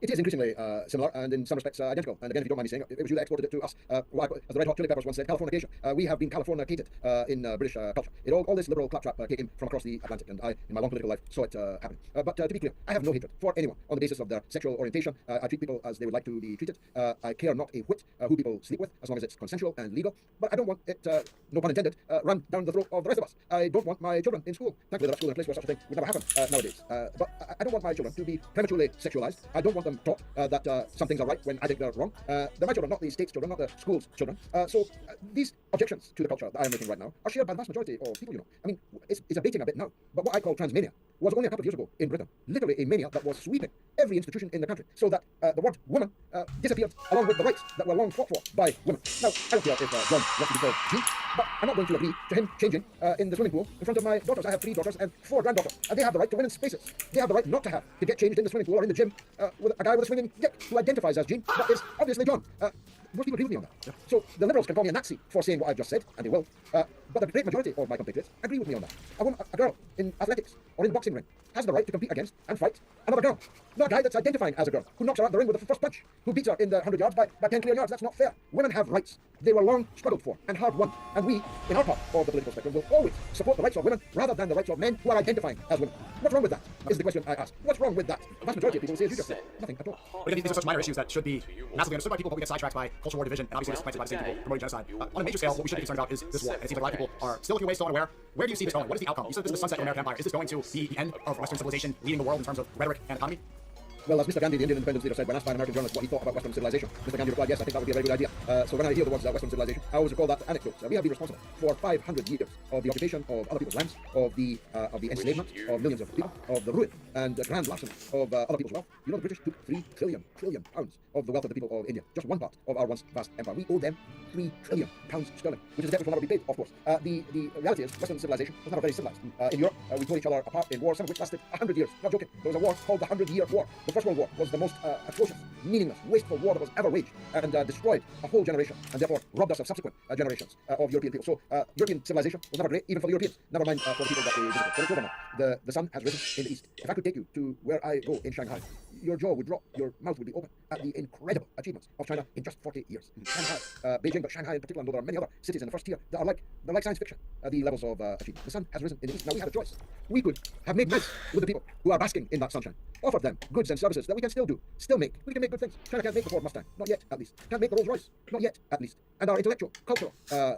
Speaker 24: It is increasingly similar and in some respects identical. And again, if you don't mind me saying, it was you that exported it to us. As the Red Hot Chili Peppers once said, Californication. We have been Californicated in British culture. All this liberal claptrap came from across the Atlantic, and I, in my long political life, saw it happen. But to be clear, I have no hatred for anyone on the basis of their sexual orientation. I treat people as they would like to be treated. I care not a whit who people sleep with, as long as it's consensual and legal. But I don't want it, no pun intended, run down the throat of the rest of us. I don't want my children in school. Thankfully, there are schools in a place where such a thing would never happen nowadays. But I don't want my children to be prematurely sexualized. I don't want them taught that some things are right when I think they're wrong. They're my children, not the state's children, not the school's children. So these objections to the culture that I am making right now are shared by the vast majority of people, you know. I mean, it's abating a bit now, but what I call transmania was only a couple of years ago in Britain. Literally a mania that was sweeping every institution in the country, so that the word woman disappeared along with the rights that were long fought for by women. Now, I don't care if John wants to be called G, but I'm not going to agree to him changing in the swimming pool in front of my daughters. I have 3 daughters and 4 granddaughters, and they have the right to women's spaces. They have the right not to get changed in the swimming pool or in the gym with a guy with a swinging dick who identifies as Jean, but is obviously John. Most people agree with me on that. So the Liberals can call me a Nazi for saying what I've just said, and they will. But the great majority of my compatriots agree with me on that. A girl in athletics or in the boxing ring has the right to compete against and fight another girl. Not a guy that's identifying as a girl, who knocks her out the ring with the first punch, who beats her in the 100 yards by 10 clear yards. That's not fair. Women have rights. They were long struggled for and hard won. And we, in our part of the political spectrum, will always support the rights of women rather than the rights of men who are identifying as women. What's wrong with that? Is the question I ask. What's wrong with that? The vast majority of people say, as you just said, nothing at all.
Speaker 9: But again, these are such minor issues that should be massively understood by people, but we get sidetracked by cultural war division, and obviously supplanted by the same people promoting genocide. On a major scale, what we should be concerned about is this war. And it seems like a lot of people are still looking away, still unaware. Where do you see this going? What is the outcome? You said this is the sunset of American empire. Is this going to be the end of Western civilization leading the world in terms of rhetoric and economy?
Speaker 24: Well, as Mr. Gandhi, the Indian independence leader, said when asked by an American journalist what he thought about Western civilization, Mr. Gandhi replied, yes, I think that would be a very good idea. So when I hear the words Western civilization, I always recall that anecdote. We have been responsible for 500 years of the occupation of other people's lands, of the enslavement of millions of people, of the ruin and grand larceny of other people's wealth. You know, the British took 3 trillion pounds of the wealth of the people of India, just one part of our once vast empire. We owe them 3 trillion pounds sterling, which is a debt which will never be paid, of course. The reality is, Western civilization was never very civilized. In Europe, we tore each other apart in war, some of which lasted 100 years. Not joking. There was a war called the 100-Year War. The First World War was the most atrocious, meaningless, wasteful war that was ever waged, and destroyed a whole generation, and therefore robbed us of subsequent generations of European people. So European civilization was never great, even for the Europeans. Never mind for the people that we visited. But it's over now. The sun has risen in the east. If I could take you to where I go in Shanghai, your jaw would drop, your mouth would be open at the incredible achievements of China in just 40 years. Shanghai, Beijing, but Shanghai in particular, and though there are many other cities in the first tier that are like science fiction, the levels of achievement. The sun has risen in the east. Now we have a choice. We could have made nice with the people who are basking in that sunshine, offered them goods and services that we can still make. We can make good things. China can't make the Ford Mustang, not yet, at least. Can't make the Rolls Royce, not yet, at least. And our intellectual, cultural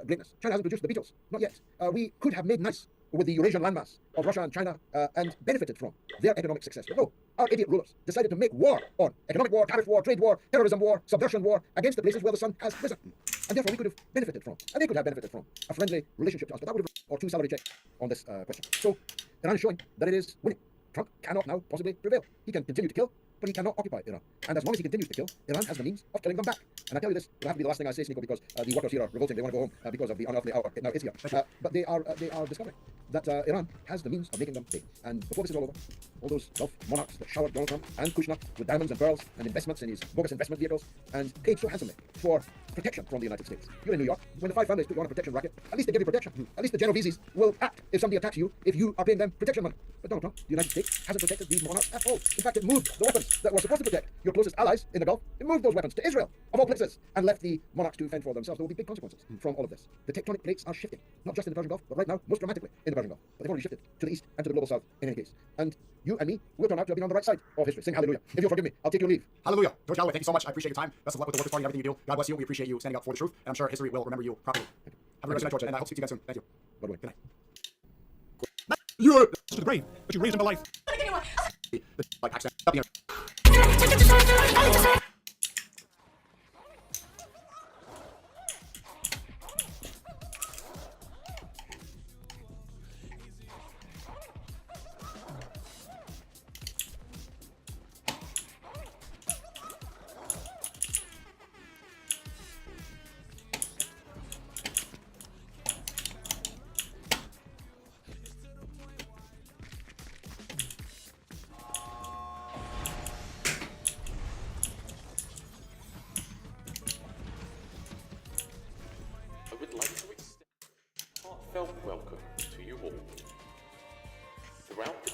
Speaker 24: greatness. China hasn't produced the Beatles, not yet. We could have made nice with the Eurasian landmass of Russia and China and benefited from their economic success. But no, our idiot rulers decided to make war on economic war, tariff war, trade war, terrorism war, subversion war against the places where the sun has risen. And therefore we could have benefited from, and they could have benefited from, a friendly relationship to us. But that would have, or 2 salary checks on this question. So Iran is showing that it is winning. Trump cannot now possibly prevail. He can continue to kill, but he cannot occupy Iran. And as long as he continues to kill, Iran has the means of killing them back. And I tell you this, it'll have to be the last thing I say, Sneeko, because the workers here are revolting. They want to go home because of the unearthly hour. Now it's here. But they are discovering that Iran has the means of making them pay. And before this is all over, all those Gulf monarchs that showered Donald Trump and Kushner with diamonds and pearls and investments in his bogus investment vehicles and paid so handsomely for protection from the United States. You're in New York. When the 5 families put you on a protection racket, at least they give you protection. At least the Genoveses will act if somebody attacks you if you are paying them protection money. But Donald Trump, the United States, hasn't protected these monarchs at all. In fact, it moved the weapons that were supposed to protect your closest allies in the Gulf. It moved those weapons to Israel, of all places, and left the monarchs to fend for themselves. There will be big consequences from all of this. The tectonic plates are shifting, not just in the Persian Gulf, but right now, most dramatically in the Persian Gulf. But they've already shifted to the east and to the global south in any case. And you and me will turn out to have been on the right side of history. Sing hallelujah. If you'll forgive me, I'll take your leave.
Speaker 9: Hallelujah. George Galloway, thank you so much. I appreciate your time. Best of luck with the Workers' Party and everything you do. God bless you. We appreciate you standing up for the truth, and I'm sure history will remember you properly. Thank you. Have a great night, George, and I hope to see you guys soon. Thank you. By the way, good night. You're to the grave, but you raised him to life. Like accent. Up here.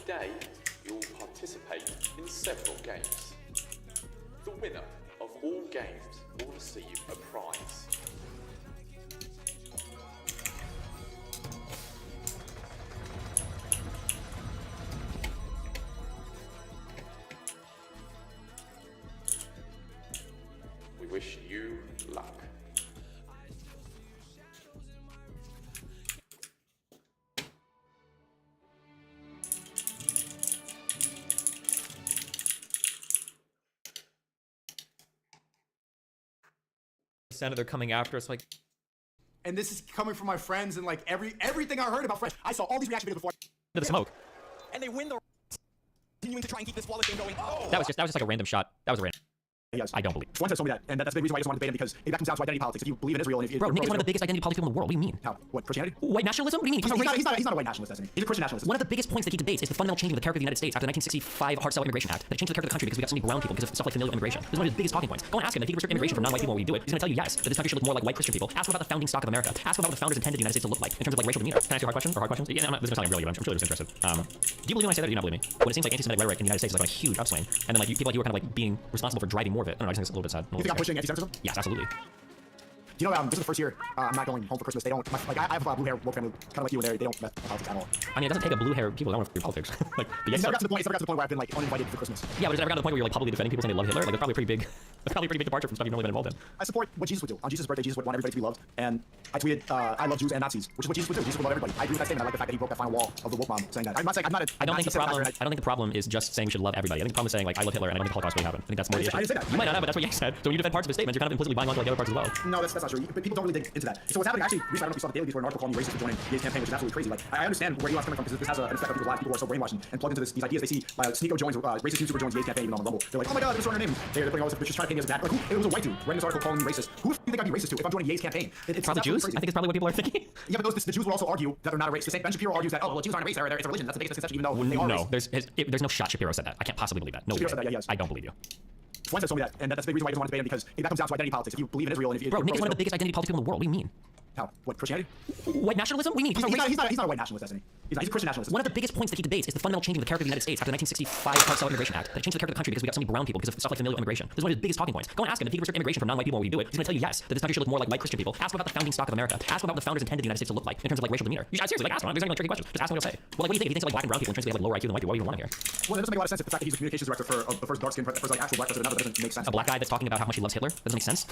Speaker 5: day, you'll participate in several games. The winner of all games will receive a prize. We wish you luck.
Speaker 22: They're coming after us like.
Speaker 9: And this is coming from my friends and like everything I heard about friends. I saw all these reaction videos before.
Speaker 22: To the smoke.
Speaker 7: And they win the continuing to try and keep this flawless game going. Oh.
Speaker 22: That was just like a random shot. That was a random.
Speaker 9: Yes.
Speaker 22: I don't believe.
Speaker 9: Forntie told me that, and that's the reason why I just wanted to debate him, because it comes down to identity politics. If you believe in Israel, and if you,
Speaker 22: Bro, Nick is one of the biggest identity politics people in the world. What do you mean?
Speaker 9: How? What, Christianity?
Speaker 22: White nationalism? What do you mean?
Speaker 9: He's not a white nationalist, isn't he? He's a Christian nationalist.
Speaker 22: One of the biggest points that he debates is the fundamental changing of the character of the United States after the 1965 Hart-Celler Immigration Act. That changed the character of the country because we got so many brown people because of stuff like familial immigration. This is one of his biggest talking points. Go and ask him if he can restrict immigration from non-white people when we do it. He's going to tell you yes, that this country should look more like white Christian people. Ask him about the founding stock of America. Ask him about what the founders intended the United States to look like in terms of like racial demeanor. Can I ask you a hard question? Or hard questions? Yeah, I'm not, this is not really, I'm truly just interested. Do you believe when I say that, or do you not believe me? When it seems like anti-Semitic rhetoric in the United States is like on a huge upswing, and then like people like you are kind of like being responsible for driving more of it. I don't know, I just think it's a little bit sad.
Speaker 9: You think I'm pushing anti-Semitism?
Speaker 22: Yes, absolutely.
Speaker 9: You know, this is the first year I'm not going home for Christmas. They don't, I have a blue hair woke family, kind of like you, and they don't mess with politics at all.
Speaker 22: I mean, it doesn't take a blue hair people. I don't want to do politics. Like,
Speaker 9: it's never got to the point where I've been like uninvited for Christmas.
Speaker 22: Yeah, but it's never got to the point where you're like publicly defending people saying they love Hitler. Like, that's probably pretty big. That's probably a pretty big departure from stuff you've normally been involved in.
Speaker 9: I support what Jesus would do. On Jesus' birthday, Jesus would want everybody to be loved, and I tweeted, I love Jews and Nazis, which is what Jesus would do. Jesus would love everybody. I agree with that statement. I like the fact that he broke that final wall of the woke bomb, saying that. I'm not saying I'm not a.
Speaker 22: I don't think the problem is just saying we should love everybody. I think the problem is saying like I love Hitler and I don't think the Holocaust really happened. I think that's more the issue.
Speaker 9: I didn't say that.
Speaker 22: You might not have, but that's what you said. So when you defend parts of a statement, you're kind of implicitly buying onto like the other parts as well.
Speaker 9: No, that's not true. But people don't really dig into that. So what's happening actually, recently, I don't know if you saw the Daily before an article calling me racist for joining the Yates campaign, which is absolutely crazy. Like, I understand where Elon's coming from because this has an effect on people's lives. People are so brainwashed and plugged into these ideas. They see Sneeko joins, racist YouTuber joins the Yates campaign even on the Rumble. They're like, oh my god, they're throwing their name. They're putting all this, they're just trying to paint me as a bad. Like, who? It was a white dude writing this article calling me racist. Who do you think I'd be racist to if I'm joining Yates campaign? It's
Speaker 22: probably Jews.
Speaker 9: Crazy.
Speaker 22: I think it's probably what people are thinking.
Speaker 9: Yeah, but the Jews will also argue that they're not a race. The same Ben Shapiro argues that, oh, well, Jews aren't a race, it's a religion. That's the biggest misconception, even though they are
Speaker 22: no, there's no shot Shapiro said that. I can't possibly believe that. No,
Speaker 9: Shapiro said that, yeah, yes.
Speaker 22: I don't believe you.
Speaker 9: Forntie told me that, and that's the big reason why I just wanted to debate him, because that comes down to identity politics. If you believe in Israel, and if you...
Speaker 22: Bro, Nick is one of the biggest identity politics people in the world. What do you mean?
Speaker 9: How? What, Christianity?
Speaker 22: White nationalism? What do you mean?
Speaker 9: He's not a white nationalist, isn't he? He's a Christian nationalist.
Speaker 22: One of the biggest points that he debates is the fundamental changing of the character of the United States after the 1965 Hart-Celler Immigration Act. That changed the character of the country because we got so many brown people because of stuff like familial immigration. This is one of his biggest talking points. Go and ask him if he can restrict immigration from non-white people when we do it. He's going to tell you yes, that this country should look more like white Christian people. Ask him about the founding stock of America. Ask him about what the founders intended the United States to look like in terms of like racial demeanor. Seriously, like ask him. There's not even like tricky questions. Just ask him what he'll say. Well, like what do you think? If he thinks like black and brown people intrinsically have like lower IQ than white people, what do you even want to hear?
Speaker 9: Well, that doesn't make a lot of sense if the fact that he's the communications director for the first dark-skinned, first like actual black president. That doesn't make sense.
Speaker 22: A black guy that's talking about how much he loves Hitler? Doesn't make sense.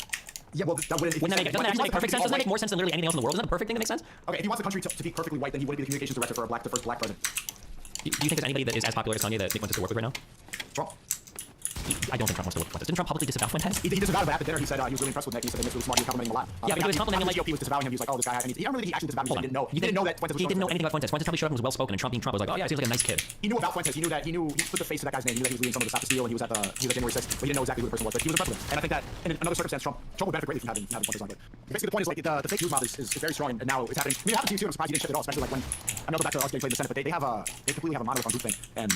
Speaker 9: Yeah, well, that wouldn't
Speaker 22: that make perfect sense? Doesn't that make more sense than literally anything else in the world? Isn't that a perfect thing that makes sense?
Speaker 9: Okay, if he wants the country to be perfectly white, then he wouldn't be the communications director for the first black president.
Speaker 22: Do you think there's anybody that is as popular as Kanye that Nick wants to work with right now?
Speaker 9: Trump.
Speaker 22: I don't think Trump wants to work with Fuentes. Didn't Trump publicly disavow Fuentes?
Speaker 9: He disavowed him at dinner. He said he was really impressed with Nick. He said Nick was smart. He was complimenting him a lot.
Speaker 22: Yeah, but he was complimenting him like
Speaker 9: he was disavowing him. He was like, oh, this guy. I don't really think he actually disavowed him. He didn't know that Fuentes was.
Speaker 22: He didn't know anything about Fuentes. Fuentes probably showed up and was well spoken, and Trump being Trump was like, oh yeah, he seems like a nice kid.
Speaker 9: He knew about Fuentes. He put the face to that guy's name. He knew that he was leading some of the Stop the Steal, and he was at January 6th, but he didn't know exactly who the person was. But he was impressed with him. And I think that in another circumstance, Trump would benefit greatly from having Fuentes on. But basically, the point is like the fake news mob is very strong, and now it's happening. I mean, it happened to you too. I'm surprised you didn't shift it all, especially like when I know back to us getting played in the Senate, but they completely have a monolith on group thing, and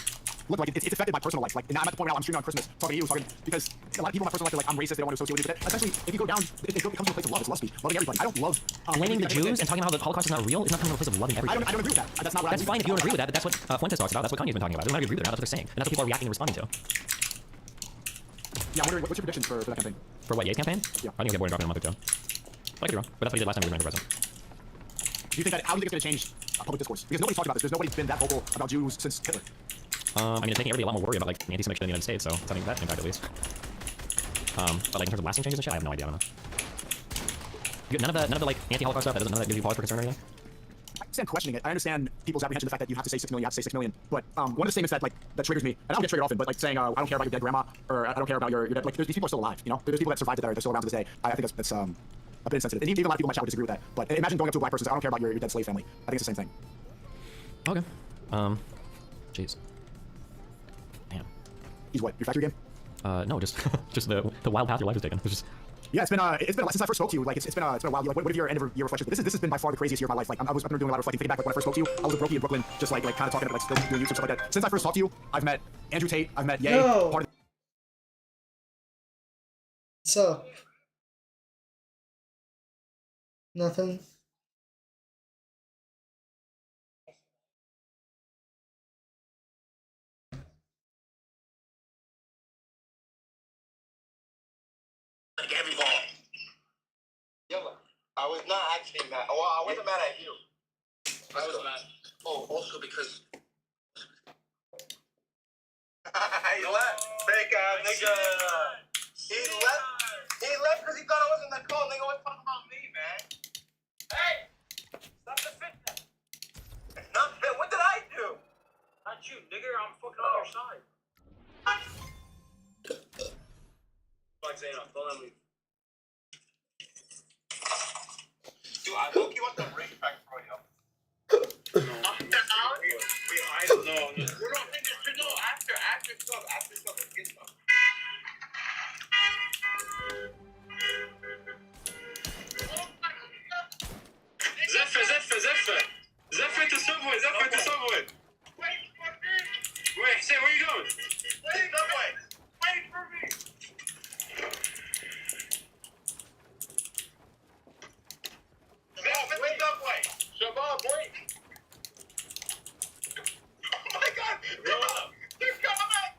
Speaker 9: look like it's affected my personal life. Like, and I'm at the point where I'm streaming on Christmas, talking to you, because a lot of people in my personal life are like, I'm racist, they don't want to associate with me. But essentially, if you go down, it comes to a place of love. It's loving everybody. I don't love
Speaker 22: blaming the Jews and talking about how the Holocaust is not real. It's not coming to a place of loving everybody.
Speaker 9: I don't agree with that. That's not what.
Speaker 22: That's fine if you don't agree with that. But that's what Fuentes talks about. That's what Kanye's been talking about. It doesn't matter if you agree with it or not. That's what they're saying, and that's what people are reacting and responding to.
Speaker 9: Yeah, I'm wondering what's your prediction for that campaign?
Speaker 22: For what, Yates campaign?
Speaker 9: Yeah.
Speaker 22: I think he'll get board in a month or two. I could be wrong, but that's what he did last time he ran for president.
Speaker 9: Do you think that? How do you think it's going to change public discourse? Because nobody's talked about this. There's nobody's been that vocal about Jews since Hitler.
Speaker 22: I mean, it's making everybody a lot more worried about like anti-Semitic shit in the United States, so it's having that impact at least. But like in terms of lasting changes and shit, I have no idea. I don't know. None of the like anti-Holocaust stuff. None of that gives you pause for concern or anything.
Speaker 9: I understand questioning it. I understand people's apprehension of the fact that you have to say 6 million, you have to say 6 million. But one of the statements that triggers me, and I don't get triggered often, but like saying, I don't care about your dead grandma, or I don't care about your dead, like these people are still alive, you know? There's people that survived it that are still around to this day. I think that's a bit insensitive. And even a lot of people in my chat would disagree with that. But imagine going up to a black person and saying, I don't care about your dead slave family. I think it's the same thing.
Speaker 22: Okay. Jeez. Damn.
Speaker 9: He's what? Your factory game?
Speaker 22: No, just the wild path your life has taken. It's just.
Speaker 9: Yeah, it's been since I first spoke to you. Like it's been a while. Like, what have your end of year reflections? This has been by far the craziest year of my life. Like I've been doing a lot of reflecting, thinking back. Like when I first spoke to you, I was a brokey in Brooklyn, just like kind of talking about like still doing YouTube stuff like that. Since I first talked to you, I've met Andrew Tate, I've met Ye.
Speaker 1: What's up? Nothing.
Speaker 6: like every ball. Yo, I was not actually mad. Well, I wasn't mad at you. I was mad. Oh, also because. He left. Fake ass nigga. He left. He left because he thought I wasn't the call. Nigga was talking about me, man. Hey! Stop the fitness. It's not fit. What did I do? Not you, nigga. I'm fucking on your side. Fuck Zayna. Don't let me. Dude, I hope you want the ring back for you. No. I don't know. We're not thinking. No, after stuff. Let's get stuff. Zephyr to subway. Wait, say, where you going? Wait, subway. Wait for me. Wait, subway. Shabab, wait. Oh my God. Roll up. They're coming.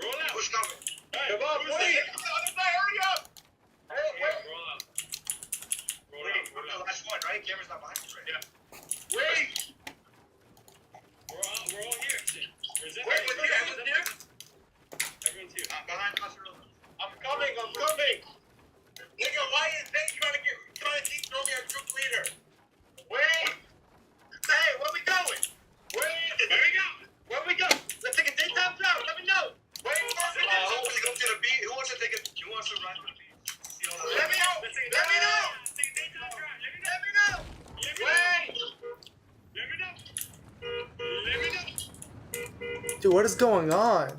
Speaker 6: Roll up. Who's coming? Hey, Shabab, wait. Hurry up. Hey, wait. Roll up. Roll up. Last one, right? Camera's not behind us, right? Yeah. Wait! We're all here, shit. Wait, everyone's here? Everyone's here. I'm behind us. I'm coming. Nigga, why is they trying to keep throwing me a group leader? Wait! Hey, where we going? Where we go? Let's take a daytime drive. Let me know. Wait, who wants to go to the beach? Who wants to ride to the beach? Let me know. Let me know. Wait! Let me know.
Speaker 1: Dude, what is going on?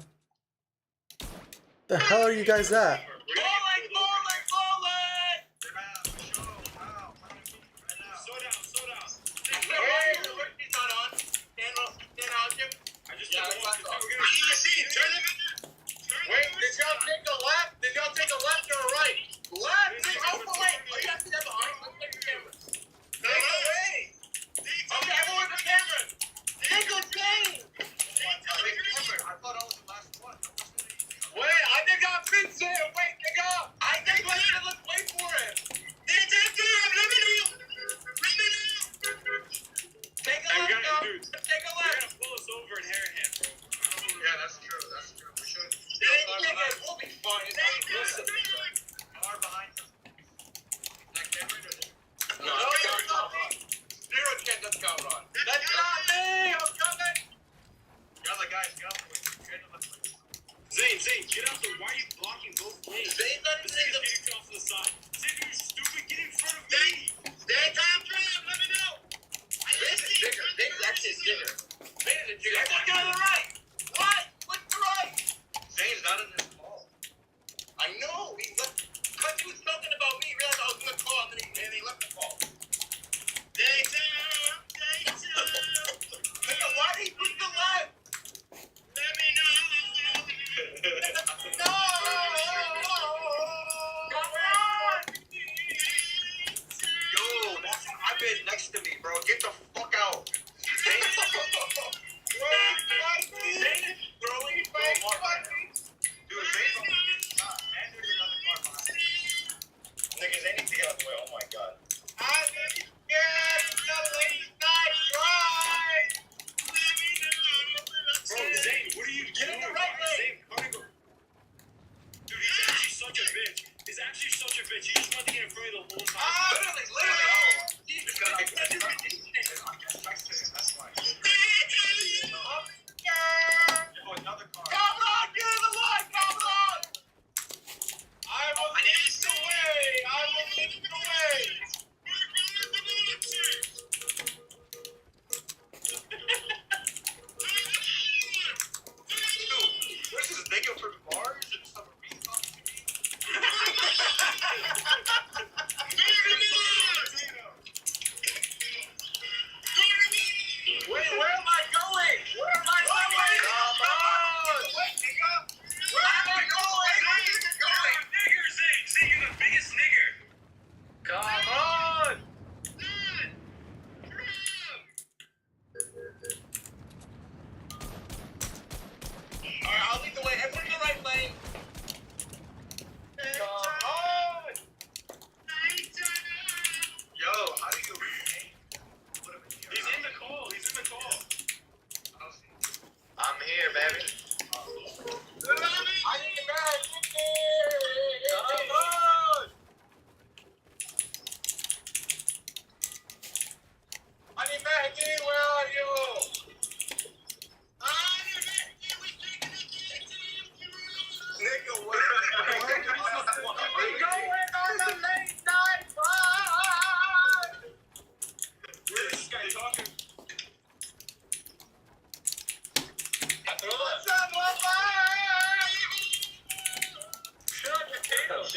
Speaker 1: The hell are you guys at?
Speaker 6: Balling! Slow down. Wait, he's not on. Stand out, Jim. I just turn it. Wait, did y'all take a left? Or a right? Left! Wait! You have to step behind. Let's take the cameras. No way! Okay, everyone's the camera! Nicholas Kane! I thought I was the last one. Wait, I think I'm Vincent! Wait, nigga! I think let's wait for him! Take a left, dude. Take a left! You're gonna pull us over in Harahan, bro. Yeah, that's true. We should. We'll be fine. Listen. Far behind us. No, zero chance that's going on. That's not me! I'm coming! The other guy's going. Zane, get out there. Why are you blocking both lanes? Zane's not even saying something. Get off to the side. Zane, you stupid. Get in front of me. Zane, time drive. Let me know. Zane's a jigger. Zane's actually a jigger. Zane's a jigger. Let's go to the right. What? What's the right? Zane's not in this call. I know. He left. Because he was talking about me. He realized I was going to call and then he left the call. Nigga, why did he push the left? Let me know. No! Come on! Yo, I've been next to me, bro. Get the fuck out. Zane is throwing so hard right now. Dude, Zane's on the shot. And there's another car behind. Niggas, they need to get out of the way. Oh my God. I'm scared. It's not a late night ride. Bro, Zane, what are you doing? Get in the right lane. Zane, go. Dude, he's actually such a bitch. He just wanted to get in front of the whole time. Literally. He's gonna get in front of him. I'm just next to him. That's why. Oh, another car. Come on, get in the line. Come on. I will lead the way. Dude, where's this nigga from Mars and submarine talking to me?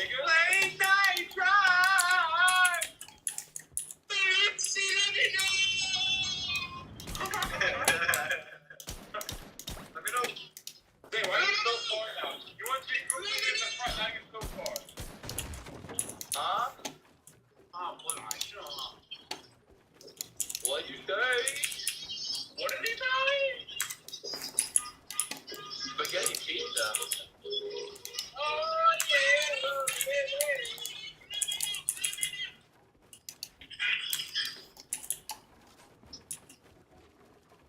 Speaker 6: Late night drive. Let me know. Hey, why are you so far now? You want to be quick in the front, now you're so far. Huh? What you say? What did he say? Spaghetti pizza. Oh, yeah.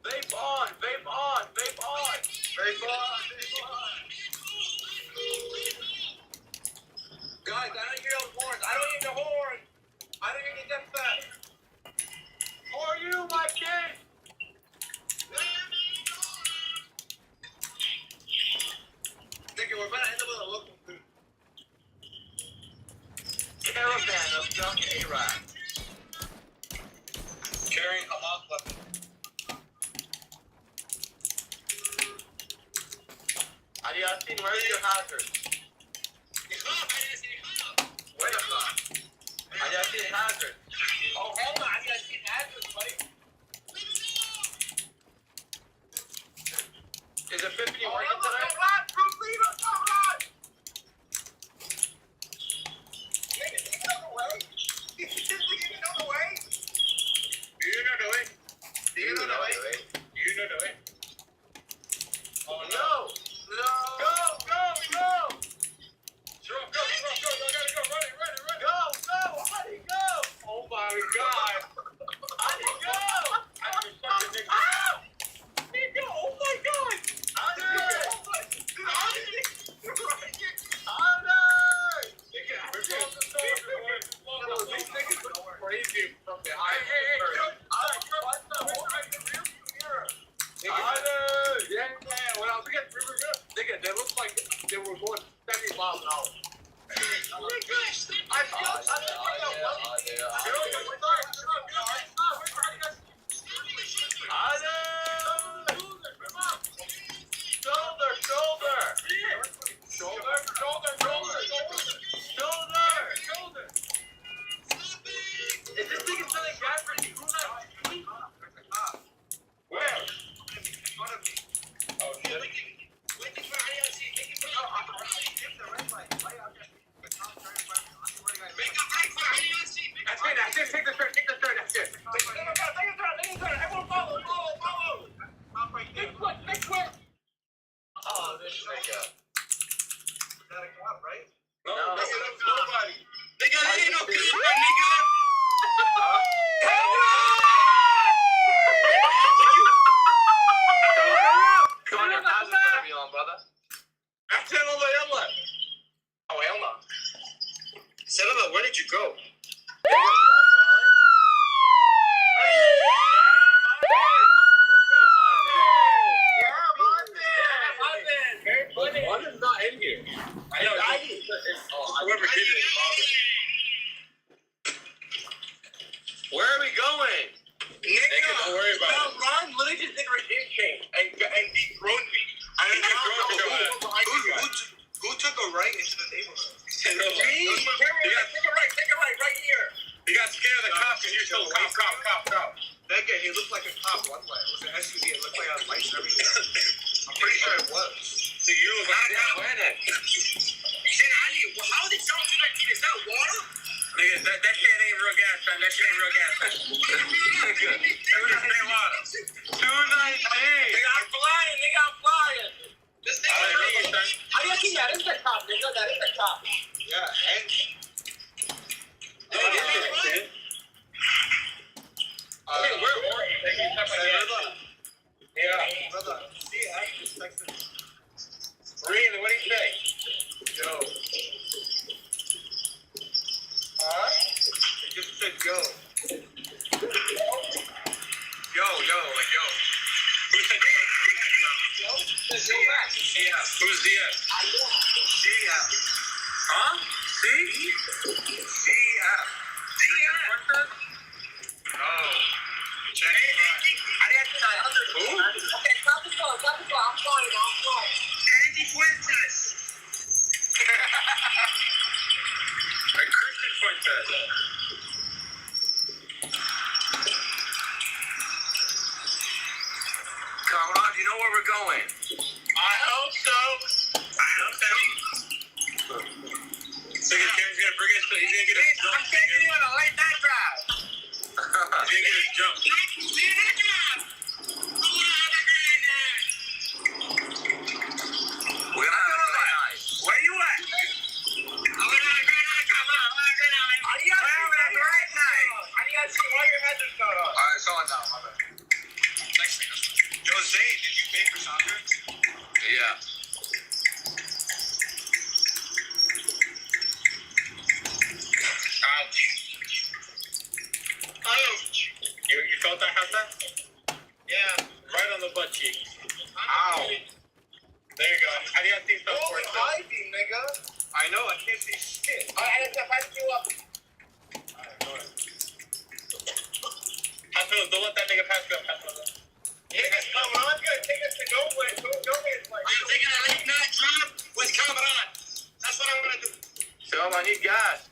Speaker 6: Vape on, vape on, vape on. Vape on, vape on. Guys, I don't hear those horns. I don't need the horns. I don't need the fast. Who are you, my kid? Nigga, we're about to end up with a local food. Caravan of young Arabs. Carrying Hamas weapons. Yasin, where is your hazard? Where the fuck? Yasin hazard. Oh, hold on, Yasin hazard, buddy. Is Epiphany working today? Oh no! No! Go! Go! Go! Sure, go! Go! Go! How'd he go? Oh my god! How'd he go? I just fucking nigga. Ah! Nigga! Oh my god! How'd he go? These niggas look crazy from behind. Hey! Yeah, when I was looking at River, nigga, they looked like they were going 70 miles an hour. Shoulder. Is this thing selling gas for you? Where? In front of me. Oh, shit. That's it. Take the turn. That's it. Take the turn. Everyone follow. Next one. Oh, this nigga. We gotta come up, right? No, nobody. Nigga, there ain't no good, nigga. Where did you go? One is not in here. I know. Whoever did it. Where are we going? Nigga, don't worry about it. Ron literally just did a regime change and dethroned me. Who took a right into the neighborhood? Me? Take a right right here. You got scared of the cops and you're so cop. That guy, he looked like a cop one way. It was an SUV. It looked like I had lights and everything. I'm pretty sure it was. So you were like, where that? How did y'all do that? Is that water? Nigga, that shit ain't real gas, man. That shit ain't real gas, man. $2.19. Nigga, I'm flying. This thing is crazy. How do you see that? It's the cop, nigga. That is the cop. Yeah, and... Okay, we're yeah, brother. See, I just texted him. Really? What do you say? Yo. Huh? It just said go. Yo. Who said go? Who's DF? DF. Huh? DF. Oh. Check it out. Who? Okay, stop the phone. I'm flying. Andy Fuentes. Comrade, you know where we're going? I hope so. I hope so. So Karen's gonna bring us. He's gonna get his jump. I'm taking you on a late night drive. He's gonna get his jump. We're gonna have a great night. Where you at? I'm gonna have a great night. Come on, we're having a great night. I need to see why your heads are going on. Alright, it's on now. My bad. Thanks. Yo, Zane, did you pay for soccer? Yeah. Ouch. Ouch. You felt that, Hassa? Yeah. Right on the butt cheek. Ow. There you go. How do you see stuff for it? Hiding, nigga. I know, I can't see shit. Alright, I have to you up. Alright, go ahead. Hassa, don't let that nigga pass you up, Hassa. Niggas, Kamran's gonna take us to nowhere. I'm taking a late night drive with Kamran. That's what I'm gonna do. Tell him I need gas.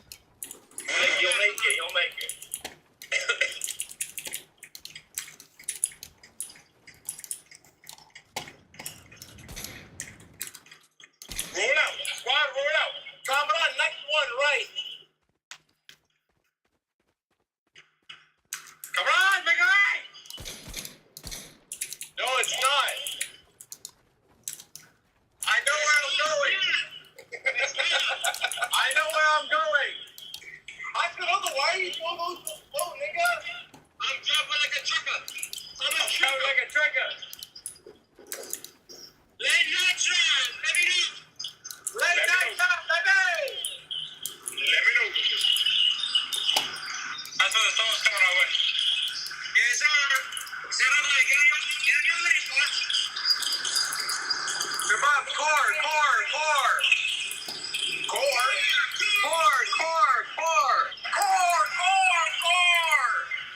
Speaker 6: You'll make it. You'll make it. Roll out. Squad, roll out. Kamran, next one, right. Kamran, make it right. No, it's not. I know where I'm going. I know where I'm going. I said, why are you so slow, nigga? I'm jumping like a trucker. I'm jumping like a trucker. Late night drive, let me know. Late night drive, baby. Let me know. That's when the song's coming our way. Yes, sir. Get on there, get on your lane, boy. Bob,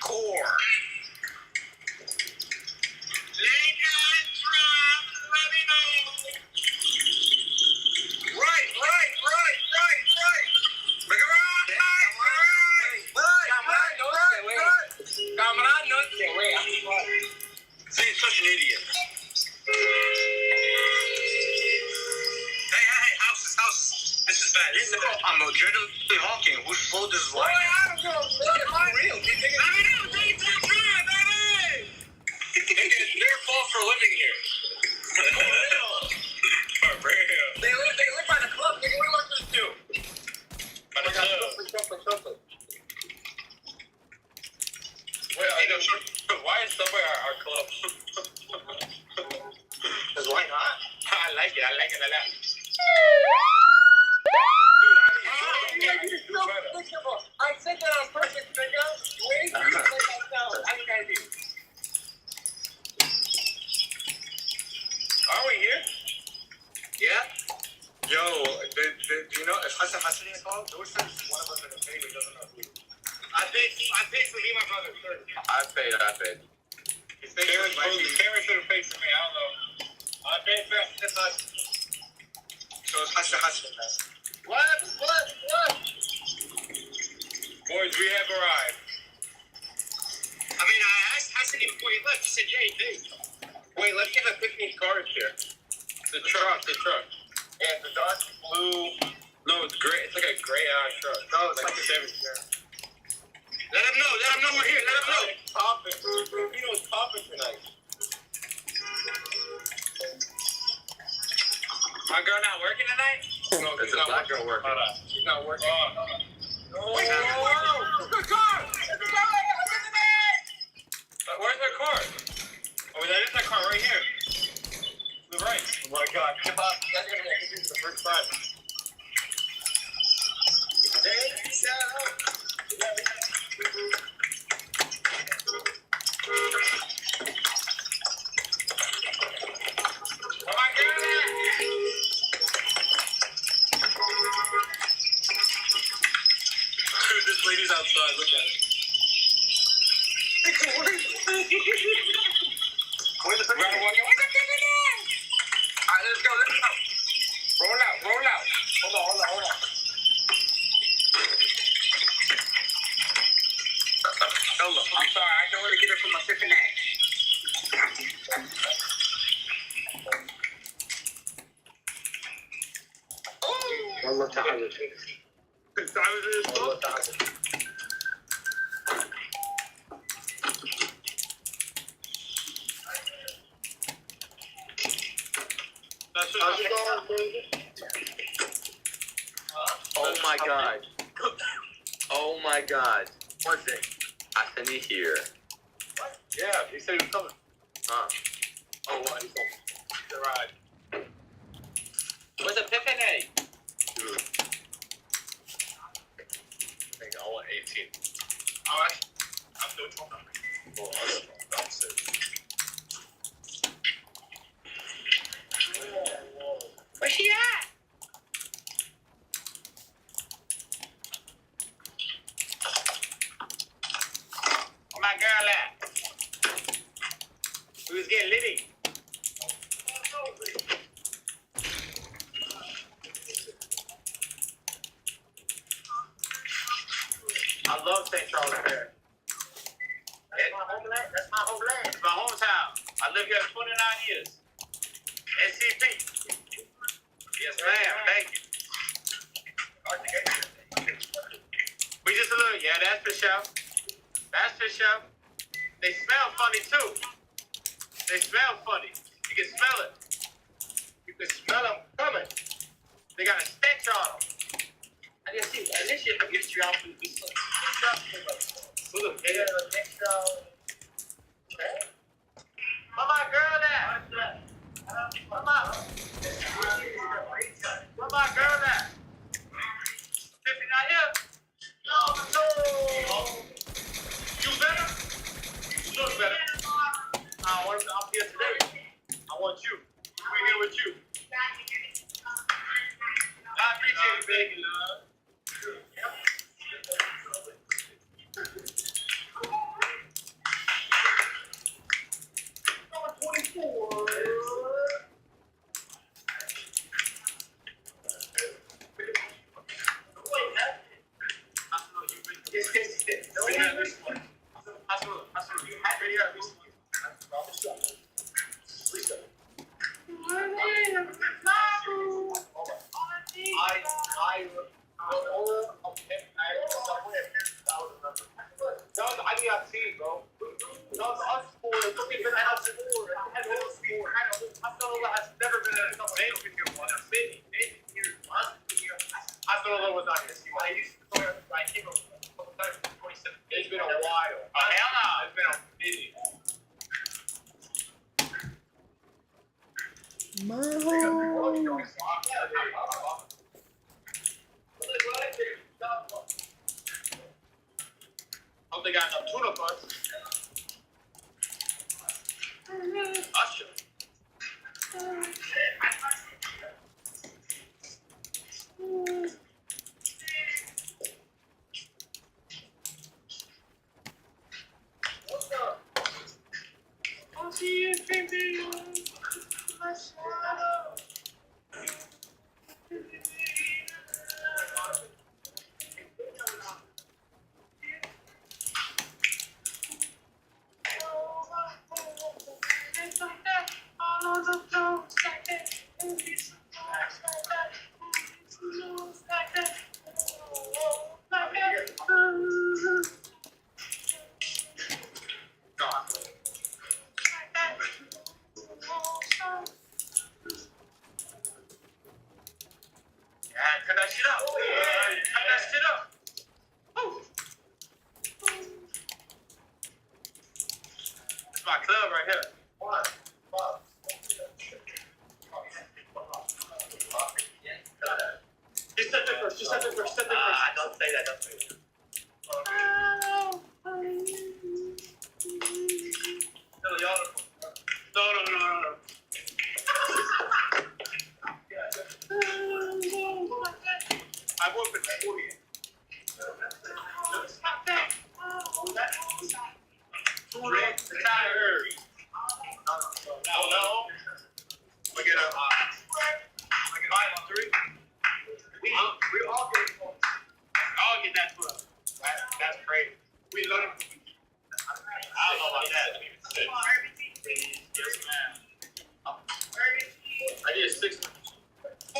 Speaker 6: core. Late night drive, let me know. Right. Make it right. Kamran, no se ve. See, he's such an idiot. Hey, houses. This is bad. I'm adrenaline honking. Whose fault is this? Boy, I don't know. It's real. Let me know. Take that drive, baby. It's their fault for living here. For real. They live by the club. Nigga, what do you want us to do? By the club. Wait, why is Subway our club? Because why not? I like it a lot. Dude, I said that on purpose, nigga. Wait, you said that down. I think I do. Are we here? Yeah? Yo, do you know if Hassan is called? There was one of us in the paid who doesn't know who. I paid to be my brother first. I paid. Cameron should have paid for me, I don't know. I paid for this us. So it's Hassan. What? Boys, we have arrived. I mean, I asked Hassan before he left. He said, yeah, he paid. Wait, let's get the 15 cars here. The truck. Yeah, the dark blue. No, it's gray. It's like a gray truck. No, it's like a 7. Let him know we're here. Let him know. It's popping. Filipino's popping tonight. My girl not working tonight? No, it's a black girl working. She's not working. Wait, good car! Where's her car? Oh, that is that car right here. To the right. Oh my God. Come on. You guys are going to make it the first time. Dude, this lady's outside. Look at it. Alright, let's go. Roll out. Hold on. والله تعال كنت عاوز والله تعال
Speaker 13: Oh my god. Oh my god. One thing. I sent you here.
Speaker 6: What? Yeah, he said he was coming. Oh, what? He's on the ride.
Speaker 13: Where's the Epiphany?
Speaker 6: Dude. I think I want 18. Alright. I'm still talking. Oh, I'm sick.
Speaker 13: Where's she at? Where my girl at? We was getting litty. I love St. Charles Fair. That's my homeland. That's my homeland. It's my hometown. I lived here 29 years. SCP. Yes, ma'am. Thank you. We just a little, yeah, that's for sure. That's for sure. They smell funny too. They smell funny. You can smell it. You can smell them coming. They got a stench on them. I didn't see that. This shit will get you out with this. Look, they got an extra. Where my girl at? Where my girl at? Tiffany not here? No. You better? You look better. I'm here today. I want you. We're here with you. I appreciate it, baby love. It's been a while. Oh, hell no. It's been a busy. Hope they got enough tuna butts. Usher. What's up? I'll see you, baby. My shadow. Cut that shit up. Cut that shit up. Woo. It's my club right here. Just set that first. Just set that first. Set that first. Don't say that. Don't say that. No. I work with 40. Drink the tire. No. We get a five on three. We all get points. All get that club. That's crazy. We learn. I don't know about that. Yes, ma'am. I did 6 minutes. Oh!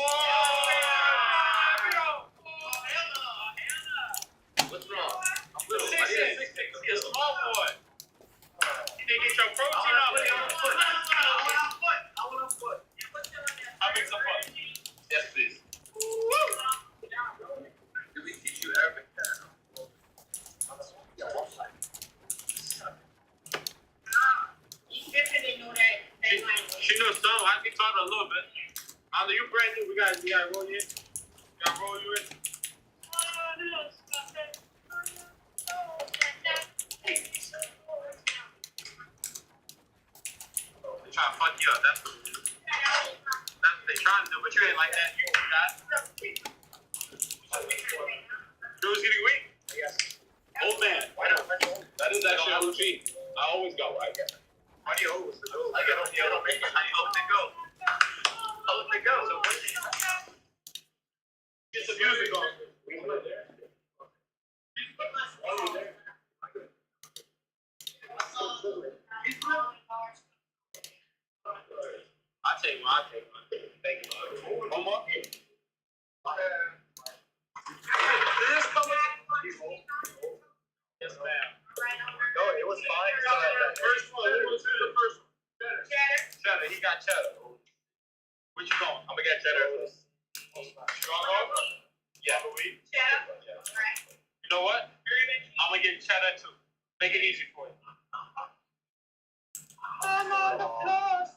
Speaker 13: a little bit. I know you brand new. We gotta roll you in. We gotta roll you in. They trying to fuck you up. That's what they trying to do, but you ain't like that. You got. Drew's getting weak. Yes. Old man. That is actually a routine. I always go. I guess. Why do you always go? I don't make it. I hope they go. How they go? So get the music on. I'll take one. Thank you. One more. This coming. Yes, ma'am. No, it was fine. First one. Who was the first one? Cheddar. He got cheddar. Where you going? I'm gonna get cheddar first. Strong arm? Yeah. Cheddar? Yeah. You know what? I'm gonna get cheddar too. Make it easy for you. I'm on the plus.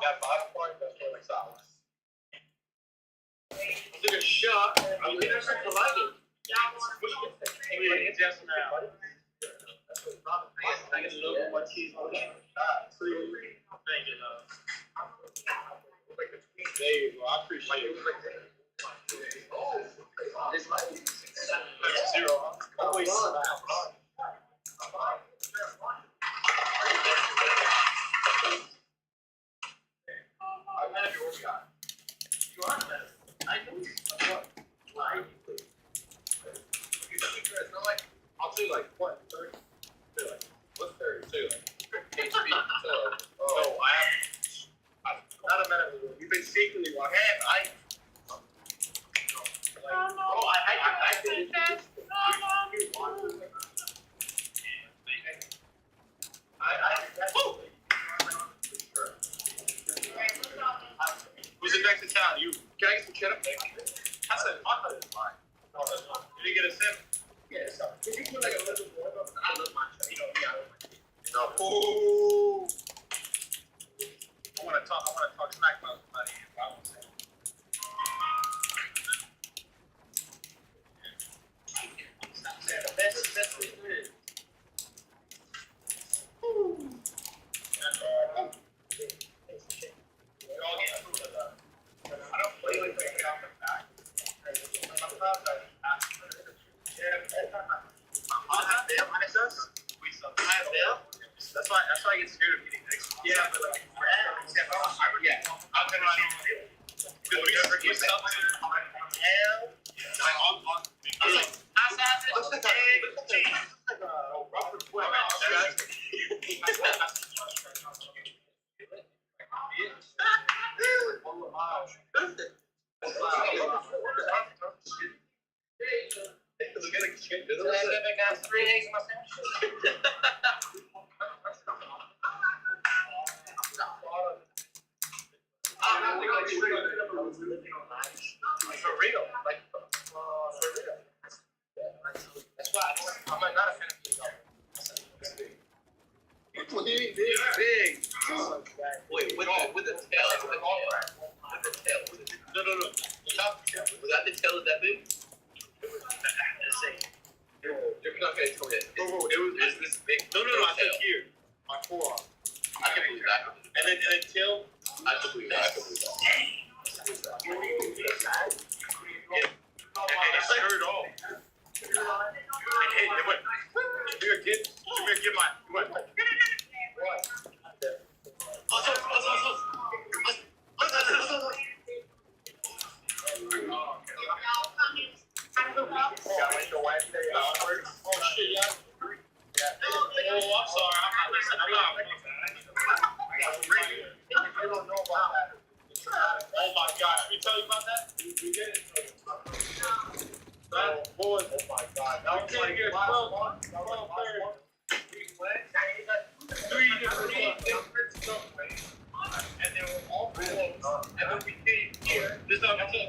Speaker 13: Got 5 points. That's for like solid. I'll take a shot. I'm gonna get some lighting. Yes, ma'am. I get a little bit more cheese on it. Thank you, love. There you go. I appreciate it. Zero. Always. I'll do like what? 30? What's 32? HP. No, I have not a minute. You've been secretly watching. I who's the next in town? You can I get some cheddar? I said, I thought it was mine. Did you get a sip? Yes. Did you put like a little more? I love my cheddar. You know me, I love my cheddar. No. Ooh. I want to talk smack about somebody. I won't say. The best we did. I don't play with it off the back. That's why I get scared of getting next. Yeah, but like, yeah, I'm gonna shoot. Because we never get something. Hell, I was like, I said it. Looks like a rubber foot. For real, like for real. That's why I'm not a fan of big. Big. Wait, with the tail. No. The top. Was that the tail of that big? You're not gonna tell me that. It was this big. No. I think here. My forearm. I can believe that. And then tail. I can believe that. Yeah. And it stirred off. It went. Come here, get mine. What? Oh shit, yeah. Oh, I'm sorry. I'm not listening. You don't know about that. Oh my gosh, we tell you about that? We did. Oh boy. Oh my god. That was like last month. That was last month. 3 different stuff, man. And they were all closed. And then we came here. This is a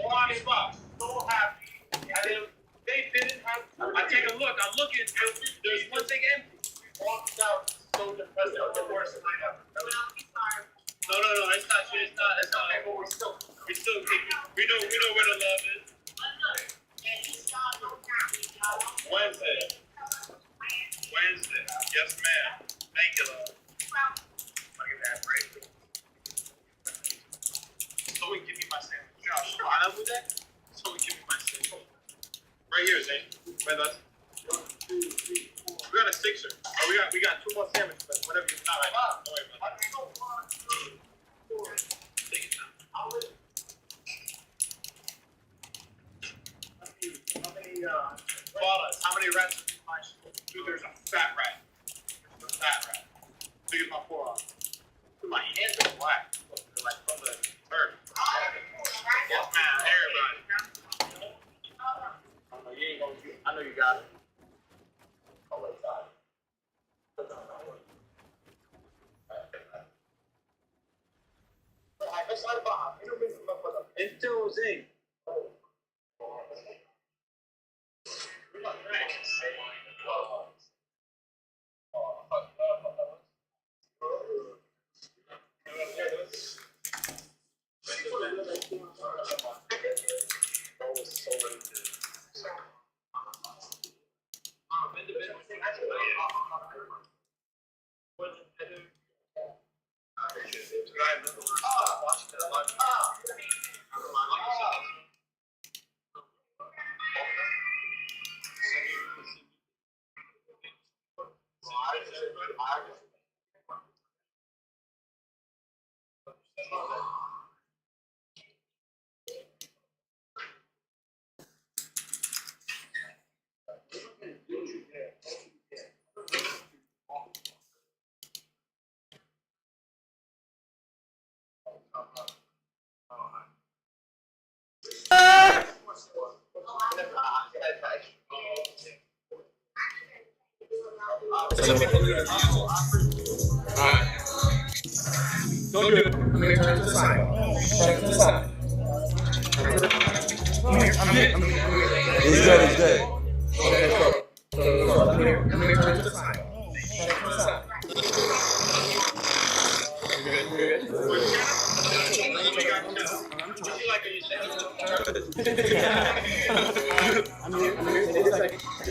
Speaker 13: prime spot. So happy. And then they didn't have. I take a look. I'm looking. There's one thing empty. We walked out. so depressed. That was the worst night ever. No, it's not shit. It's not. But we still we know where the love is. Wednesday. Yes, ma'am. Thank you, love. Look at that break. Someone give me my sandwich. You know how smart I am with that? Someone give me my sandwich. Right here, Zane. Right, left. 1, 2, 3, 4. We got a sixer. Oh, we got 2 more sandwiches, but whatever you not right now. Don't worry about it. 1, 2, 4. Take it down. How many fathers? How many rats are in my school? Dude, there's a fat rat. Big as my forearm. Dude, my hands are black. Look, they're like from the earth. Yes, man. Everybody. I know you got it. Oh, wait, sorry. Entonces,
Speaker 6: Don't do it. I'm going to turn to the side. Turn to the side. Come here. I'm here. He's dead. Okay, come here. I'm going to turn to the side. Turn to the side.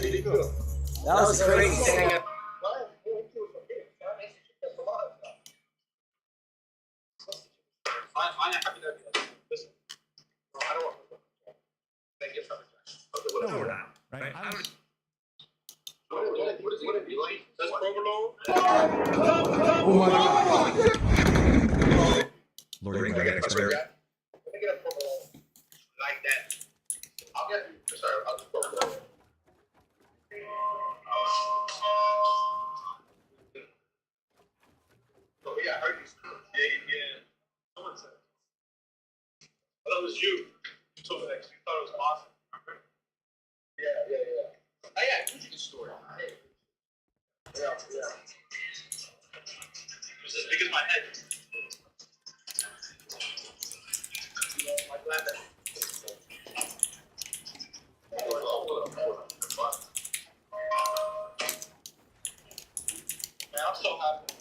Speaker 6: You're good. That was crazy. I'm happy to listen. No, I don't want to. Thank you so much. No, we're not. Right? What is it going to be like? Does provolone? Oh my God.
Speaker 24: Lord, I get expert.
Speaker 13: Let me get a provolone like that. I'll get you. Sorry, I'll just provolone. Oh, yeah, I heard you. Yeah. Someone said it. I thought it was you. You told me that you thought it was awesome. Remember? Yeah. Oh, yeah, I told you the story. Yeah. It was as big as my head. You know, my glad that. Man, I'm so happy.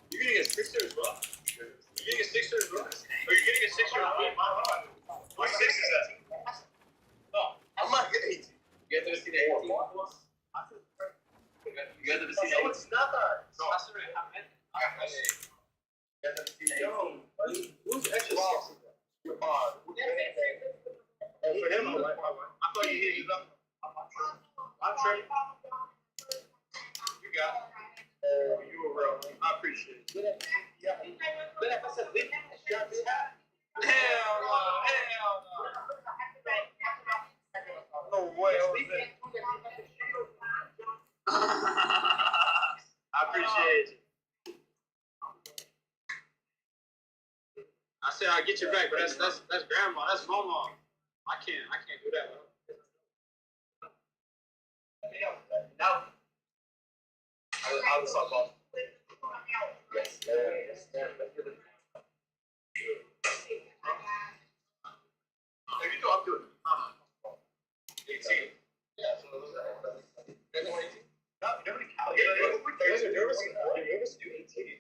Speaker 13: You're getting a sixer as well? You're getting a sixer as well? Or you're getting a sixer as well? What six is that? No, I'm not getting 18. You have to see the 18. You have to see the 18. No, it's not. No, that's already happened. You have to see the 18. That's just saucy. For him, I thought you hit it up. I'm sure. You got it. You were real. I appreciate it. Hell no. No way. I appreciate you. I said I'll get you back, but that's grandma. That's mama. I can't do that. No. I was talking about. Yes. If you do, I'm doing it. 18. Yeah, so it was 18. No, nobody counted. You're nervous to do 18.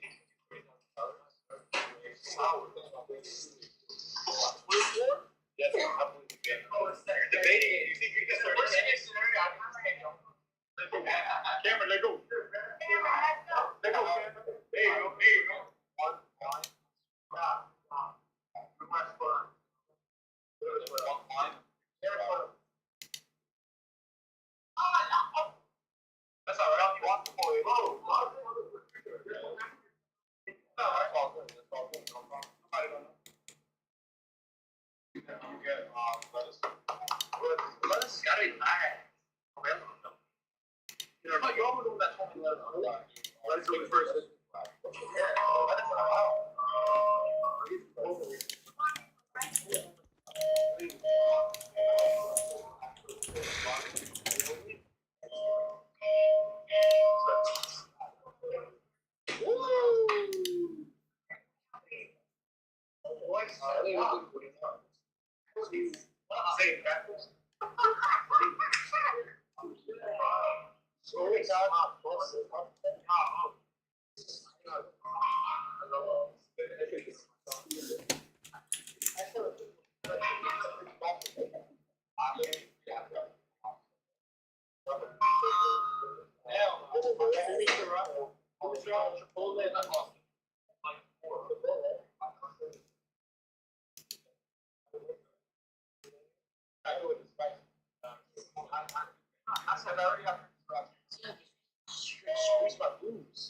Speaker 13: 24? Yes, I believe you can. You're debating it. You think you can start Cameron, let go. Let go. There you go. One. That's all right. You want the boy. That's all good. No problem. Nobody don't know. You get lettuce. Gotta be bad. You almost know that 20 lettuce. Let's go first. Squeeze my boobs.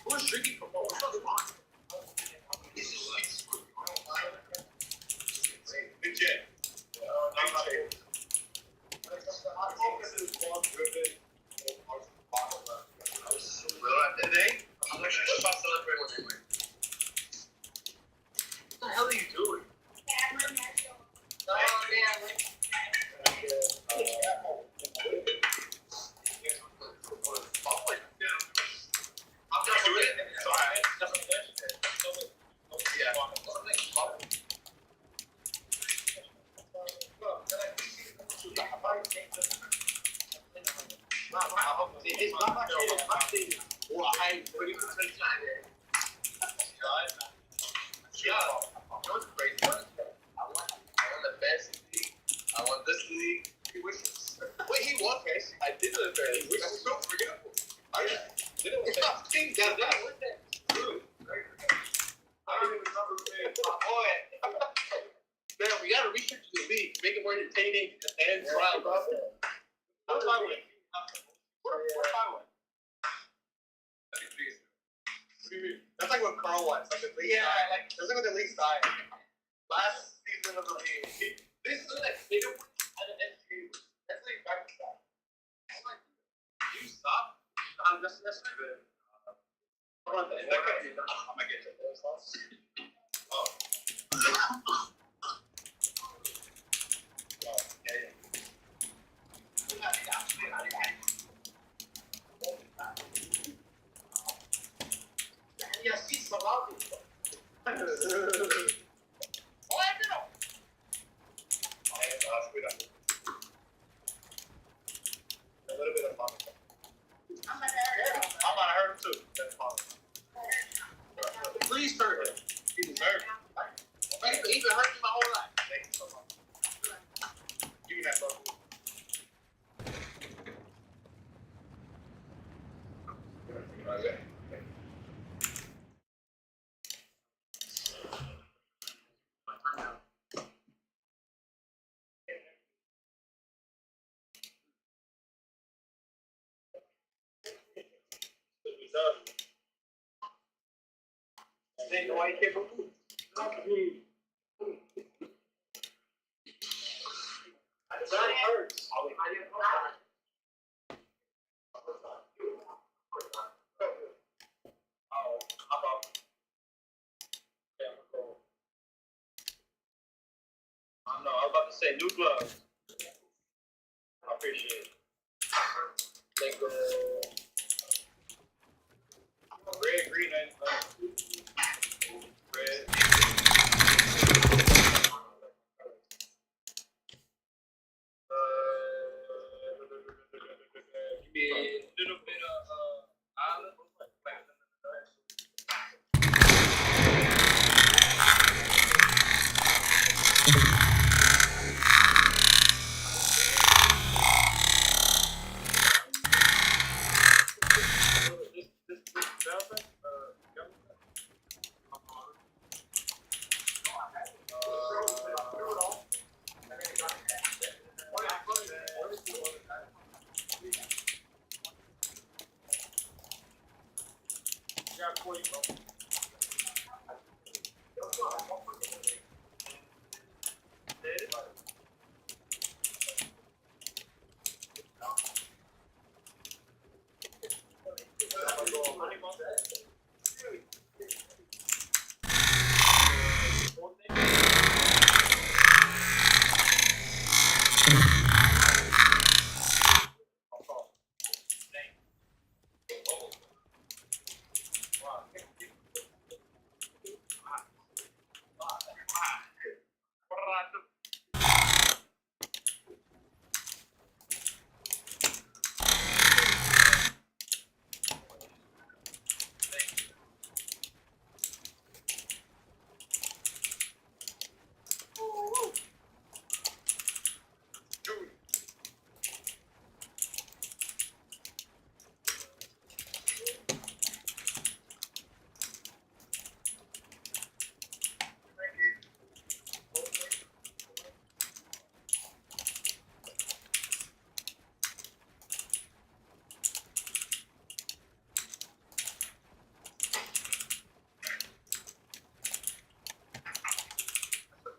Speaker 13: Who's drinking from what? What's the wine? Big J. Today, I'm not sure about celebrating what they win. What the hell are you doing? I'm just doing it. It's alright. It's not my shit, it's my thing. Well, I pretty much say that. Yeah. You know what's crazy? I want the best league. I want this league. He wishes. Wait, he won, guys. I did the best. Which is so forgettable. I did it with that. Dude. I don't even remember saying, boy. Man, we gotta research the league, make it more entertaining and wild. What's my win? What's my win? That's like what Carl wants. Like the league side. That's like what the league side. Last season of the league. This is like they don't win at an entry. That's like back to back. You stop. I'm just that's good. Hold on, that could be done. I'm gonna get to those lots. Oh. little bit of fun. I might have heard him too. Please turn him. He deserves it. He's been hurting my whole life. Thank you so much. Give me that, bro. Why you can't go through? That hurts. Oh, how about? I know. I was about to say new gloves. I appreciate it. Thank you. Red, green, and red. Give me a little bit of olive.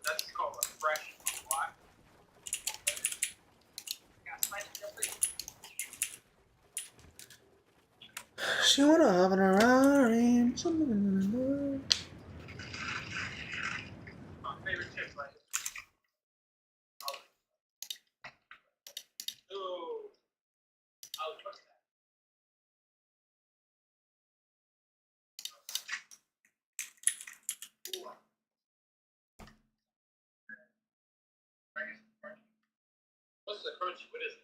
Speaker 13: That's called a fresh what?
Speaker 1: She wanna have an Ferrari.
Speaker 13: My favorite chips like ooh. I'll put that. Ooh. What's the crunchy? What is it?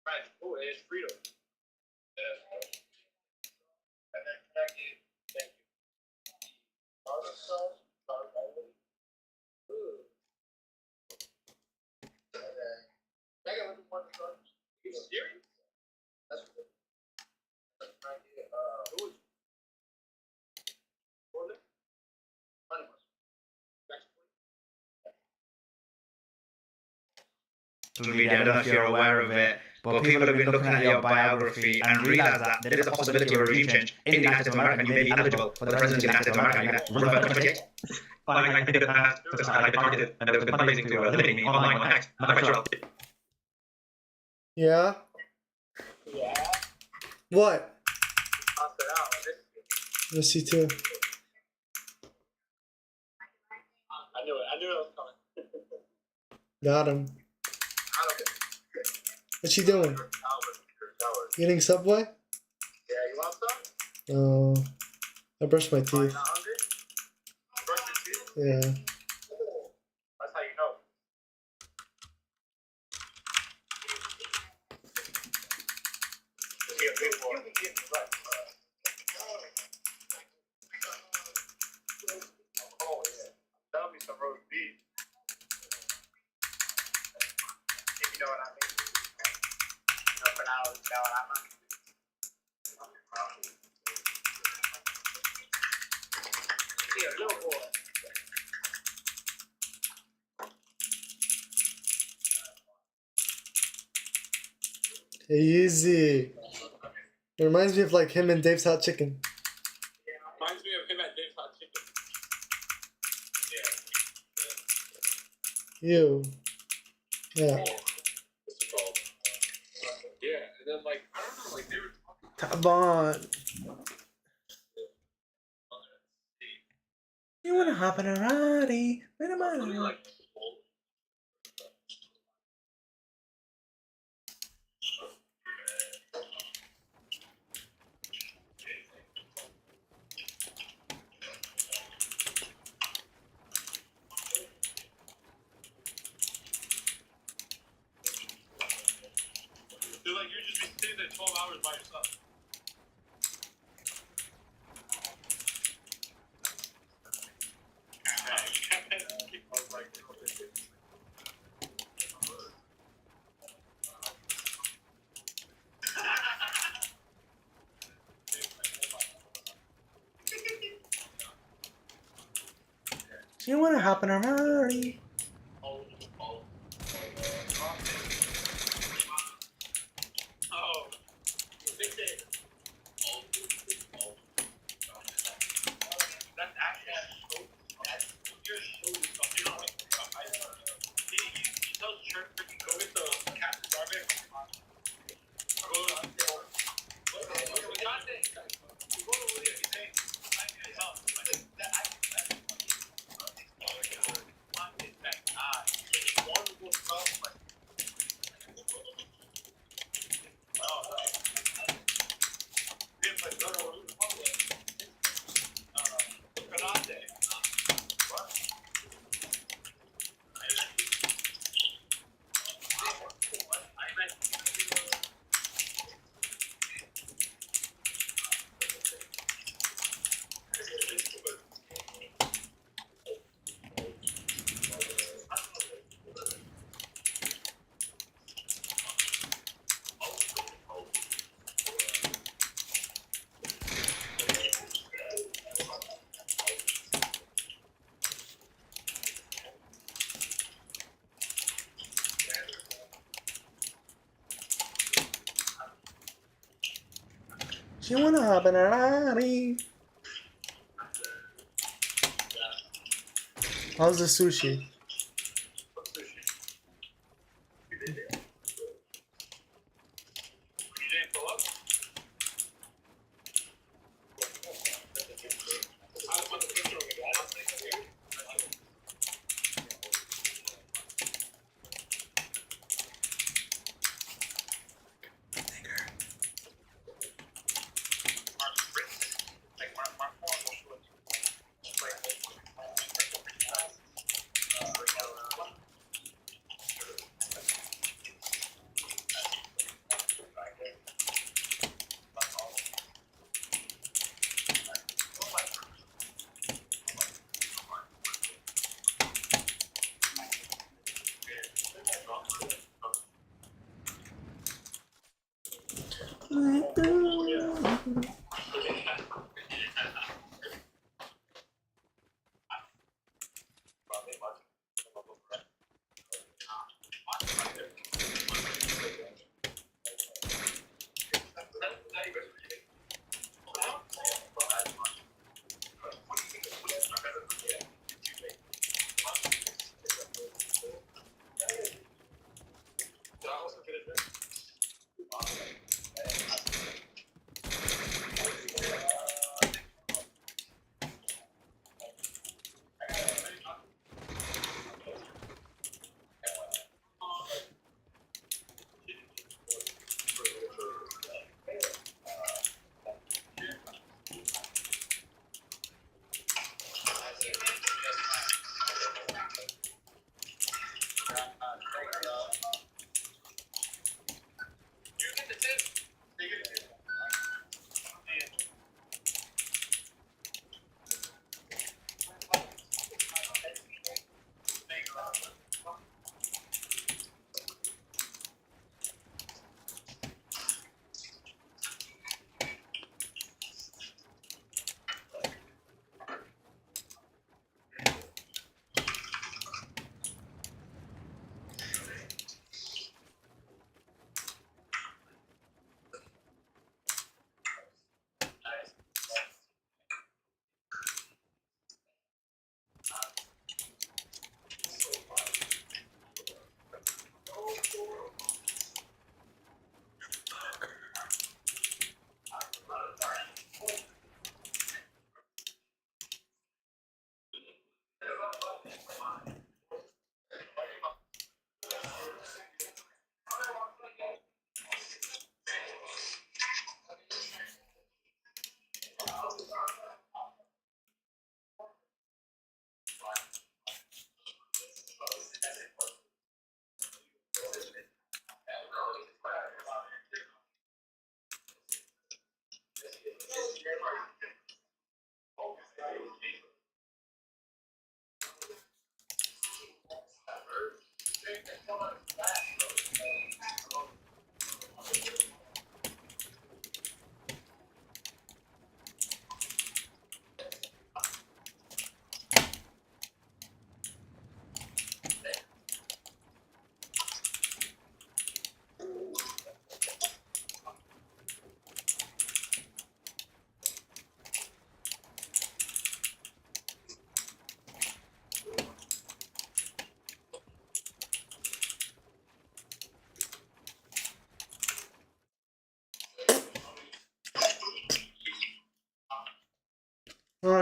Speaker 13: Right. Oh, it's Frito. And then can I get, thank you. Tartar sauce, tartar. Ooh. And then, can I get a little more sauce? Are you serious? That's good. Can I get, who is? Honey mustard.
Speaker 15: Social media, I don't know if you're aware of it, but people have been looking at your biography and realised that there is a possibility of a regime change in the United States of America, and you may be eligible for the presidency of the United States of America. You're going to run for 2028. I think that I targeted, and there was a fundraising to eliminate me online when hacked. I'm not quite sure.
Speaker 1: Yeah.
Speaker 13: Yeah.
Speaker 1: What?
Speaker 13: I'll sit out.
Speaker 1: I see too.
Speaker 13: I knew it. I knew it was coming.
Speaker 1: Got him.
Speaker 13: I don't care.
Speaker 1: What's she doing? Eating Subway?
Speaker 13: Yeah, you want some?
Speaker 1: Oh, I brushed my teeth.
Speaker 13: Not hungry? Brush your teeth?
Speaker 1: Yeah.
Speaker 13: That's how you know. You can get me right. Oh, yeah. That'll be some roast beef. If you know what I mean. You know, for now, you know what I mean. Yeah, little boy.
Speaker 1: Easy. It reminds me of like him and Dave's Hot Chicken.
Speaker 13: Reminds me of him at Dave's Hot Chicken. Yeah.
Speaker 1: You. Yeah.
Speaker 13: What's it called? Yeah, and then like, I don't know, like they were talking.
Speaker 1: Come on. You wanna hop in a Rari? Wait a minute.
Speaker 13: They're like, you're just be sitting there 12 hours by yourself.
Speaker 1: Do you wanna hop in a Rari?
Speaker 13: Oh, that's actually you're so tough. You don't like he tells Church go get the Captain Garbage.
Speaker 1: Do you wanna hop in a Rari? How's the sushi?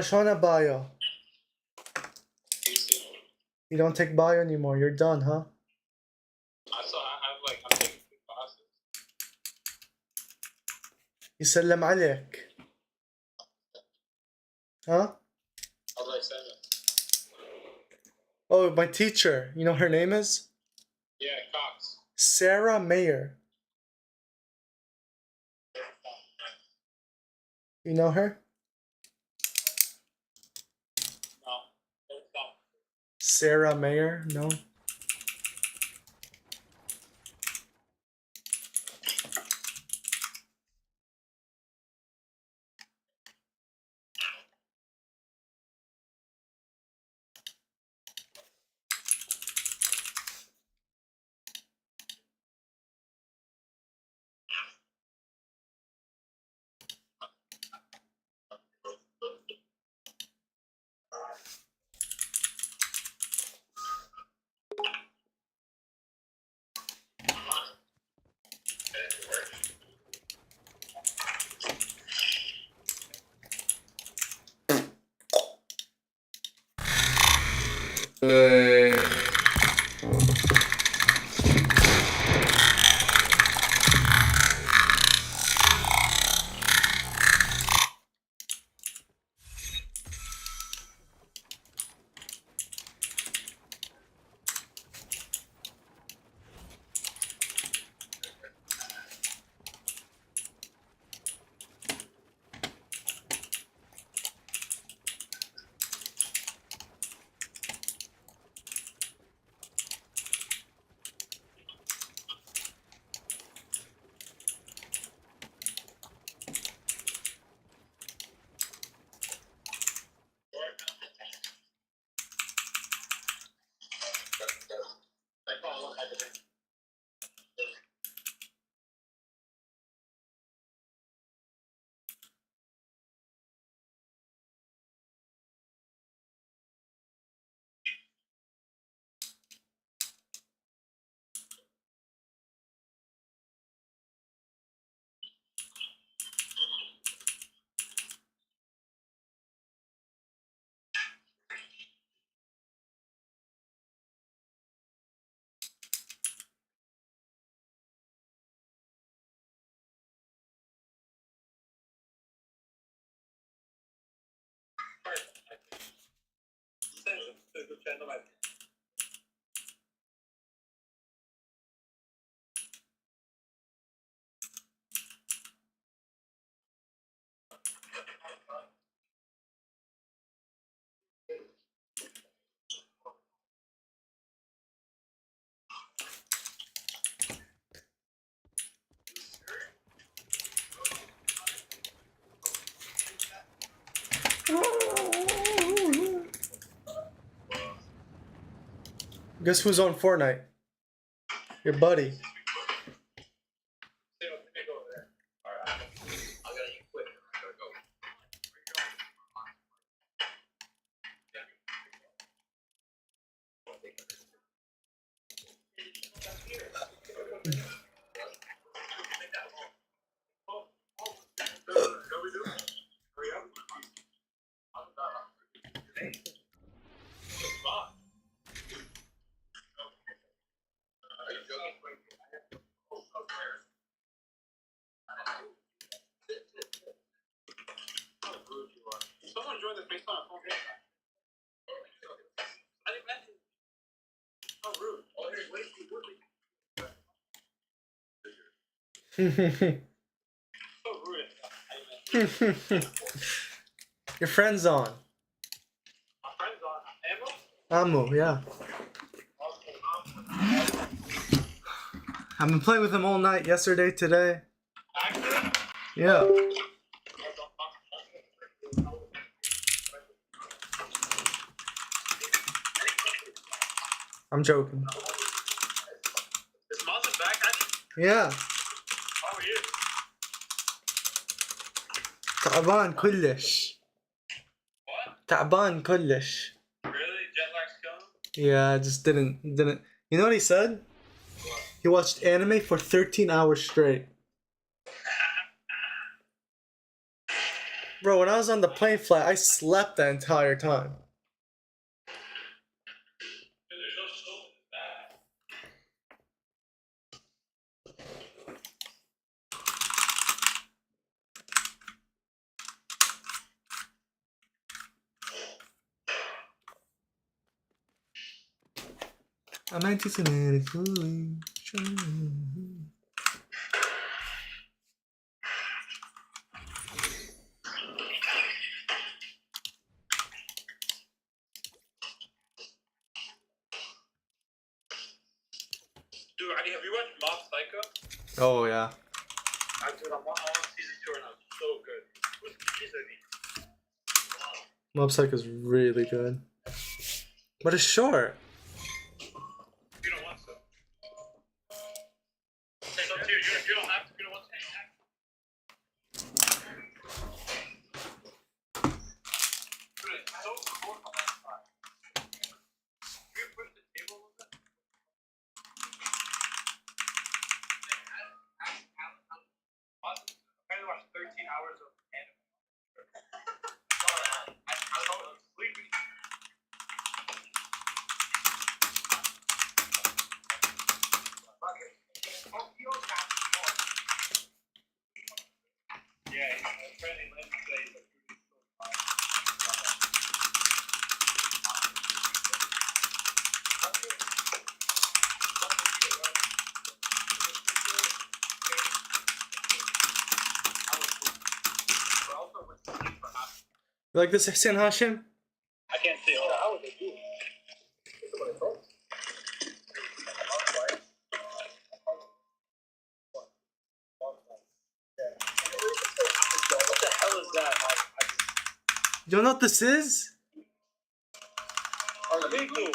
Speaker 1: Shona bio. You don't take bio anymore. You're done, huh?
Speaker 13: I'm taking 2 classes.
Speaker 1: يسلم عليك. Huh?
Speaker 13: How do I say that?
Speaker 1: Oh, my teacher. You know her name is?
Speaker 13: Yeah, Cox.
Speaker 1: Sarah Mayer. You know her?
Speaker 13: No. Don't stop.
Speaker 1: Sarah Mayer? No? Guess who's on Fortnite? Your buddy.
Speaker 13: Someone joined the FaceTime on phone. I didn't mention. How rude. So rude.
Speaker 1: Your friend's on.
Speaker 13: My friend's on.
Speaker 1: Amu, yeah. I've been playing with him all night yesterday, today. Yeah. I'm joking.
Speaker 13: Is Mazda back?
Speaker 1: Yeah.
Speaker 13: How are you?
Speaker 1: تعبان كلش. تعبان كلش.
Speaker 13: Really? Jet lag's killing?
Speaker 1: Yeah, I just didn't. You know what he said? He watched anime for 13 hours straight. Bro, when I was on the plane flight, I slept the entire time. I'm anti-Semitic.
Speaker 13: Dude, Ali, have you watched Mob Psycho?
Speaker 1: Oh yeah.
Speaker 13: Dude, I'm on season 2 and it's so good. Who's season?
Speaker 1: Mob Psycho is really good, but it's short.
Speaker 13: You don't want to. It's up to you. You don't have to. You don't want to. Dude, it's so cool on that side. Can you push the table a little bit? I watched 13 hours of anime. I was sleeping. Yeah, apparently Lindsay says that food is so
Speaker 1: You like this, Hussein Hashim?
Speaker 13: I can't see all that. What the hell is that?
Speaker 1: You don't know what this is?
Speaker 13: Me too.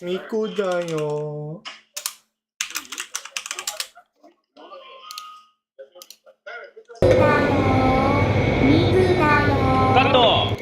Speaker 1: 미꾸다요.
Speaker 22: 깐도.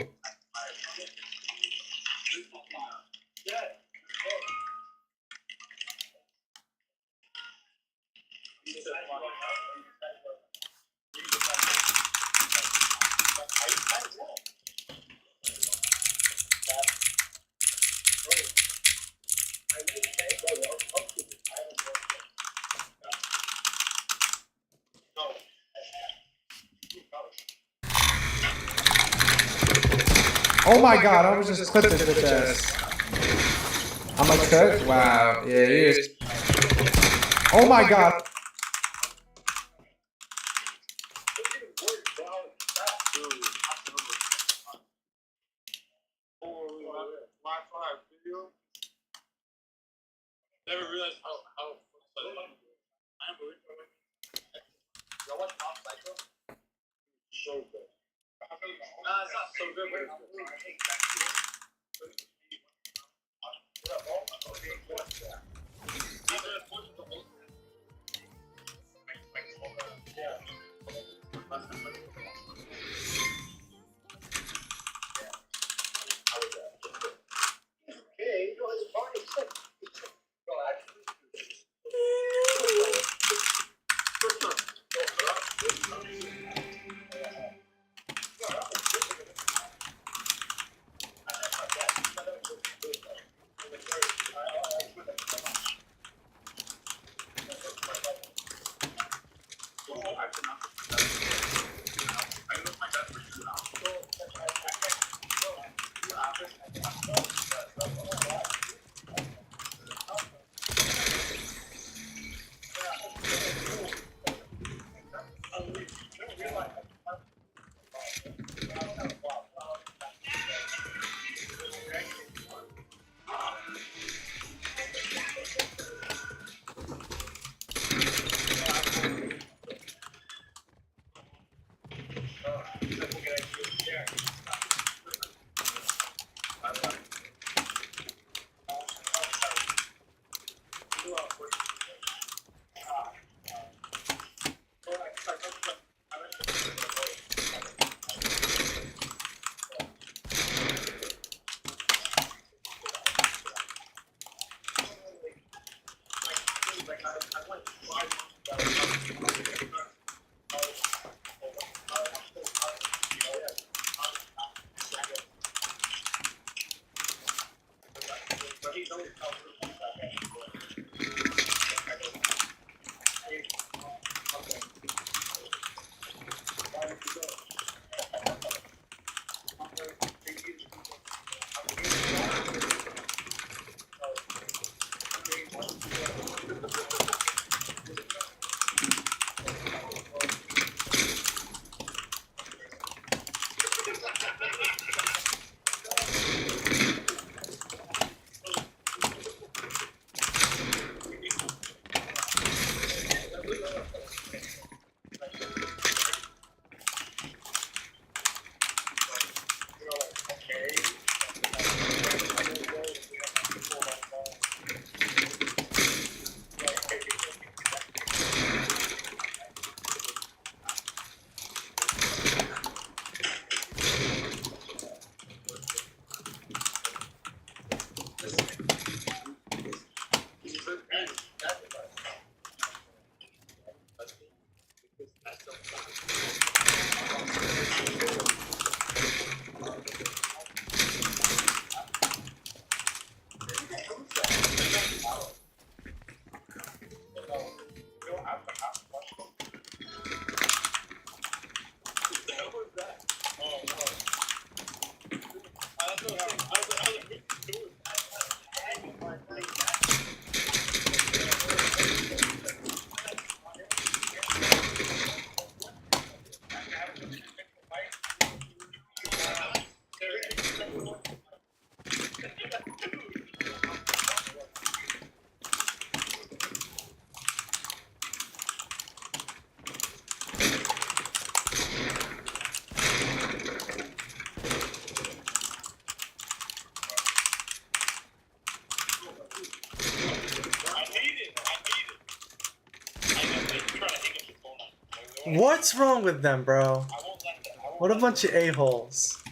Speaker 16: Oh my god, I was just clipped this bitch ass. I'm like, Coach? Wow, yeah, he is. Oh my god.
Speaker 13: Never realized how unbelievable. Y'all watch Mob Psycho? So good. it's not so good, but
Speaker 1: What's wrong with them, bro? What a bunch of a-holes.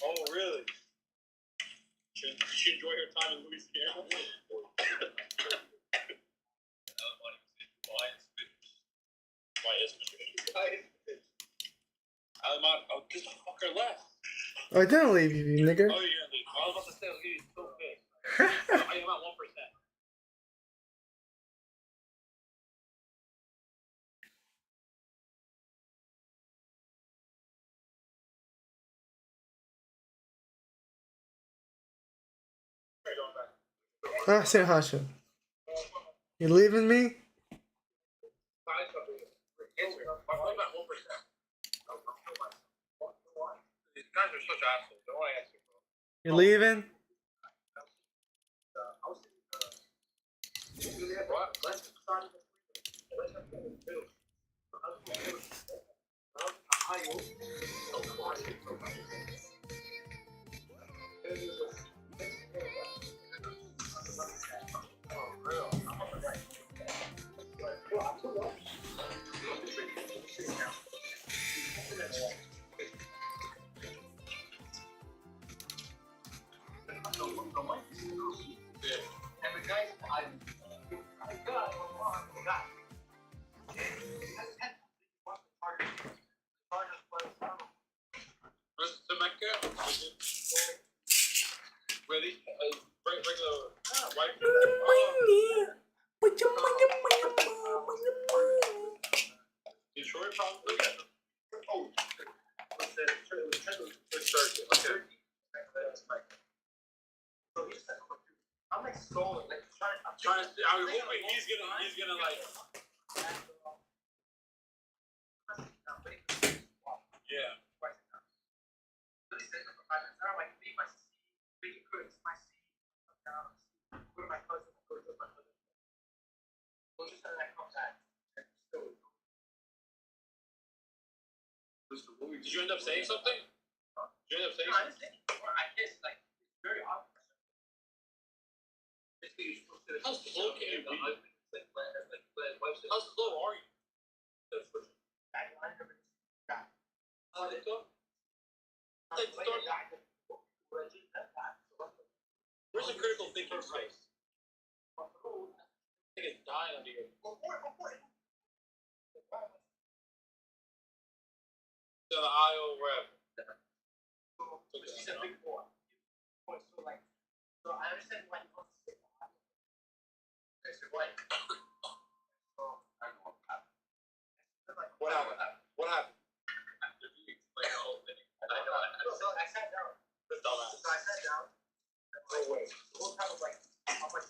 Speaker 13: Oh, really? You should enjoy your time in Louisiana. Oh, this fucker left.
Speaker 1: Oh, I didn't leave you, you nigger.
Speaker 13: Oh, you're gonna leave. I was about to say, I'll give you so big. I am at 1%.
Speaker 1: Ah, say Hasha. You leaving me?
Speaker 13: I'm at 1%. These guys are such assholes. Don't want to answer, bro.
Speaker 1: You leaving?
Speaker 13: Mr. Mecca, ready? Regular white. Detroit probably. Oh, I'm like stalling, like trying to. I'm hoping he's gonna like. Yeah. Did you end up saying something? Did you end up saying something? I guess like it's very obvious. How slow can you be? How slow are you? Where's the critical thinking space? I think it's dying under here. To the aisle, wherever. She's a big boy. So I understand why you want to sit on it. What happened? What happened? Explain the whole thing. So I sat down. So I sat down. No way. We'll have like how much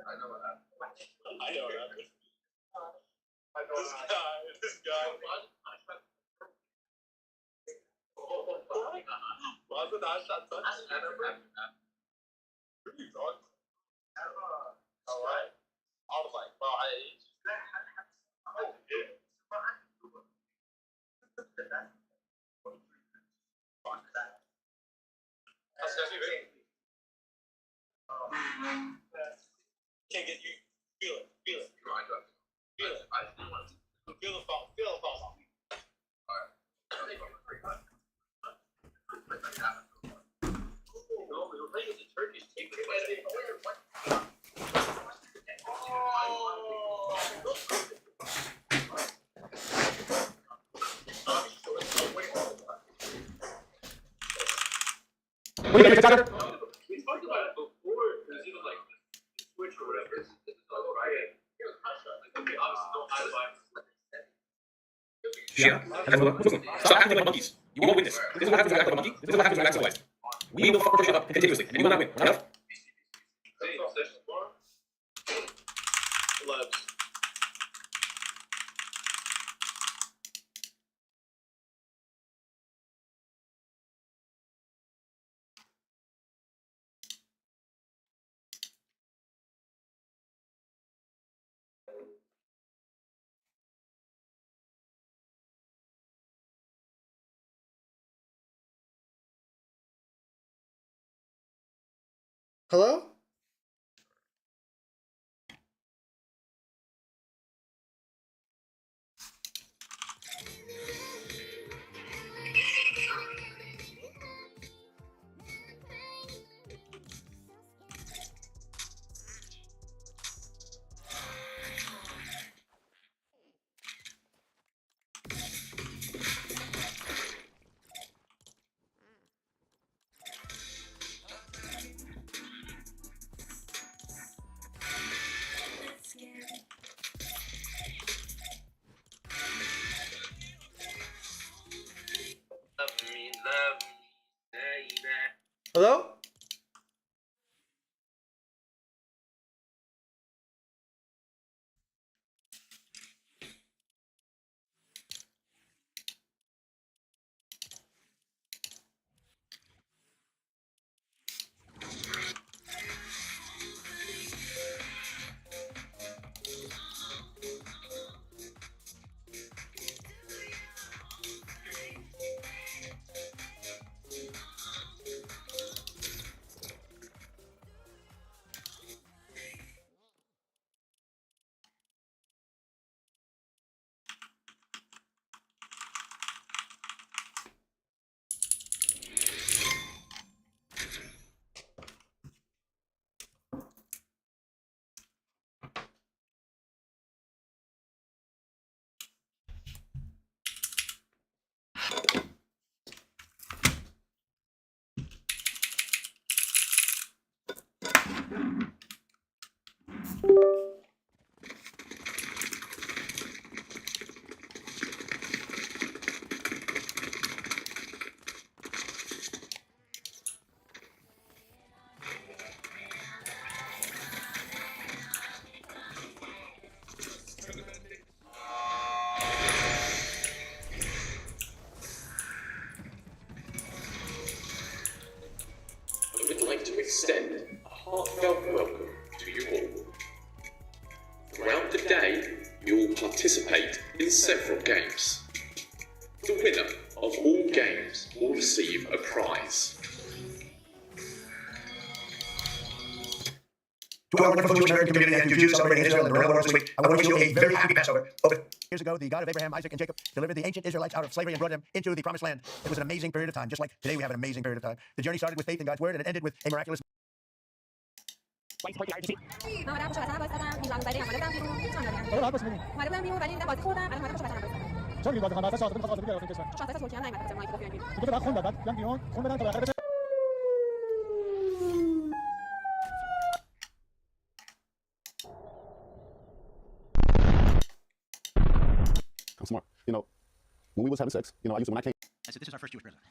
Speaker 13: I know what happened. This guy. Wasn't I shot touch? Alright. I was like, bro, can't get you. Feel it. Feel it. Feel it. Feel the phone. Feel the phone.
Speaker 9: What do you think, Tucker?
Speaker 13: We talked about it before. There's even like Switch or whatever. This is all right. We obviously don't high five.
Speaker 9: Yeah. Stop acting like monkeys. You won't win this. This is what happens when you act like a monkey. This is what happens when you act civilized. We will fuck shit up continuously, and you will not win. Enough?
Speaker 13: Labs.
Speaker 1: Hello? Hello?
Speaker 5: extend a heartfelt welcome to you all. Throughout the day, you will participate in several games. The winner of all games will receive a prize.
Speaker 9: To our wonderful Jewish American community and to Jews celebrating Israel and around the world this week, I want to wish you a very happy Passover. Open. Years ago, the God of Abraham, Isaac, and Jacob delivered the ancient Israelites out of slavery and brought them into the promised land. It was an amazing period of time, just like today we have an amazing period of time. The journey started with faith in God's word and it ended with a miraculous...
Speaker 21: I'm smart. You know, when we was having sex, you know, I used to, when I came.
Speaker 9: I said, this is our first Jewish president.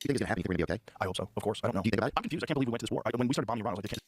Speaker 9: You think it's gonna happen? You think we're gonna be okay? I hope so. Of course. I don't know. Do you think about it? I'm confused. I can't believe we went to this war. When we started bombing Iran, I was like, they can't.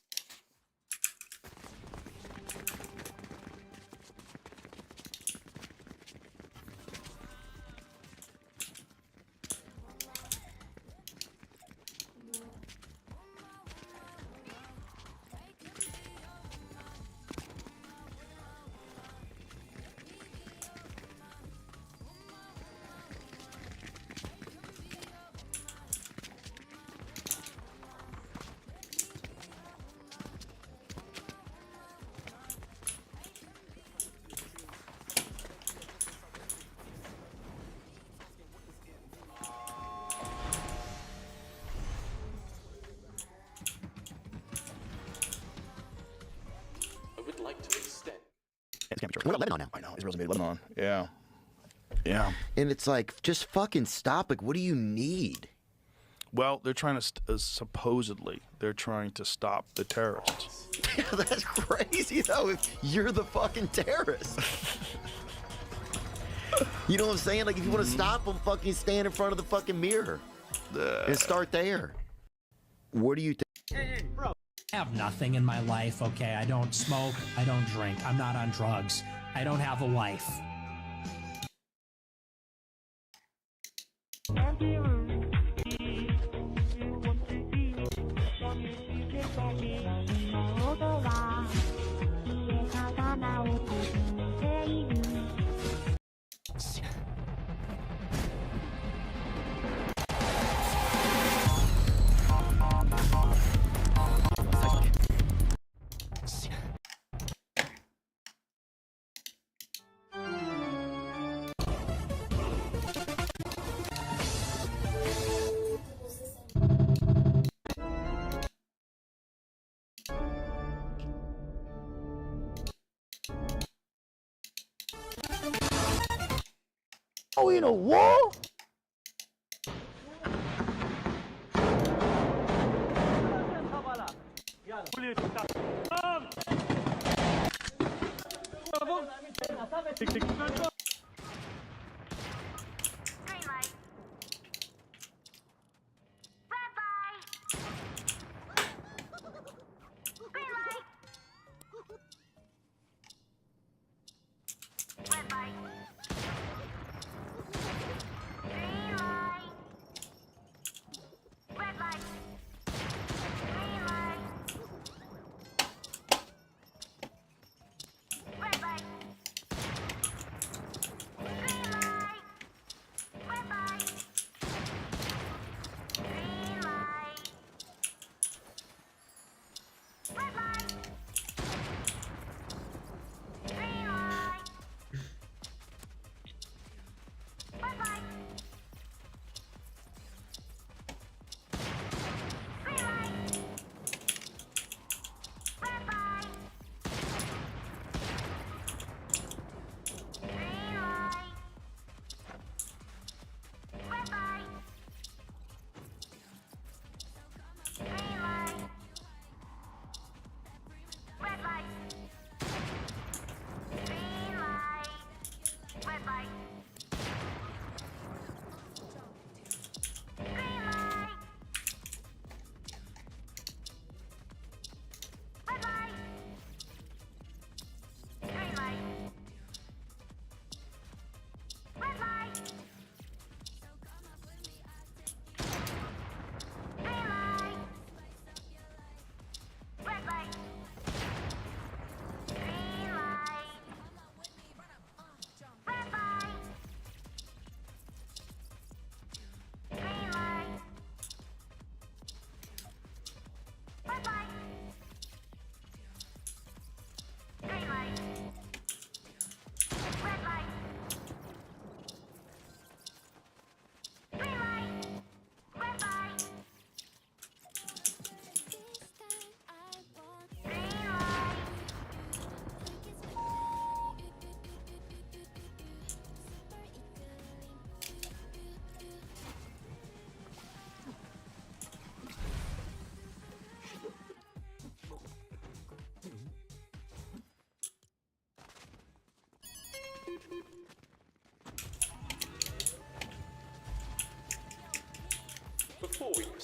Speaker 5: Like to extend.
Speaker 21: It's gonna be true. We're at Lebanon now. I know. Israel's invaded Lebanon. Yeah. Yeah.
Speaker 17: And it's like, just fucking stop. Like, what do you need?
Speaker 18: Well, they're trying to, supposedly, they're trying to stop the terrorists.
Speaker 17: Yeah, that's crazy, though, if you're the fucking terrorist. You know what I'm saying? Like, if you want to stop them, fucking stand in front of the fucking mirror. And start there. What do you think?
Speaker 7: Hey, bro. I have nothing in my life, okay? I don't smoke, I don't drink, I'm not on drugs, I don't have a wife.
Speaker 17: Are we in a war?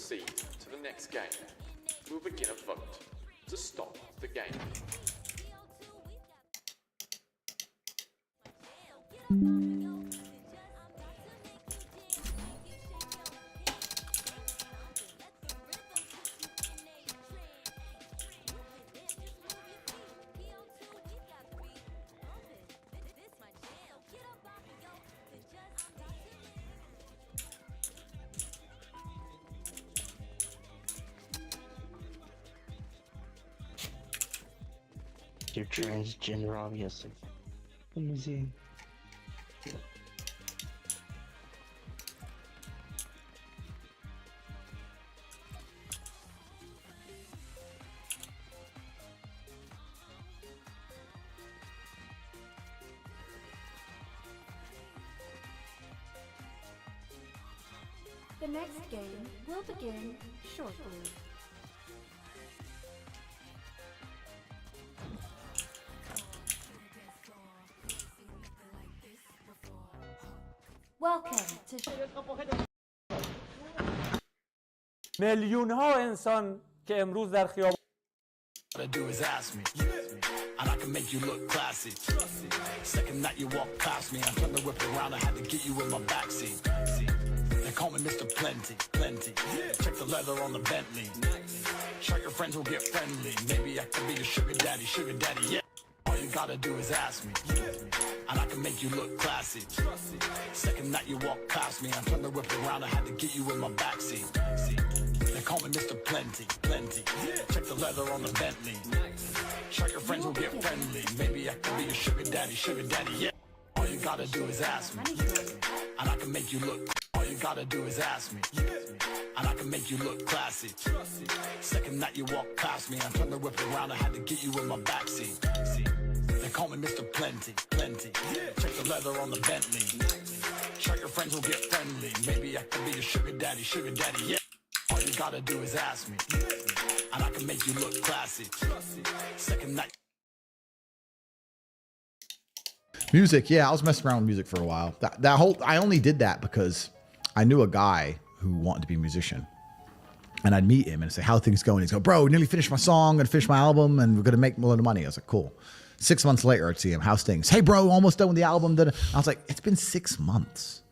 Speaker 5: proceed to the next game, we'll begin a vote to stop the game.
Speaker 8: You're transgender, obviously. Let me see.
Speaker 14: The next game will begin shortly. Welcome to
Speaker 19: میلیون ها انسان که امروز در خیابان
Speaker 20: All I do is ask me, and I can make you look classy. Second night you walk past me, I turned the whip around, I had to get you in my backseat. They call me Mr. Plenty, plenty. Check the leather on the Bentley. Sure your friends will get friendly. Maybe I can be your sugar daddy, yeah. All you gotta do is ask me, and I can make you look classy. Second night you walk past me, I turned the whip around, I had to get you in my backseat. They call me Mr. Plenty, plenty. Check the leather on the Bentley. Sure your friends will get friendly. Maybe I can be your sugar daddy, yeah. All you gotta do is ask me, and I can make you look. All you gotta do is ask me, and I can make you look classy. Second night you walk past me, I turned the whip around, I had to get you in my backseat. They call me Mr. Plenty, plenty. Check the leather on the Bentley. Sure your friends will get friendly. Maybe I can be your sugar daddy, yeah. All you gotta do is ask me, and I can make you look classy. Second night.
Speaker 9: Music, yeah, I was messing around with music for a while. I only did that because I knew a guy who wanted to be a musician. And I'd meet him and say, how are things going? He'd go, bro, we nearly finished my song, gonna finish my album, and we're gonna make a lot of money. I was like, cool. 6 months later, I'd see him, how's things? Hey, bro, almost done with the album. I was like, it's been 6 months.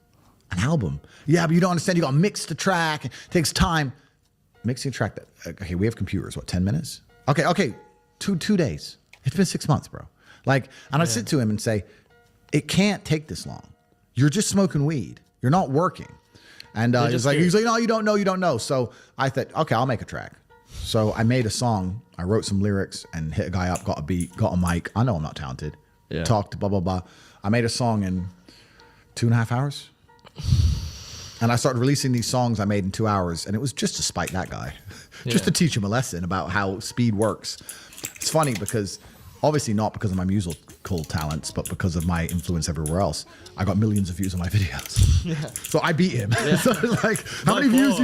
Speaker 9: An album. Yeah, but you don't understand. You gotta mix the track. It takes time. Mixing a track okay, we have computers, what, 10 minutes? Okay, two days. It's been 6 months, bro. Like, and I'd sit to him and say, it can't take this long. You're just smoking weed. You're not working. And he's like, no, you don't know. So I thought, okay, I'll make a track. So I made a song. I wrote some lyrics and hit a guy up, got a beat, got a mic. I know I'm not talented. Yeah. Talked, blah, blah, blah. I made a song in 2.5 hours. And I started releasing these songs I made in 2 hours. And it was just to spite that guy. Just to teach him a lesson about how speed works. It's funny because obviously not because of my musical talents, but because of my influence everywhere else. I got millions of views on my videos. Yeah. So I beat him. Yeah. So like, how many views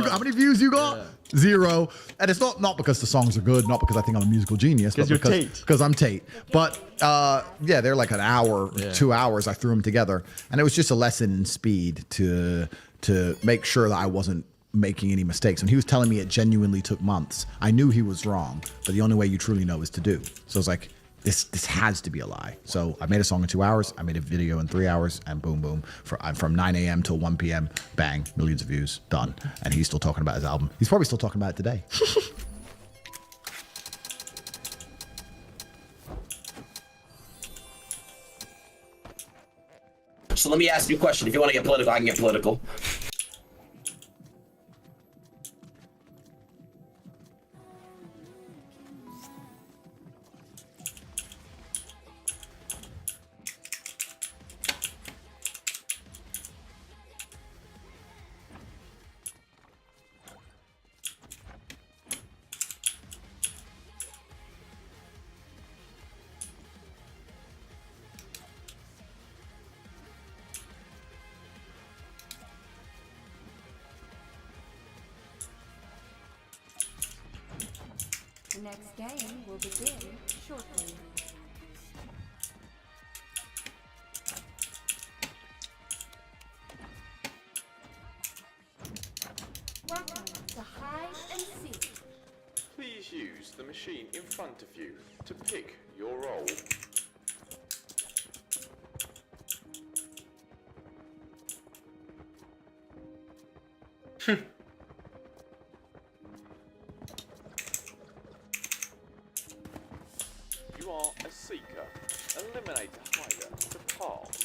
Speaker 9: you got? Yeah. 0. And it's not because the songs are good, not because I think I'm a musical genius, but because I'm Tate. But yeah, they're like an hour, 2 hours. I threw them together, and it was just a lesson in speed to make sure that I wasn't making any mistakes. And he was telling me it genuinely took months. I knew he was wrong, but the only way you truly know is to do. So I was like, this has to be a lie. So I made a song in 2 hours. I made a video in 3 hours, and boom, boom. From 9 a.m. till 1 p.m., bang, millions of views, done. And he's still talking about his album. He's probably still talking about it today.
Speaker 25: So let me ask you a question. If you want to get political, I can get political.
Speaker 14: the next game will begin shortly. Welcome to High
Speaker 5: front of you to pick your role. You are a seeker. Eliminate a hider to pass.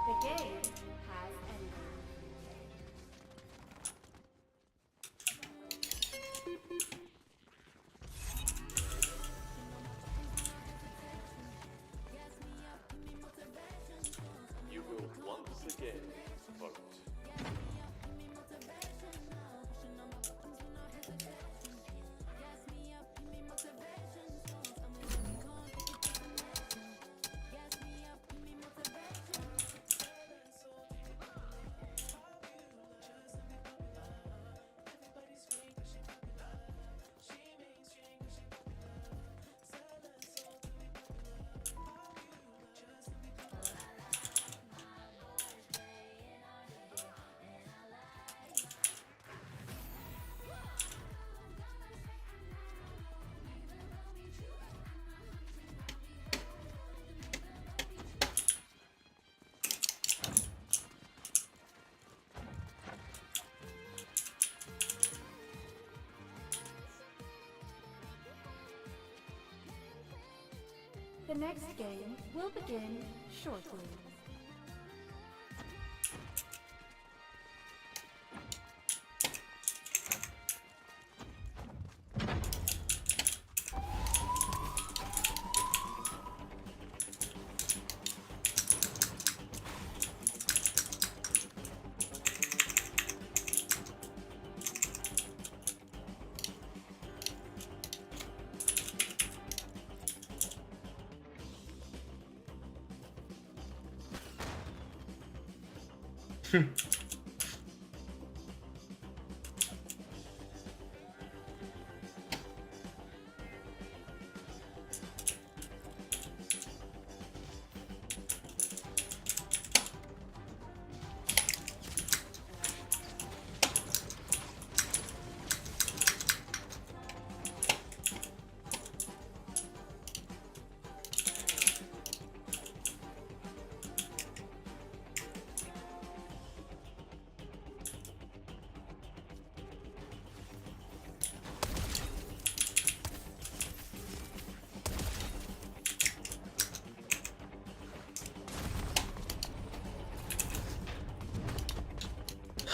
Speaker 14: The game has ended.
Speaker 5: You will once again vote.
Speaker 14: The next game will begin shortly.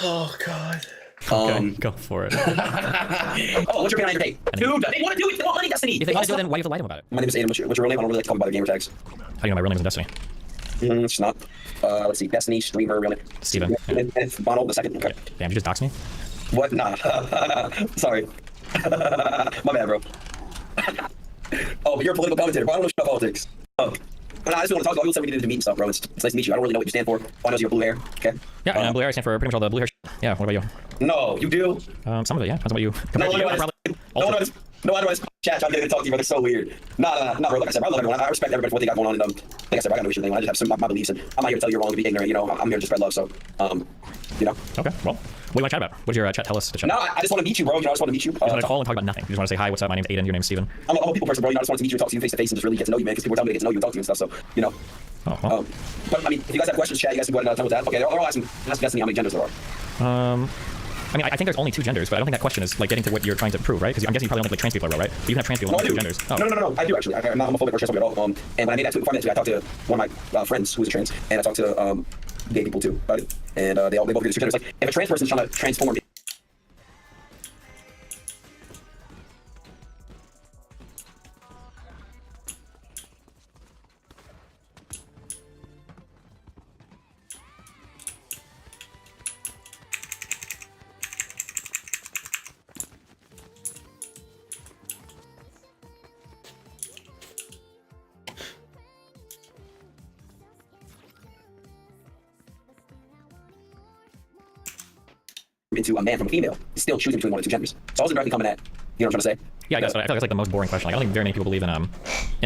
Speaker 1: Oh god.
Speaker 22: Okay, go for it.
Speaker 25: Oh, what's your opinion on pay? Dude, they want to do it. They want money, Destiny.
Speaker 22: If they want to do it, then why do you have to lie to them about it?
Speaker 25: My name is Aiden. What's your real name? I don't really like to talk about the gamer tags.
Speaker 22: How do you know my real name is Destiny?
Speaker 25: It's not. Let's see. Destiny, streamer, real name.
Speaker 22: Steven.
Speaker 25: And it's Bonald the second. Okay.
Speaker 22: Damn, you just dox me?
Speaker 25: What? Nah. Sorry. My bad, bro. Oh, but you're a political commentator, bro. I don't know shit about politics. Oh. But I just want to talk about. People said we needed to meet and stuff, bro. It's nice to meet you. I don't really know what you stand for. All I know is you have blue hair. Okay.
Speaker 22: Yeah, and blue hair. I stand for pretty much all the blue hair. Yeah. What about you?
Speaker 25: No, you do.
Speaker 22: Some of it, yeah. Depends on what you.
Speaker 25: No, otherwise, chat trying to get to talk to you, but it's so weird. Nah, bro. Like I said, bro, I love everyone. I respect everybody for what they got going on, and like I said, bro, I got no issue with anyone. I just have my beliefs, and I'm not here to tell you you're wrong to be ignorant. You know, I'm here to spread love. So, you know.
Speaker 22: Okay. Well, what do you want to chat about? What does your chat tell us to chat?
Speaker 25: No, I just want to meet you, bro. You know, I just want to meet you.
Speaker 22: You just want to call and talk about nothing. You just want to say hi. What's up? My name's Aiden. Your name's Steven.
Speaker 25: I'm a people person, bro. You know, I just want to meet you and talk to you face to face and just really get to know you, man. Because people tell me to get to know you and talk to you and stuff. So, you know.
Speaker 22: Oh, well.
Speaker 25: But I mean, if you guys have questions, chat, you guys can go ahead and tell me that. Okay, they're all asking Destiny how many genders there are.
Speaker 22: I mean, I think there's only 2 genders, but I don't think that question is like getting to what you're trying to prove, right? Because I'm guessing you probably don't think like trans people are real, right? But you can have trans people and 2 genders. Oh.
Speaker 25: No. I do actually. I'm not homophobic or transphobic at all. And when I made that tweet, before I talked to one of my friends who's a trans, and I talked to gay people too about it, and they both agree there's 2 genders. Like, if a trans person is trying to transform. Into a man from a female, is still choosing between one of the 2 genders. So I wasn't directly coming at, you know what I'm trying to say?
Speaker 22: Yeah, I guess, but I feel like it's like the most boring question. Like, I don't think very many people believe in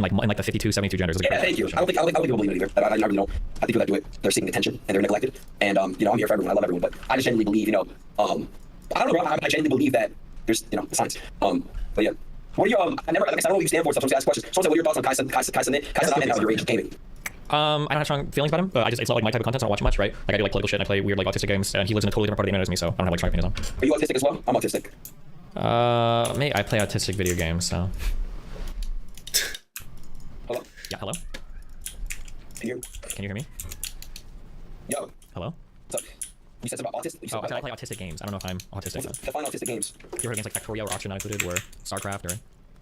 Speaker 22: like the 52, 72 genders.
Speaker 25: Yeah, thank you. I don't think people believe it either. I really don't. I think people that do it, they're seeking attention and they're neglected. And you know, I'm here for everyone. I love everyone, but I just genuinely believe, you know, I don't know, bro. I genuinely believe that there's, you know, science. But yeah. What are your I never, like I said, I don't know what you stand for, so I'm just asking questions. Someone said, what are your thoughts on Kaisen and your age gaming?
Speaker 22: I don't have strong feelings about him, but it's not like my type of content, so I don't watch much, right? Like, I do like political shit and I play weird like autistic games, and he lives in a totally different part of the internet as me, so I don't have like strong opinions on him.
Speaker 25: Are you autistic as well? I'm autistic.
Speaker 22: Mate, I play autistic video games, so.
Speaker 25: Hello?
Speaker 22: Yeah, hello? Can you hear me?
Speaker 25: Yo.
Speaker 22: Hello?
Speaker 25: What's up? You said something about autistic?
Speaker 22: I said I play autistic games. I don't know if I'm autistic.
Speaker 25: Define autistic games.
Speaker 22: You heard games like Factorio or Auction not included, or StarCraft, or?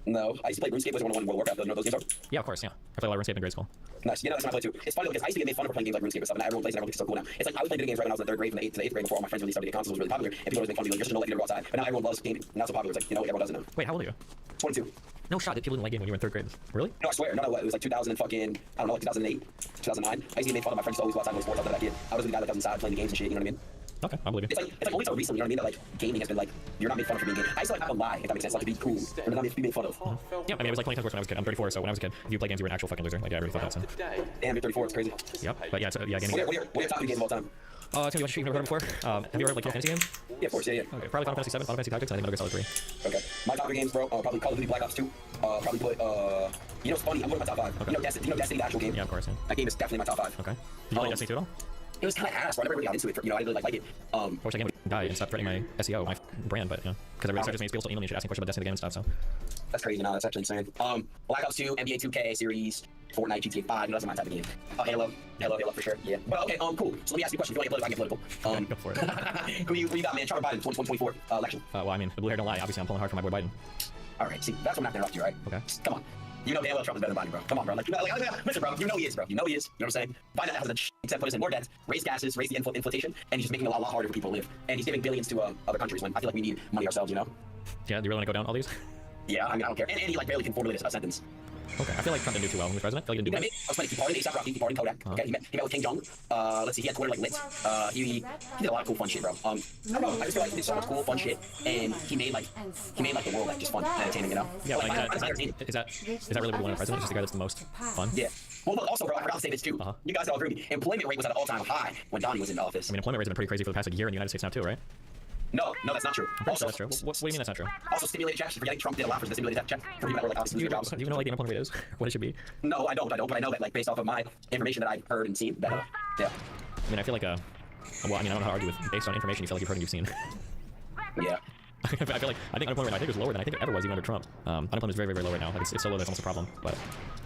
Speaker 25: No, I used to play RuneScape, which is one World of Warcraft. You know what those games are?
Speaker 22: Yeah, of course, yeah. I played a lot of RuneScape in grade school.
Speaker 25: Nice. Yeah, that's what I play too. It's funny because I used to get made fun of for playing games like RuneScape and stuff, and now everyone plays it and everyone thinks it's so cool now. It's like I was playing video games right when I was in the 3rd grade from the 8th to the 8th grade before all my friends really started to get consoles. It was really popular, and people always make fun of me like, you're just a no like you never go outside. But now everyone loves gaming. Now it's so popular. It's like, you know, everyone does it now.
Speaker 22: Wait, how old are you?
Speaker 25: 22.
Speaker 22: No shot that people didn't like gaming when you were in 3rd grade. Really?
Speaker 25: No, I swear. No, what? It was like 2000 and fucking, I don't know, like 2008, 2009. I used to get made fun of. My friends used to always go outside and play sports. I was that kid. I was the guy that was inside playing the games and shit. You know what I mean?
Speaker 22: Okay, I believe you.
Speaker 25: It's like only so recently, you know what I mean? That like gaming has been like, you're not made fun of for being gay. I used to like have a lie, if that makes sense, like to be cool, or not be made fun of.
Speaker 22: Yeah, I mean, it was like 20 times worse when I was a kid. I'm 34, so when I was a kid, if you play games, you were an actual fucking loser. Like, yeah, I really thought that. So.
Speaker 25: Damn, you're 34. It's crazy.
Speaker 22: Yep, but yeah, yeah, gaming.
Speaker 25: What are your top 3 games of all time?
Speaker 22: Tell me what you've never heard before. Have you heard like Final Fantasy games?
Speaker 25: Yeah, of course, yeah.
Speaker 22: Okay, probably Final Fantasy 7, Final Fantasy Tactics, I think Metal Gear Solid 3.
Speaker 25: Okay. My top 3 games, bro, probably Call of Duty Black Ops 2. Probably put, you know, it's funny, I'm putting my top 5.
Speaker 22: Okay.
Speaker 25: You know Destiny, the actual game?
Speaker 22: Yeah, of course, yeah.
Speaker 25: That game is definitely my top 5.
Speaker 22: Okay. Did you play Destiny 2 at all?
Speaker 25: It was kind of ass, bro. I never really got into it. You know, I didn't really like it.
Speaker 22: I wish that game would die and stop threatening my SEO, my brand, but, you know, because I really started to make people still email me and shit asking questions about Destiny the game and stuff, so.
Speaker 25: That's crazy, no, that's actually insane. Black Ops 2, NBA 2K series, Fortnite, GTA 5, you know, that's my type of game. Halo for sure, yeah. But okay, cool. So let me ask you a question. If you want to get political, I can get political.
Speaker 22: Go for it.
Speaker 25: Who you got, man? Trump or Biden, 2024 election?
Speaker 22: Well, I mean, the blue hair don't lie. Obviously, I'm pulling hard for my boy Biden.
Speaker 25: All right, see, that's what I'm not gonna interrupt you, right?
Speaker 22: Okay.
Speaker 25: Come on. You know damn well Trump is better than Biden, bro. Come on, bro. Like, listen, bro. You know he is, bro. You know he is. You know what I'm saying? Biden has a except put us in more debt, raise gases, raise the inflation, and he's just making it a lot harder for people to live. And he's giving billions to other countries when I feel like we need money ourselves, you know?
Speaker 22: Yeah, do you really want to go down all these?
Speaker 25: Yeah, I mean, I don't care. And he like barely can formulate a sentence.
Speaker 22: Okay, I feel like Trump didn't do too well when he was president. I feel like he didn't do
Speaker 25: I was funny. He partied ASAP Rocky. He partied Kodak. Okay, he met with King Jong. Let's see, he had Twitter like lit. He did a lot of cool fun shit, bro. I don't know. I just feel like he did so much cool fun shit, and he made like the world like just fun, and entertaining, you know?
Speaker 22: Yeah, like is that really what we want a president? Just the guy that's the most fun?
Speaker 25: Yeah. Well, look, also, bro, I forgot to say this too. You guys all agree with me. Employment rate was at an all-time high when Donnie was in office.
Speaker 22: I mean, employment rates have been pretty crazy for the past year in the United States now too, right?
Speaker 25: No, that's not true.
Speaker 22: Also, that's true. What do you mean that's not true?
Speaker 25: Also, stimulated checks. Forgetting Trump did a lot for the stimulated check for people that were like obviously losing their jobs.
Speaker 22: Do you know like the unemployment rate is? What it should be?
Speaker 25: No, I don't. But I know that like based off of my information that I've heard and seen, that yeah.
Speaker 22: I mean, I feel like well, I mean, I don't know how to argue with based on information you feel like you've heard and you've seen.
Speaker 25: Yeah.
Speaker 22: I think unemployment rate I think was lower than I think it ever was even under Trump. Unemployment is very, very low right now. Like it's so low that's almost a problem. But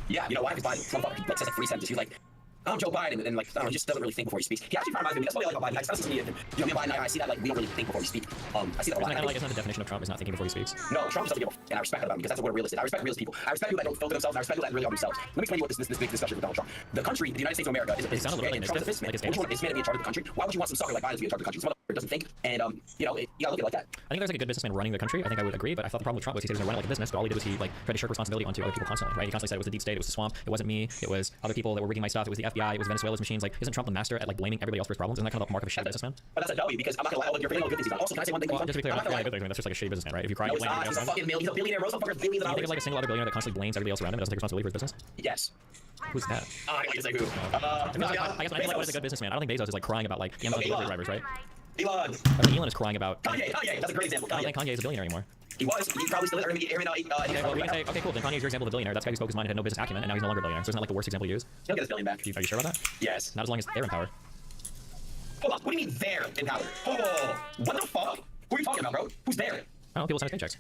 Speaker 25: yeah, you know why? Because Trump like says like 3 sentences. He's like, I'm Joe Biden, and like I don't know, he just doesn't really think before he speaks. He actually reminds me. That's what I like about Biden. I see, you know, me and Biden, I see that like we don't really think before we speak. I see that a lot.
Speaker 22: It's not the definition of Trump is not thinking before he speaks.
Speaker 25: No, Trump doesn't give a and I respect that about him because that's what we're realist. I respect realist people. I respect people that don't filter themselves. And I respect people that really are themselves. Let me explain to you what this big discussion with Donald Trump. The country, the United States of America, is
Speaker 22: it sounds a little bit
Speaker 25: Trump is this man. It's meant to be in charge of the country. Why would you want some sucker like Biden to be in charge of the country? Some other doesn't think, and you know, you gotta look at it like that.
Speaker 22: I think there's like a good businessman running the country. I think I would agree, but I thought the problem with Trump was he said he was gonna run it like a business, but all he did was he like tried to shirk responsibility onto other people constantly, right? He constantly said it was the deep state, it was the swamp, it wasn't me, it was other people that were rigging my stuff, it was the FBI, it was Venezuela's machines. Like, isn't Trump the master at like blaming everybody else for his problems? Isn't that kind of the mark of a shitty businessman?
Speaker 25: But that's a W because I'm not gonna lie. Look, you're forgetting all the good things he's done. Also, can I say one thing?
Speaker 22: Well, just to be clear, that's just like a shitty businessman, right? If you cry,
Speaker 25: no, he's not. He's a fucking he's a billionaire. Roosevelt fucker's billions of dollars.
Speaker 22: You think there's like a single other billionaire that constantly blames everybody else around him and doesn't take responsibility for his business?
Speaker 25: Yes.
Speaker 22: Who's that?
Speaker 25: I don't say who.
Speaker 22: I guess like what is a good businessman? I don't think Bezos is like crying about like the Amazon delivery drivers, right?
Speaker 25: Elon.
Speaker 22: I think Elon is crying about
Speaker 25: Kanye. That's a great example.
Speaker 22: I don't think Kanye is a billionaire anymore.
Speaker 25: He was. He probably still is.
Speaker 22: Okay, well, we can say, okay, cool. Then Kanye is your example of a billionaire. That's guy who spoke his mind and had no business acumen, and now he's no longer a billionaire. So it's not like the worst example you use.
Speaker 25: He'll get his billion back.
Speaker 22: Are you sure about that?
Speaker 25: Yes.
Speaker 22: Not as long as they're in power.
Speaker 25: Hold on. What do you mean they're in power? Oh, what the fuck? Who are you talking about, bro? Who's there?
Speaker 22: I don't know. People send us paychecks.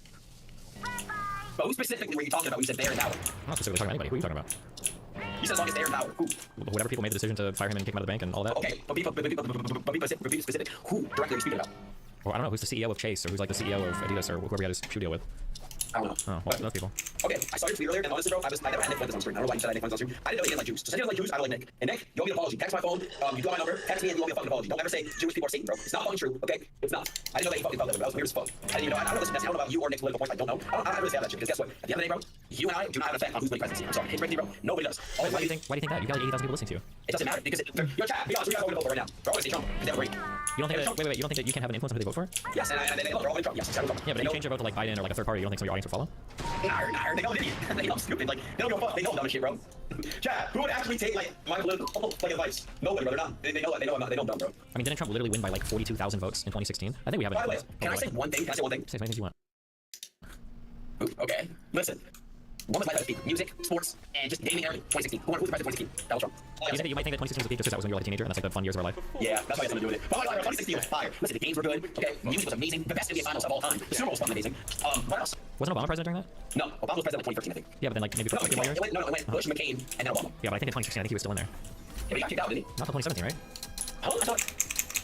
Speaker 25: But who specifically were you talking about when you said they're in power?
Speaker 22: I'm not specifically talking about anybody. Who are you talking about?
Speaker 25: You said as long as they're in power. Who?
Speaker 22: Whatever people made the decision to fire him and kick him out of the bank and all that.
Speaker 25: Okay, but be specific. Who directly are you speaking about?
Speaker 22: Well, I don't know who's the CEO of Chase or who's like the CEO of Adidas or whoever he had his shoe deal with.
Speaker 25: I don't know.
Speaker 22: Oh, well, those people.
Speaker 25: Okay, I saw your tweet earlier, and honestly, bro, I never had Nick Fuentes on screen. I don't know why you said I had Nick Fuentes on screen. I didn't know he didn't like Jews. So since he doesn't like Jews, I don't like Nick. And Nick, you owe me an apology. Text my phone. You got my number. Text me and you owe me a fucking apology. Don't ever say Jewish people are Satan, bro. It's not fucking true. Okay, it's not. I didn't know that you fucking felt that way. That was weird as fuck. I didn't even know. I don't know. I don't know about you or Nick's political points. I don't know. I don't really say that shit because guess what? At the end of the day, bro, you and I do not have an effect on who's winning presidency. I'm sorry, hey, bro. Nobody does.
Speaker 22: Why do you think that? You got like 80,000 people listening to you.
Speaker 25: It doesn't matter because you're chat. Be honest, who you guys voting for right now? They're always Trump. They're great.
Speaker 22: You don't think that? Wait. You don't think that you can have an influence on who they vote for?
Speaker 25: Yes, and they're all voting Trump. Yes, exactly.
Speaker 22: Yeah, but if you change your vote to like Biden or like a third party, you don't think some of your audience will follow?
Speaker 25: Nah, they know I'm an idiot. They know I'm stupid. Like, they don't give a fuck. They know I'm dumb as shit, bro. Chat, who would actually take like my political like advice? Nobody, bro. They're not. They know that. They know I'm not. They know I'm dumb, bro.
Speaker 22: I mean, didn't Trump literally win by like 42,000 votes in 2016? I think we have.
Speaker 25: By the way, can I say one thing? Can I say one thing?
Speaker 22: Say as many things you want.
Speaker 25: Ooh, okay. Listen. One was my type of speak. Music, sports, and just gaming era 2016. Who was the president 2016? Donald Trump.
Speaker 22: You might think that 2016 was a peak just because that was when you were like a teenager and that's like the fun years of our life.
Speaker 25: Yeah, that's why I had something to do with it. But like, 2016 was fire. Listen, the games were good. Okay, music was amazing. The best NBA finals of all time. The Super Bowl was fucking amazing. What else?
Speaker 22: Wasn't Obama president during that?
Speaker 25: No, Obama was president in 2013, I think.
Speaker 22: Yeah, but then like maybe for a few years.
Speaker 25: It went Bush, McCain, and then Obama.
Speaker 22: Yeah, but I think in 2016 I think he was still in there.
Speaker 25: Yeah, but he got kicked out, didn't he?
Speaker 22: Not till 2017, right?
Speaker 25: How old? I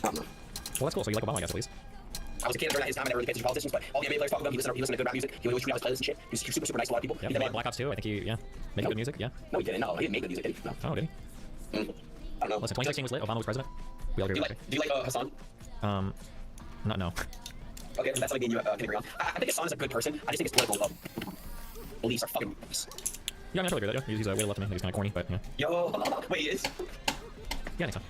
Speaker 25: don't know.
Speaker 22: Well, that's cool. So you like Obama, I guess, at least.
Speaker 25: I was a kid during his time. I never really paid attention to politicians, but all the NBA players talk about him. He listened to good rap music. He would always tweet out his playlists and shit. He was super nice to a lot of people.
Speaker 22: Yeah, he made Black Ops 2. I think he made good music. Yeah.
Speaker 25: No, he didn't. No, he didn't make good music, did he? No.
Speaker 22: Oh, did he?
Speaker 25: I don't know.
Speaker 22: Listen, 2016 was lit. Obama was president. We all agree.
Speaker 25: Do you like Hassan?
Speaker 22: No.
Speaker 25: Okay, that's something you can agree on. I think Hassan is a good person. I just think his political beliefs are fucking.
Speaker 22: Yeah, I mean, I totally agree with that. Yeah. He's way left of me. He's kind of corny, but yeah.
Speaker 25: Yo, wait, he is?
Speaker 22: Yeah, I think so.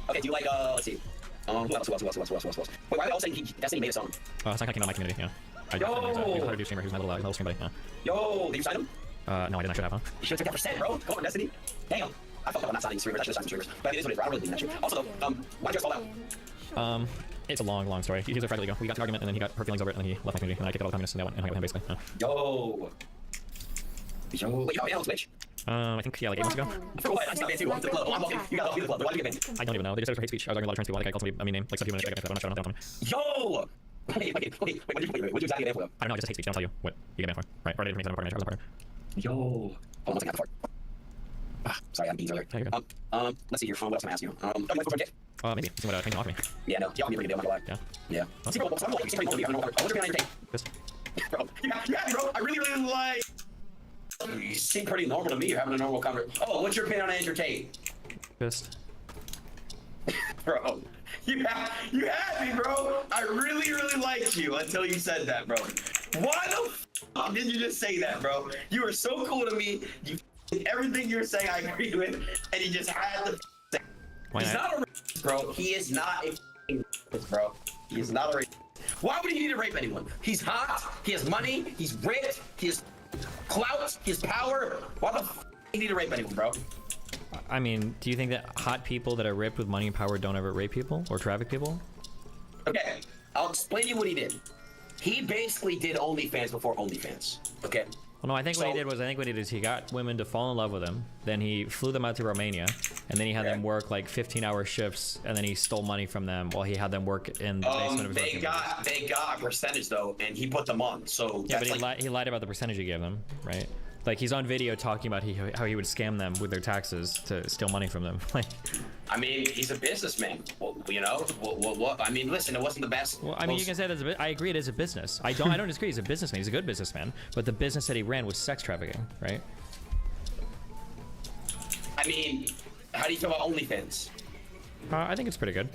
Speaker 25: Okay, do you like let's see. Who else? Wait, why are they all saying that's he made a song?
Speaker 22: It's not came out of my community, yeah. He was a Hadoop streamer. He was my little stream buddy, yeah.
Speaker 25: Yo, did you sign him?
Speaker 22: No, I didn't. I should have, huh?
Speaker 25: You should have took that %, bro. Come on, Destiny. Damn. I fucked up on not signing streamers. I should have signed streamers. But it is what it is, bro. I don't really believe in that shit. Also, though, why'd you guys fall out?
Speaker 22: It's a long story. He was a friend ago. We got to an argument, and then he got hurt feelings over it, and then he left my community, and I kicked out all the communists, and I went and hung out with him, basically.
Speaker 25: Yo. Wait, you got on Twitch?
Speaker 22: I think, yeah, like 8 months ago.
Speaker 25: For what? I just got banned too. Welcome to the club. I'm welcome. You got to the club. Why'd you get banned?
Speaker 22: I don't even know. They just said it for hate speech. I was arguing with a lot of trans people. Like, I called me a mean name, like, some people in the I'm not sure. Don't tell me.
Speaker 25: Yo! Wait, what did you exactly get banned for, though?
Speaker 22: I don't know, just hate speech. I'll tell you what you get banned for. Right, or I didn't make that I'm a partner. I was a partner.
Speaker 25: Yo! Hold on one second, sorry, I'm beans earlier. Let's see here. What else can I ask you?
Speaker 22: Maybe. See what Tank offer me.
Speaker 25: Yeah, no. Y'all be pretty good, I'm not gonna lie.
Speaker 22: Yeah.
Speaker 25: Let's see, bro. I'm like, you seem pretty motivated. I don't know what's your opinion on your take? Bro, you had me, bro. I really like. You seem pretty normal to me. You're having a normal conversation. Oh, what's your opinion on Andrew Tate?
Speaker 22: Pissed.
Speaker 25: Bro, you had me, bro. I really liked you until you said that, bro. Why the fuck did you just say that, bro? You were so cool to me. You everything you're saying I agree with, and you just had to say. He's not a racist, bro. He is not a racist, bro. He is not a racist. Why would he need to rape anyone? He's hot. He has money. He's rich. He has clout. He has power. Why the fuck do you need to rape anyone, bro?
Speaker 22: I mean, do you think that hot people that are ripped with money and power don't ever rape people or traffic people?
Speaker 25: Okay, I'll explain to you what he did. He basically did OnlyFans before OnlyFans. Okay.
Speaker 22: Well, no, I think what he did was, he got women to fall in love with him. Then he flew them out to Romania, and then he had them work like 15-hour shifts, and then he stole money from them while he had them work in the basement of his
Speaker 25: they got a percentage though, and he put them on. So
Speaker 22: yeah,
Speaker 25: that's
Speaker 22: but he lied about the percentage he gave them, right? Like he's on video talking about how he would scam them with their taxes to steal money from them. Like,
Speaker 25: I mean, he's a businessman. Well, you know, what? I mean, listen, it wasn't the best.
Speaker 22: Well, I mean, you can say that I agree, it is a business. I don't disagree. He's a businessman. He's a good businessman. But the business that he ran was sex trafficking, right?
Speaker 25: I mean, how do you feel about OnlyFans?
Speaker 22: I think it's pretty good.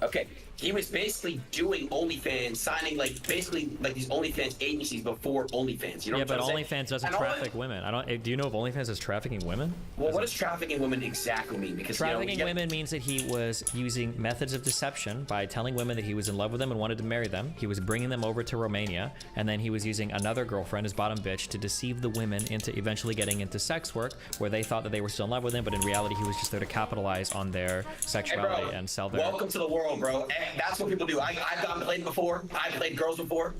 Speaker 25: Okay, he was basically doing OnlyFans, signing basically these OnlyFans agencies before OnlyFans. You know?
Speaker 22: Yeah, but OnlyFans doesn't traffic women. Do you know if OnlyFans is trafficking women?
Speaker 25: Well, what does trafficking women exactly mean? Because
Speaker 22: trafficking women means that he was using methods of deception by telling women that he was in love with them and wanted to marry them. He was bringing them over to Romania, and then he was using another girlfriend, his bottom bitch, to deceive the women into eventually getting into sex work, where they thought that they were still in love with him, but in reality, he was just there to capitalize on their sexuality and sell their.
Speaker 25: Welcome to the world, bro. That's what people do. I've gotten played before. I've played girls before.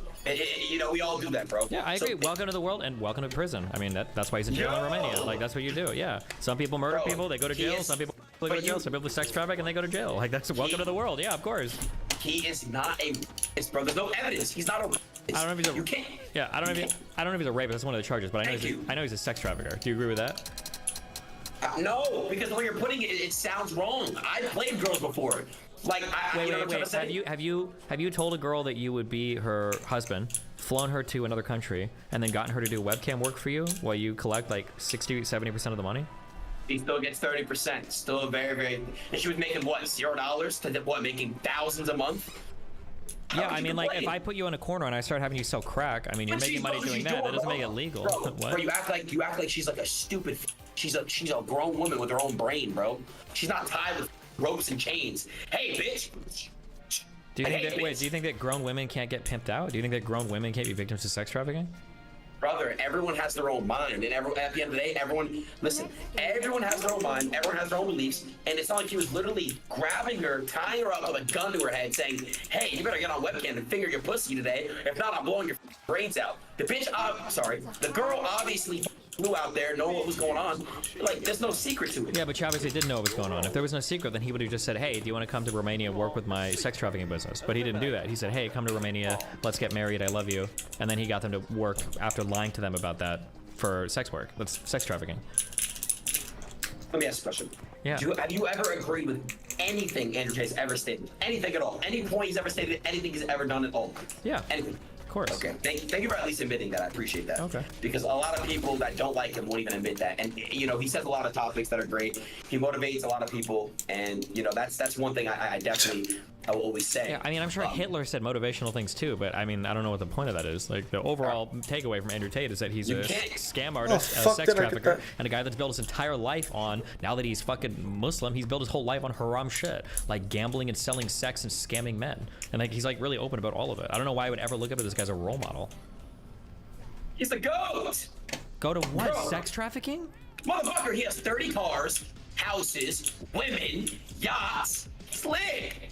Speaker 25: You know, we all do that, bro.
Speaker 22: Yeah, I agree. Welcome to the world and welcome to prison. I mean, that's why he's in jail in Romania. Like, that's what you do. Yeah. Some people murder people, they go to jail. Some people go to jail. Some people sex traffic and they go to jail. Like, that's welcome to the world. Yeah, of course.
Speaker 25: He is not a racist, bro. There's no evidence. He's not a racist.
Speaker 22: I don't know if he's a.
Speaker 25: You can't.
Speaker 22: Yeah, I don't know if he's a rapist. That's one of the charges. But I know he's a sex trafficker. Do you agree with that?
Speaker 25: No, because the way you're putting it, it sounds wrong. I played girls before. Like,
Speaker 22: wait. Have you told a girl that you would be her husband, flown her to another country, and then gotten her to do webcam work for you while you collect like 60-70% of the money?
Speaker 25: He still gets 30%. Still very, very. And she was making what, $0 to what, making thousands a month?
Speaker 22: Yeah, I mean, like, if I put you in a corner and I start having you sell crack, I mean, you're making money doing that. That doesn't make it legal.
Speaker 25: Bro, you act like she's like a stupid. She's a grown woman with her own brain, bro. She's not tied with ropes and chains. Hey, bitch.
Speaker 22: Do you think that grown women can't get pimped out? Do you think that grown women can't be victims of sex trafficking?
Speaker 25: Brother, everyone has their own mind, and at the end of the day, everyone has their own mind, everyone has their own beliefs, and it's not like he was literally grabbing her, tying her up with a gun to her head, saying, hey, you better get on webcam and finger your pussy today, if not, I'm blowing your brains out. The girl obviously flew out there, knowing what was going on. Like, there's no secret to it.
Speaker 22: Yeah, but she obviously didn't know what was going on. If there was no secret, then he would have just said, hey, do you want to come to Romania and work with my sex trafficking business? But he didn't do that. He said, hey, come to Romania, let's get married, I love you. And then he got them to work after lying to them about that for sex work. That's sex trafficking.
Speaker 25: Let me ask a question.
Speaker 22: Yeah.
Speaker 25: Have you ever agreed with anything Andrew Chase ever stated? Anything at all? Any point he's ever stated, anything he's ever done at all?
Speaker 22: Yeah.
Speaker 25: Anything?
Speaker 22: Of course.
Speaker 25: Okay. Thank you for at least admitting that. I appreciate that.
Speaker 22: Okay.
Speaker 25: Because a lot of people that don't like him won't even admit that. And you know, he says a lot of topics that are great. He motivates a lot of people, and you know, that's one thing I definitely I will always say.
Speaker 22: Yeah, I mean, I'm sure Hitler said motivational things too, but I mean, I don't know what the point of that is. Like, the overall takeaway from Andrew Tate is that he's a scam artist, a sex trafficker, and a guy that's built his entire life on, now that he's fucking Muslim, he's built his whole life on haram shit, like gambling and selling sex and scamming men. And like, he's like really open about all of it. I don't know why I would ever look up at this guy as a role model.
Speaker 25: He's the GOAT!
Speaker 22: Go to what?
Speaker 25: Bro.
Speaker 22: Sex trafficking?
Speaker 25: Motherfucker, he has 30 cars, houses, women, yachts. Slick!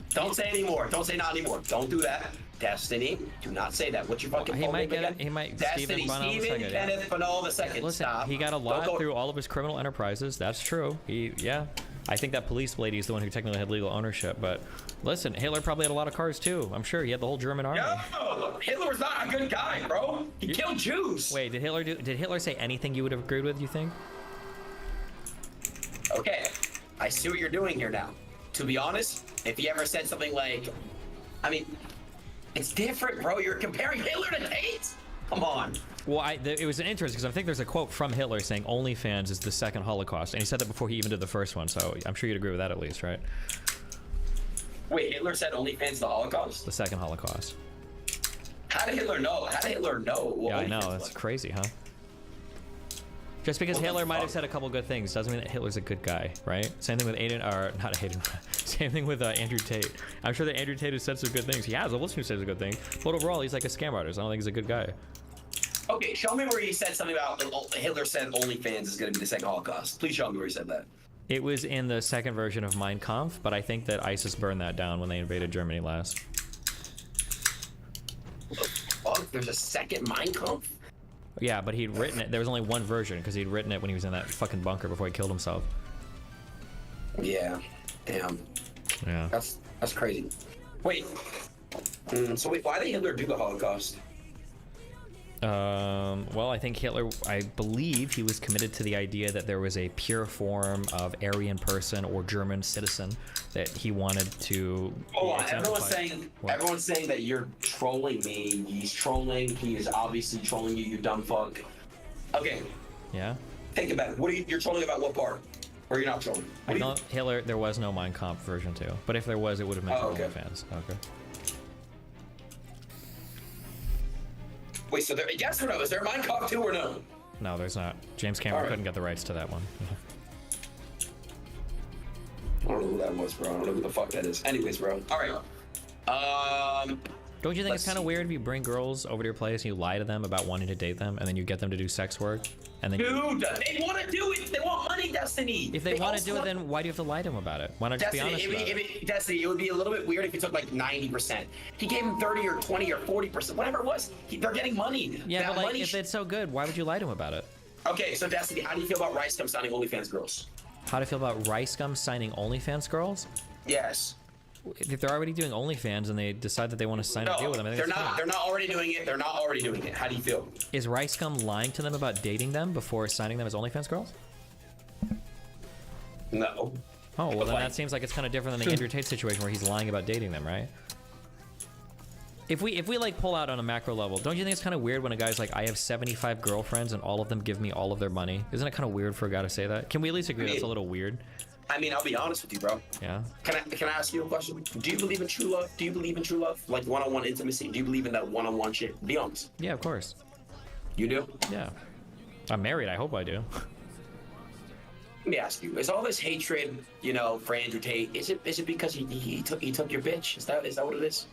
Speaker 25: Don't say anymore. Don't say not anymore. Don't do that. Destiny, do not say that. What's your fucking
Speaker 22: He might get it. He might.
Speaker 25: Destiny, Steven Kenneth Banal the second.
Speaker 22: Listen,
Speaker 25: Stop.
Speaker 22: he got a lot through all of his criminal enterprises. That's true. Yeah. I think that police lady is the one who technically had legal ownership. But listen, Hitler probably had a lot of cars too. I'm sure he had the whole German army.
Speaker 25: Yo, Hitler was not a good guy, bro. He killed Jews.
Speaker 22: Wait, did Hitler say anything you would have agreed with? You think?
Speaker 25: Okay, I see what you're doing here now. To be honest, if he ever said something like, I mean, it's different, bro. You're comparing Hitler to Tate? Come on.
Speaker 22: Well, it was an interest because I think there's a quote from Hitler saying OnlyFans is the second Holocaust, and he said that before he even did the first one. So I'm sure you'd agree with that at least, right?
Speaker 25: Wait, Hitler said OnlyFans is the Holocaust?
Speaker 22: The second Holocaust.
Speaker 25: How did Hitler know? How did Hitler know?
Speaker 22: Yeah, I know. That's crazy, huh? Just because Hitler might have said a couple good things doesn't mean that Hitler's a good guy, right? Same thing with not Aiden. Same thing with Andrew Tate. I'm sure that Andrew Tate has said some good things. He has. A listener says a good thing. But overall, he's like a scam artist. I don't think he's a good guy.
Speaker 25: Okay, show me where he said something about Hitler said OnlyFans is going to be the second Holocaust. Please show me where he said that.
Speaker 22: It was in the second version of Mein Kampf, but I think that ISIS burned that down when they invaded Germany last.
Speaker 25: Fuck, there's a second Mein Kampf?
Speaker 22: Yeah, but he'd written it. There was only one version because he'd written it when he was in that fucking bunker before he killed himself.
Speaker 25: Yeah, damn.
Speaker 22: Yeah.
Speaker 25: That's crazy. Wait. So wait, why did Hitler do the Holocaust?
Speaker 22: Well, I think Hitler, I believe he was committed to the idea that there was a pure form of Aryan person or German citizen that he wanted to.
Speaker 25: Oh, everyone's saying that you're trolling me. He's trolling. He is obviously trolling you, you dumb fuck. Okay.
Speaker 22: Yeah.
Speaker 25: Think about it. You're trolling about what part? Or you're not trolling?
Speaker 22: I know Hitler. There was no Mein Kampf version 2, but if there was, it would have mentioned OnlyFans. Okay.
Speaker 25: Wait, so there, yes or no? Is there Mein Kampf 2 or no?
Speaker 22: No, there's not. James Cameron couldn't get the rights to that one.
Speaker 25: I don't know who that was, bro. I don't know who the fuck that is. Anyways, bro. All right.
Speaker 22: Don't you think it's kind of weird if you bring girls over to your place and you lie to them about wanting to date them, and then you get them to do sex work, and then
Speaker 25: dude, they want to do it. They want money, Destiny.
Speaker 22: If they want to do it, then why do you have to lie to them about it? Why not just be honest about it?
Speaker 25: Destiny, it would be a little bit weird if you took like 90%. He gave him 30 or 20 or 40%, whatever it was. They're getting money.
Speaker 22: Yeah,
Speaker 25: that
Speaker 22: but like,
Speaker 25: money
Speaker 22: if it's so good, why would you lie to him about it?
Speaker 25: Okay, so Destiny, how do you feel about Rice Gum signing OnlyFans girls?
Speaker 22: How do you feel about Rice Gum signing OnlyFans girls?
Speaker 25: Yes.
Speaker 22: If they're already doing OnlyFans and they decide that they want to sign a deal with them, I think
Speaker 25: they're not already doing it. They're not already doing it. How do you feel?
Speaker 22: Is Rice Gum lying to them about dating them before signing them as OnlyFans girls?
Speaker 25: No.
Speaker 22: Oh, well then that seems like it's kind of different than the Andrew Tate situation where he's lying about dating them, right? If we like pull out on a macro level, don't you think it's kind of weird when a guy's like, I have 75 girlfriends and all of them give me all of their money? Isn't it kind of weird for a guy to say that? Can we at least agree that's a little weird?
Speaker 25: I mean, I'll be honest with you, bro.
Speaker 22: Yeah.
Speaker 25: Can I ask you a question? Do you believe in true love? Do you believe in true love? Like one-on-one intimacy? Do you believe in that one-on-one shit? Be honest.
Speaker 22: Yeah, of course.
Speaker 25: You do?
Speaker 22: Yeah. I'm married. I hope I do.
Speaker 25: Let me ask you: is all this hatred, you know, for Andrew Tate? Is it because he took your bitch? Is that what it is?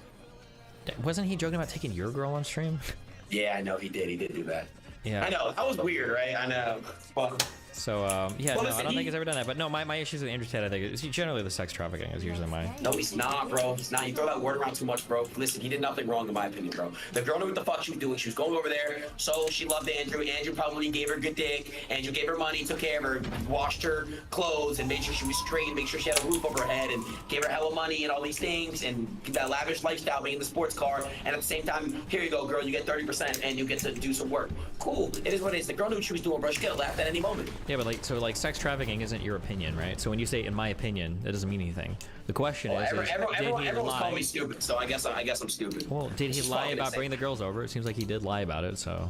Speaker 22: Wasn't he joking about taking your girl on stream?
Speaker 25: Yeah, I know he did. He did do that.
Speaker 22: Yeah.
Speaker 25: I know. That was weird, right? I know. Well,
Speaker 22: so, yeah,
Speaker 25: well,
Speaker 22: no,
Speaker 25: listen,
Speaker 22: I don't think he's ever done that. But no, my issues with Andrew Tate, I think, is generally the sex trafficking is usually my...
Speaker 25: No, he's not, bro. He's not. You throw that word around too much, bro. Listen, he did nothing wrong, in my opinion, bro. The girl knew what the fuck she was doing. She was going over there, so she loved Andrew. Andrew probably gave her good dick. Andrew gave her money, took care of her, washed her clothes, and made sure she was straight, make sure she had a roof over her head, and gave her hella money and all these things, and that lavish lifestyle, being in the sports car. And at the same time, here you go, girl, you get 30%, and you get to do some work. Cool. It is what it is. The girl knew what she was doing, bro. She could have laughed at any moment.
Speaker 22: Yeah, but like, so like sex trafficking isn't your opinion, right? So when you say in my opinion, that doesn't mean anything. The question is,
Speaker 25: everyone's calling me stupid, so I guess I'm stupid.
Speaker 22: Well, did he lie about bringing the girls over? It seems like he did lie about it, so...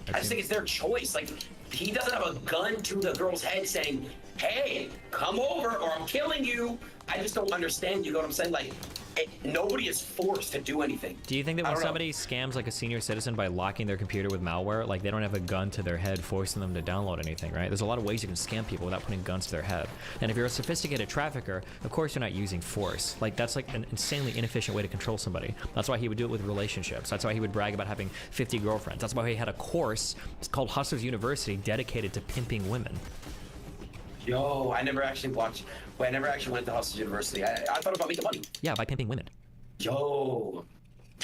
Speaker 25: I just think it's their choice. Like, he doesn't have a gun to the girl's head saying, hey, come over or I'm killing you. I just don't understand, you know what I'm saying? Like, nobody is forced to do anything.
Speaker 22: Do you think that when somebody scams like a senior citizen by locking their computer with malware, like they don't have a gun to their head forcing them to download anything, right? There's a lot of ways you can scam people without putting guns to their head. And if you're a sophisticated trafficker, of course you're not using force. Like that's like an insanely inefficient way to control somebody. That's why he would do it with relationships. That's why he would brag about having 50 girlfriends. That's why he had a course called Hustlers University dedicated to pimping women.
Speaker 25: Yo, I never actually went to Hustlers University. I thought it was about making money.
Speaker 22: Yeah, by pimping women.
Speaker 25: Yo.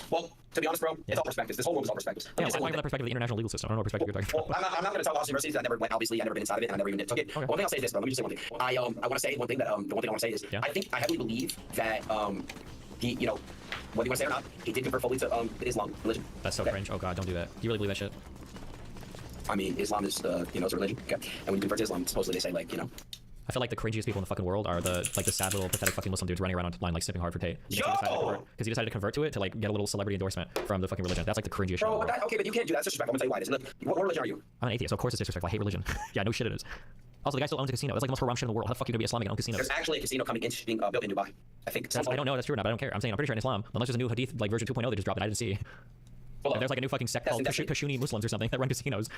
Speaker 25: Well, to be honest, bro, it's all perspectives. This whole room is all perspectives.
Speaker 22: Yeah, I'm talking about the perspective of the international legal system. I don't know what perspective you're talking about.
Speaker 25: I'm not going to talk about Hustlers University. I never been inside of it, and I never even took it. Okay. One thing I'll say is this, bro. Let me just say one thing. I want to say one thing that the one thing I want to say is I heavily believe that he, you know, whether you want to say it or not, he did convert fully to Islam religion.
Speaker 22: That's so cringe. Oh god, don't do that. Do you really believe that shit?
Speaker 25: I mean, Islam is you know, it's a religion. Okay. And when you convert to Islam, supposedly they say like, you know.
Speaker 22: I feel like the cringiest people in the fucking world are the sad little pathetic fucking Muslim dudes running around online like sniffing hard for Tate. Because he decided to convert to it to like get a little celebrity endorsement from the fucking religion. That's like the cringiest shit.
Speaker 25: Bro, but okay, but you can't do that. That's disrespectful. I'm gonna tell you why it is. Look, what religion are you?
Speaker 22: I'm an atheist, so of course it's disrespectful. I hate religion. Yeah, no shit it is. Also, the guy still owns a casino. It's like the most haram shit in the world. How the fuck are you gonna be Islamic and own casinos?
Speaker 25: There's actually a casino coming in, being built in Dubai. I think.
Speaker 22: I don't know if that's true or not, but I don't care. I'm saying I'm pretty sure in Islam, unless there's a new hadith like version 2.0 they just dropped that I didn't see. There's like a new fucking sect called Kashuni Muslims or something that run casinos.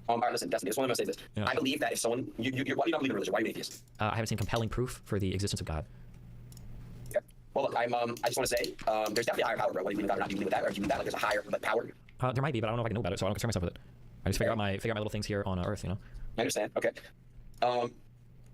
Speaker 25: All right, listen, Destiny, I just want to say this.
Speaker 22: Yeah.
Speaker 25: I believe that if someone, why do you not believe in religion? Why are you an atheist?
Speaker 22: I haven't seen compelling proof for the existence of God.
Speaker 25: Okay. Well, look, I just want to say, there's definitely a higher power, bro. Whether you believe in God or not, do you believe with that, or do you believe that like there's a higher power?
Speaker 22: There might be, but I don't know if I can know about it, so I don't concern myself with it. I just figure out my little things here on Earth, you know.
Speaker 25: I understand. Okay.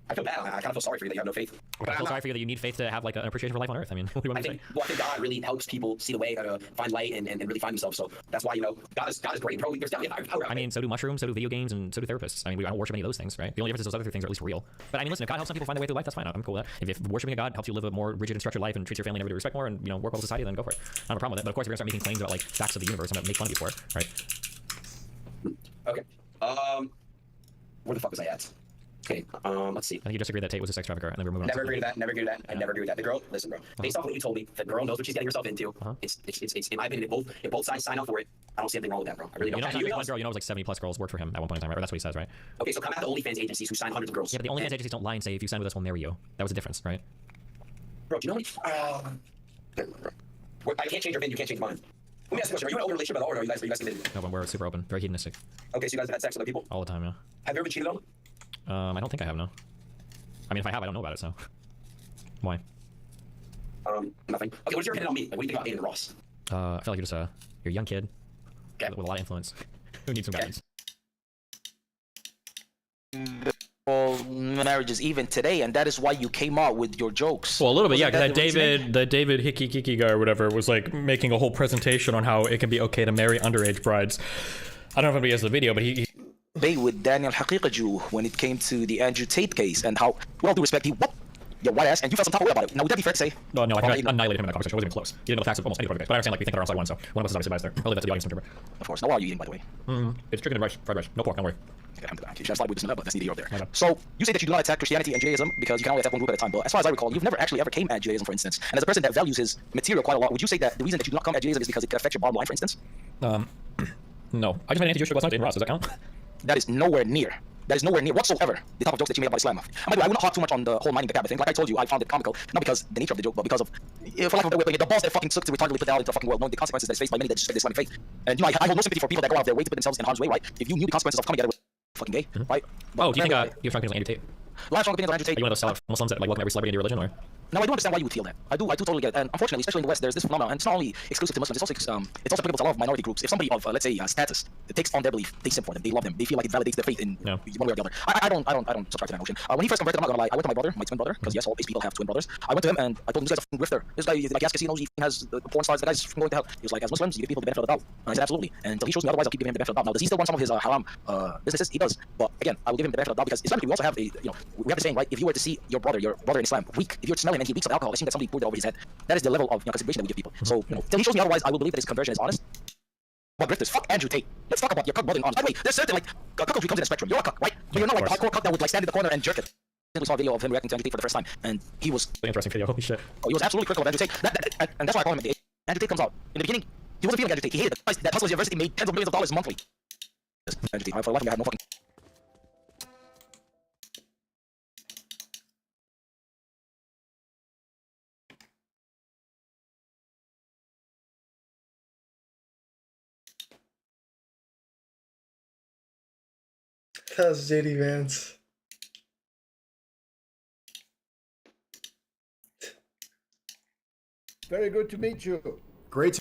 Speaker 25: I feel bad. I kind of feel sorry for you that you have no faith.
Speaker 22: I feel sorry for you that you need faith to have like an appreciation for life on Earth. I mean, what do you want me to say?
Speaker 25: Well, I think God really helps people see the way to find light and really find themselves. So that's why, you know, God is great, bro. There's definitely a higher power.
Speaker 22: I mean, so do mushrooms, so do video games, and so do therapists. I mean, I don't worship any of those things, right? The only difference is those other things are at least real. But I mean, listen, if God helps some people find their way through life, that's fine. I'm cool with that. If worshiping a God helps you live a more rigid and structured life and treats your family and everybody with respect more and, you know, work well with society, then go for it. I don't have a problem with it. But of course, if you're gonna start making claims about like facts of the universe, I'm gonna make fun of you for it, right?
Speaker 25: Okay. Where the fuck was I at? Okay, let's see.
Speaker 22: I think you just agreed that Tate was a sex trafficker, and then we're moving
Speaker 25: Never
Speaker 22: on.
Speaker 25: agree to that. Never agree to that. I never agree with that. The girl, listen, bro. Based off what you told me, the girl knows what she's getting herself into. It's in my opinion, if both sides sign up for it, I don't see anything wrong with that, bro. I really don't.
Speaker 22: You know, not just one girl. You know, it was like 70 plus girls worked for him at one point in time, right? Or that's what he says, right?
Speaker 25: Okay, so come at the OnlyFans agencies who sign hundreds of girls.
Speaker 22: Yeah, but the OnlyFans agencies don't lie and say if you sign with us, we'll marry you. That was the difference, right?
Speaker 25: Bro, do you know what? I can't change your opinion. You can't change mine. Let me ask you a question. Are you in an open relationship at all, or are you guys committed?
Speaker 22: No, but we're super open, very hedonistic.
Speaker 25: Okay, so you guys have had sex with other people?
Speaker 22: All the time, yeah.
Speaker 25: Have you ever been cheated on?
Speaker 22: I don't think I have, no. I mean, if I have, I don't know about it, so. Why?
Speaker 25: Nothing. Okay, what's your opinion on me? Like, what do you think about me and Ross?
Speaker 22: I feel like you're just you're a young kid with a lot of influence who needs some guidance.
Speaker 2: All marriages even today, and that is why you came out with your jokes.
Speaker 3: Well, a little bit, yeah.
Speaker 2: Wasn't
Speaker 3: Because that David Hickey Kiki guy or whatever was like making a whole presentation on how it can be okay to marry underage brides. I don't know if anybody has the video, but he
Speaker 2: with Daniel Haqiqaju when it came to the Andrew Tate case and how, with all due respect, he whooped your white ass and you felt some type of way about it. Now, would that be fair to say?
Speaker 22: No, I think I annihilated him in that conversation. It wasn't even close. He didn't know the facts of almost any part of the case. But I understand, like, we think they're on side one, so one of us is obviously biased there. I'll leave that to the audience to interpret.
Speaker 2: Of course. Now, what are you eating, by the way?
Speaker 22: It's chicken and rice, fried rice. No pork, don't worry.
Speaker 2: Okay, alhamdulillah. You should have slide with this, but that's neither here nor there. So, you say that you do not attack Christianity and Judaism because you can only attack one group at a time. But as far as I recall, you've never actually ever came at Judaism, for instance. And as a person that values his material quite a lot, would you say that the reason that you do not come at Judaism is because it could affect your bottom line, for instance?
Speaker 22: No. I just made an anti-Jewish joke last night to Ross. Does that count?
Speaker 2: That is nowhere near. That is nowhere near whatsoever the type of jokes that you made about Islam. And by the way, I will not talk too much on the whole mining the Kaaba thing. Like I told you, I found it comical, not because the nature of the joke, but because of, for lack of a better way of putting it, the balls that fucking took to retardedly put the into the fucking world, knowing the consequences that's faced by many that disrespect the Islamic faith. And you know, I hold no sympathy for people that go out of their way to put themselves in harm's way, right? If you knew the consequences of coming at it with fucking gay, right?
Speaker 22: Oh, do you think you have strong opinions on Andrew Tate?
Speaker 2: I have strong opinions on Andrew Tate.
Speaker 22: Are you one of those sellout Muslims that like welcome every celebrity into your religion, or?
Speaker 2: No, I do understand why you would feel that. I do totally get it. And unfortunately, especially in the West, there's this phenomenon, and it's not only exclusive to Muslims, it's also applicable to a lot of minority groups. If somebody of, let's say, status takes on their belief, they simp for them, they love them, they feel like it validates their faith in one way or the other. I don't subscribe to that notion. When he first converted, I'm not gonna lie, I went to my brother, my twin brother, because yes, all these people have twin brothers. I went to him and I told him, this guy's a grifter. This guy, like, gas casinos, he has the porn stars, the guy's going to hell. He was like, as Muslims, you give people the benefit of the doubt. And I said, absolutely. And until he shows me otherwise, I'll keep giving him the benefit of the doubt. Now, does he still run some of his haram businesses? He does. But again, I will give him the benefit of the doubt because Islamically, we also have we have the saying, right? If you were to see your brother in Islam weak, if you were to smell him and he reeks of alcohol, assuming that somebody poured it over his head, that is the level of consideration that we give people. So, till he shows me otherwise, I will believe that his conversion is honest. But grifters, fuck Andrew Tate. Let's talk about your cuck brother in arms. By the way, there's certain cuckoldry comes in a spectrum. You're a cuck, right? But you're not like the hardcore cuck that would like stand in the corner and jerk it. We saw a video of him reacting to Andrew Tate for the first time, and he was
Speaker 22: interesting video. Holy shit!
Speaker 2: Oh, he was absolutely critical of Andrew Tate. And that's why I call him Andrew Tate comes out in the beginning. He wasn't feeling Andrew Tate. He hated it. That Hustlers University made tens of millions of dollars monthly. Andrew Tate. For the life of me, I had no fucking.
Speaker 1: That's JD Vance.
Speaker 24: Very good to meet you.
Speaker 9: Great.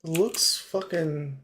Speaker 1: looks fucking.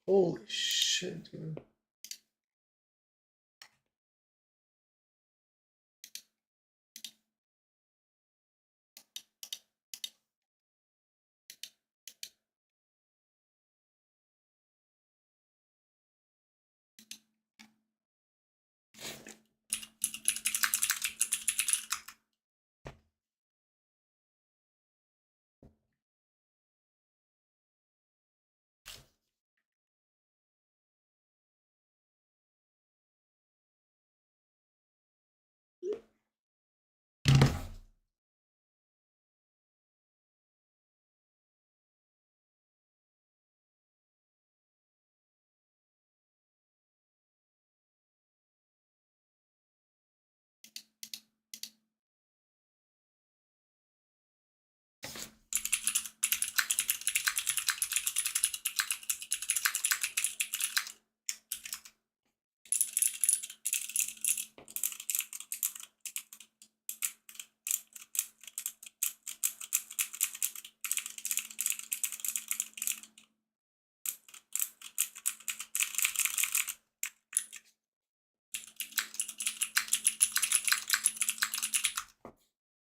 Speaker 1: Holy shit, dude.